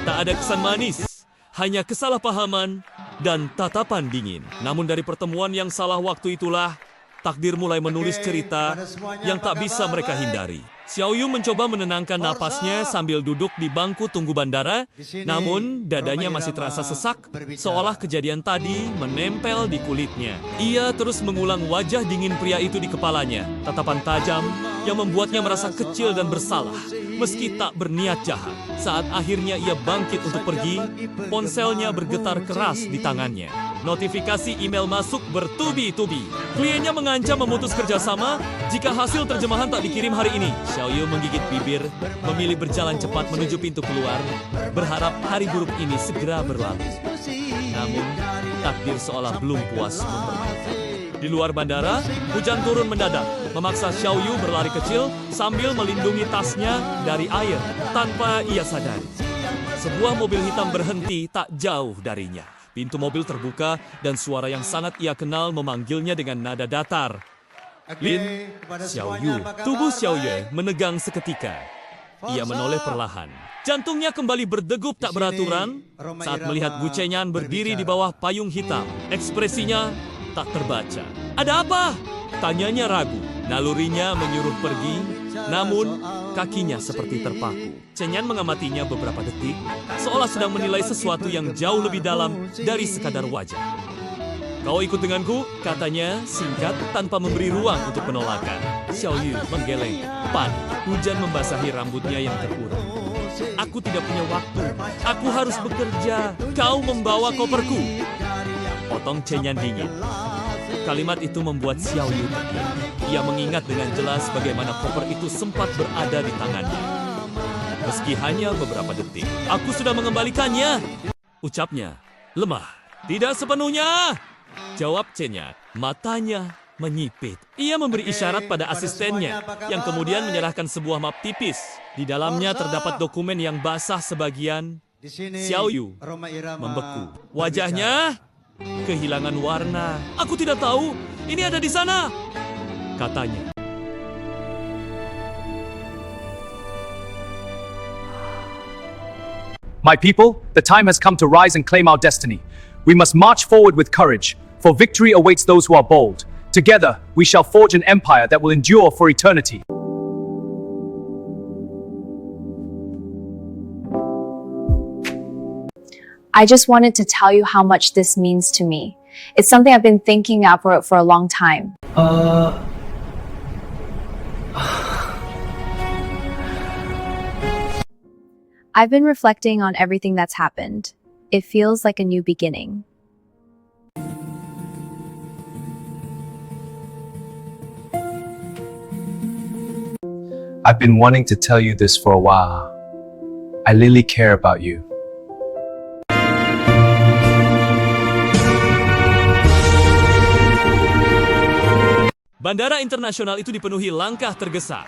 tak ada kesan manis, hanya kesalahpahaman dan tatapan dingin. Namun dari pertemuan yang salah waktu itulah, takdir mulai menulis cerita yang tak bisa mereka hindari. Xiao Yu mencoba menenangkan napasnya sambil duduk di bangku tunggu bandara, namun dadanya masih terasa sesak, seolah kejadian tadi menempel di kulitnya. Ia terus mengulang wajah dingin pria itu di kepalanya, tatapan tajam yang membuatnya merasa kecil dan bersalah, meski tak berniat jahat. Saat akhirnya ia bangkit untuk pergi, ponselnya bergetar keras di tangannya. Notifikasi email masuk bertubi-tubi. Kliennya mengancam memutus kerjasama jika hasil terjemahan tak dikirim hari ini. Xiao Yu menggigit bibir, memilih berjalan cepat menuju pintu keluar, berharap hari buruk ini segera berlalu. Namun, takdir seolah belum puas mempermainkan. Di luar bandara, hujan turun mendadak, memaksa Xiao Yu berlari kecil sambil melindungi tasnya dari air tanpa ia sadari. Sebuah mobil hitam berhenti tak jauh darinya. Pintu mobil terbuka dan suara yang sangat ia kenal memanggilnya dengan nada datar. Lin, Xiao Yu. Tubuh Xiao Yu menegang seketika. ia menoleh perlahan. Jantungnya kembali berdegup tak beraturan saat melihat Gu Chenyan berdiri di bawah payung hitam. Ekspresinya tak terbaca. Ada apa? Tanyanya ragu. Nalurinya menyuruh pergi, namun kakinya seperti terpaku. Chenyan mengamatinya beberapa detik, seolah sedang menilai sesuatu yang jauh lebih dalam dari sekadar wajah. Kau ikut denganku, katanya singkat tanpa memberi ruang untuk penolakan. Xiao Yu menggeleng, panik. Hujan membasahi rambutnya yang terurang. Aku tidak punya waktu. Aku harus bekerja. Kau membawa koperku. Potong Chenyan dingin. Kalimat itu membuat Xiao Yu terdiam. Ia mengingat dengan jelas bagaimana koper itu sempat berada di tangannya. Meski hanya beberapa detik, aku sudah mengembalikannya. Ucapnya lemah. Tidak sepenuhnya. Jawab Chenyan. Matanya menyipit. Ia memberi isyarat pada asistennya, yang kemudian menyerahkan sebuah map tipis. Di dalamnya terdapat dokumen yang basah sebagian. Xiao Yu membeku. Wajahnya kehilangan warna. Aku tidak tahu, ini ada di sana, katanya. My people, the time has come to rise and claim our destiny. We must march forward with courage, for victory awaits those who are bold. Together, we shall forge an empire that will endure for eternity. I just wanted to tell you how much this means to me. It's something I've been thinking about for a long time. I've been reflecting on everything that's happened. It feels like a new beginning. I've been wanting to tell you this for a while. I really care about you. Bandara internasional itu dipenuhi langkah tergesa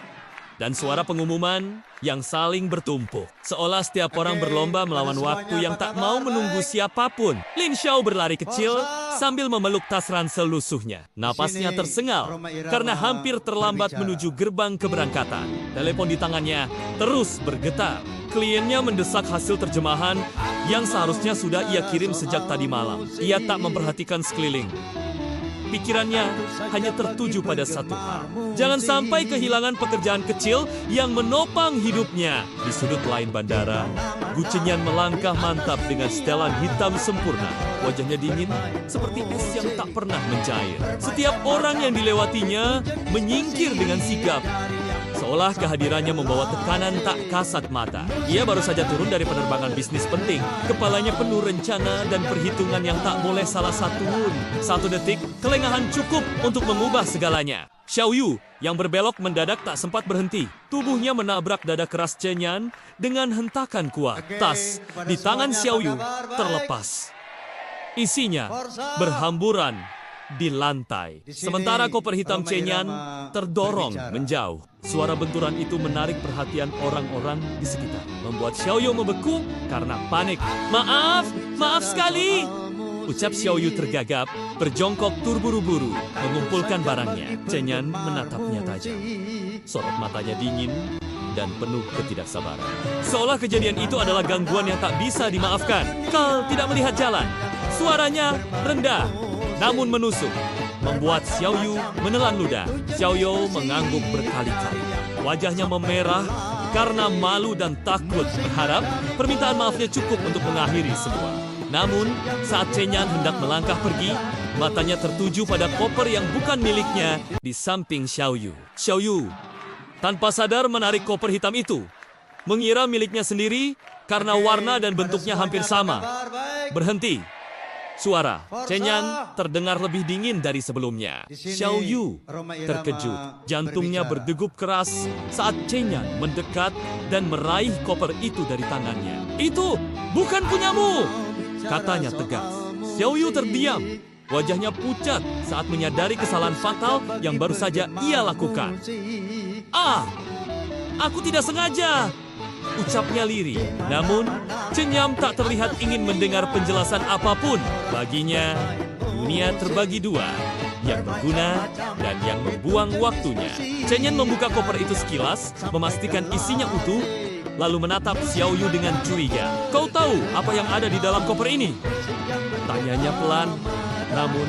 dan suara pengumuman yang saling bertumpuk. Seolah setiap orang berlomba melawan waktu yang tak mau menunggu siapapun. Lin Xiao berlari kecil sambil memeluk tas ransel lusuhnya. Napasnya tersengal karena hampir terlambat menuju gerbang keberangkatan. Telepon di tangannya terus bergetar. Kliennya mendesak hasil terjemahan yang seharusnya sudah ia kirim sejak tadi malam. Ia tak memperhatikan sekeliling. Pikirannya hanya tertuju pada satu hal. Jangan sampai kehilangan pekerjaan kecil yang menopang hidupnya. Di sudut lain bandara, Gu Chenyan melangkah mantap dengan setelan hitam sempurna. Wajahnya dingin seperti es yang tak pernah mencair. Setiap orang yang dilewatinya menyingkir dengan sigap. Seolah kehadirannya membawa tekanan tak kasat mata. Ia baru saja turun dari penerbangan bisnis penting. Kepalanya penuh rencana dan perhitungan yang tak boleh salah satupun. Satu detik, kelengahan cukup untuk mengubah segalanya. Xiao Yu yang berbelok mendadak tak sempat berhenti. Tubuhnya menabrak dada keras Chenyan dengan hentakan kuat. Tas di tangan Xiao Yu terlepas. Isinya berhamburan di lantai. Sementara koper hitam Chenyan terdorong menjauh. Suara benturan itu menarik perhatian orang-orang di sekitar, membuat Xiao Yu membeku karena panik. Maaf sekali, ucap Xiao Yu tergagap, berjongkok terburu-buru, mengumpulkan barangnya. Chenyan menatapnya tajam. Sorot matanya dingin dan penuh ketidaksabaran. Seolah kejadian itu adalah gangguan yang tak bisa dimaafkan. Kau tidak melihat jalan. Suaranya rendah, namun menusuk, membuat Xiao Yu menelan ludah. Xiao Yu mengangguk berkali-kali. Wajahnya memerah karena malu dan takut, berharap permintaan maafnya cukup untuk mengakhiri semua. Namun, saat Chenyan hendak melangkah pergi, matanya tertuju pada koper yang bukan miliknya di samping Xiao Yu. Xiao Yu tanpa sadar menarik koper hitam itu, mengira miliknya sendiri karena warna dan bentuknya hampir sama. Berhenti. Suara Chenyan terdengar lebih dingin dari sebelumnya. Xiao Yu terkejut. Jantungnya berdegup keras saat Chenyan mendekat dan meraih koper itu dari tangannya. Itu bukan punyamu, katanya tegas. Xiao Yu terdiam. Wajahnya pucat saat menyadari kesalahan fatal yang baru saja ia lakukan. Aku tidak sengaja, ucapnya lirih. Namun, Chenyan tak terlihat ingin mendengar penjelasan apapun. Baginya, dunia terbagi dua, yang berguna dan yang membuang waktunya. Chenyan membuka koper itu sekilas, memastikan isinya utuh, lalu menatap Xiao Yu dengan curiga. Kau tahu apa yang ada di dalam koper ini? Tanyanya pelan, namun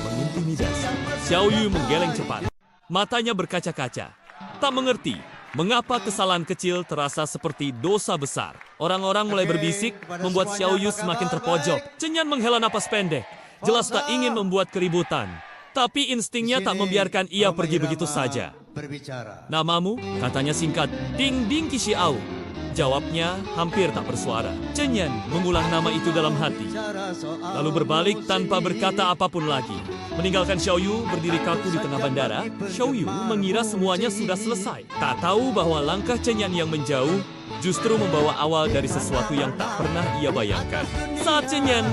mengintimidasi. Xiao Yu menggeleng cepat. Matanya berkaca-kaca. Tak mengerti mengapa kesalahan kecil terasa seperti dosa besar. Orang-orang mulai berbisik, membuat Xiao Yu semakin terpojok. Chen Yan menghela napas pendek. Jelas tak ingin membuat keributan. Tapi instingnya tak membiarkan ia pergi begitu saja. Namamu? Katanya singkat. Ding Ding Qixiao. Jawabnya hampir tak bersuara. Chen Yan mengulang nama itu dalam hati. Lalu berbalik tanpa berkata apapun lagi. Meninggalkan Xiao Yu berdiri kaku di tengah bandara, Xiao Yu mengira semuanya sudah selesai. Tak tahu bahwa langkah Chen Yan yang menjauh justru membawa awal dari sesuatu yang tak pernah ia bayangkan. Saat Chen Yan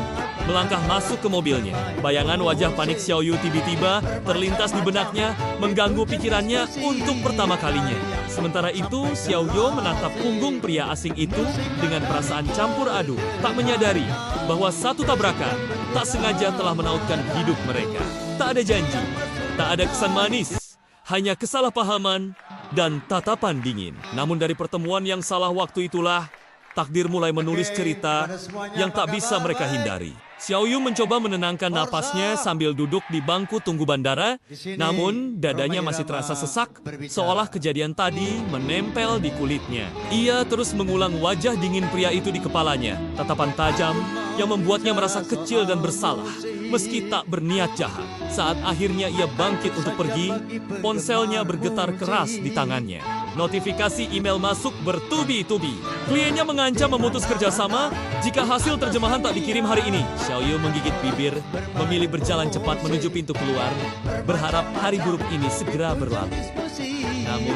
melangkah masuk ke mobilnya, bayangan wajah panik Xiao Yu tiba-tiba terlintas di benaknya, mengganggu pikirannya untuk pertama kalinya. Sementara itu, Xiao Yu menatap punggung pria asing itu dengan perasaan campur aduk, tak menyadari bahwa satu tabrakan tak sengaja telah menautkan hidup mereka. Tak ada janji, tak ada kesan manis, hanya kesalahpahaman dan tatapan dingin. Namun dari pertemuan yang salah waktu itulah, takdir mulai menulis cerita yang tak bisa mereka hindari. Xiao Yu mencoba menenangkan napasnya sambil duduk di bangku tunggu bandara, namun dadanya masih terasa sesak, seolah kejadian tadi menempel di kulitnya. Ia terus mengulang wajah dingin pria itu di kepalanya, tatapan tajam yang membuatnya merasa kecil dan bersalah, meski tak berniat jahat. Saat akhirnya ia bangkit untuk pergi, ponselnya bergetar keras di tangannya. Notifikasi email masuk bertubi-tubi. Kliennya mengancam memutus kerjasama jika hasil terjemahan tak dikirim hari ini. Xiao Yu menggigit bibir, memilih berjalan cepat menuju pintu keluar, berharap hari buruk ini segera berlalu. Namun,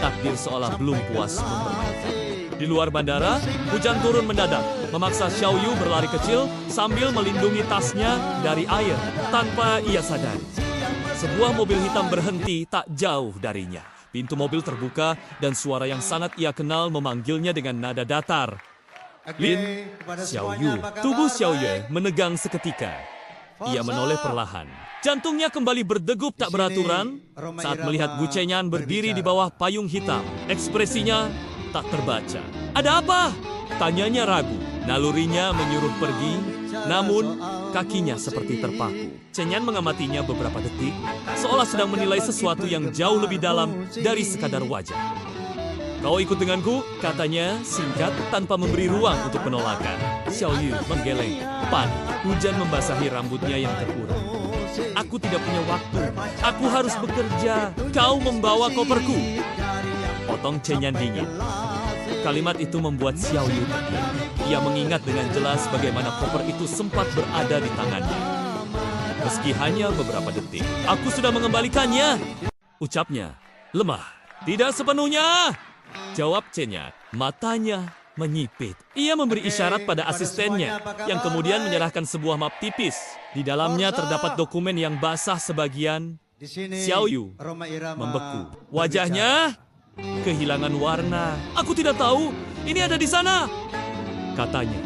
takdir seolah belum puas mempermainkan. Di luar bandara, hujan turun mendadak, memaksa Xiao Yu berlari kecil sambil melindungi tasnya dari air tanpa ia sadari. Sebuah mobil hitam berhenti tak jauh darinya. Pintu mobil terbuka dan suara yang sangat ia kenal memanggilnya dengan nada datar. Lin, Xiao Yu. Tubuh Xiao Yu menegang seketika. Ia menoleh perlahan. Jantungnya kembali berdegup tak beraturan saat melihat Gu Chenyan berdiri di bawah payung hitam. Ekspresinya tak terbaca. Ada apa? Tanyanya ragu. Nalurinya menyuruh pergi, namun kakinya seperti terpaku. Chen Yan mengamatinya beberapa detik, seolah sedang menilai sesuatu yang jauh lebih dalam dari sekadar wajah. Kau ikut denganku, katanya singkat tanpa memberi ruang untuk penolakan. Xiao Yu menggeleng, panik. Hujan membasahi rambutnya yang terurang. Aku tidak punya waktu, aku harus bekerja. Kau membawa koperku. Potong Chen Yan dingin. Kalimat itu membuat Xiao Yu terdiam. Ia mengingat dengan jelas bagaimana koper itu sempat berada di tangannya. Meski hanya beberapa detik, aku sudah mengembalikannya. Ucapnya lemah. Tidak sepenuhnya, jawab Chen Yan. Matanya menyipit. Ia memberi isyarat pada asistennya, yang kemudian menyerahkan sebuah map tipis. Di dalamnya terdapat dokumen yang basah sebagian. Xiao Yu membeku. Wajahnya kehilangan warna. Aku tidak tahu, ini ada di sana, katanya.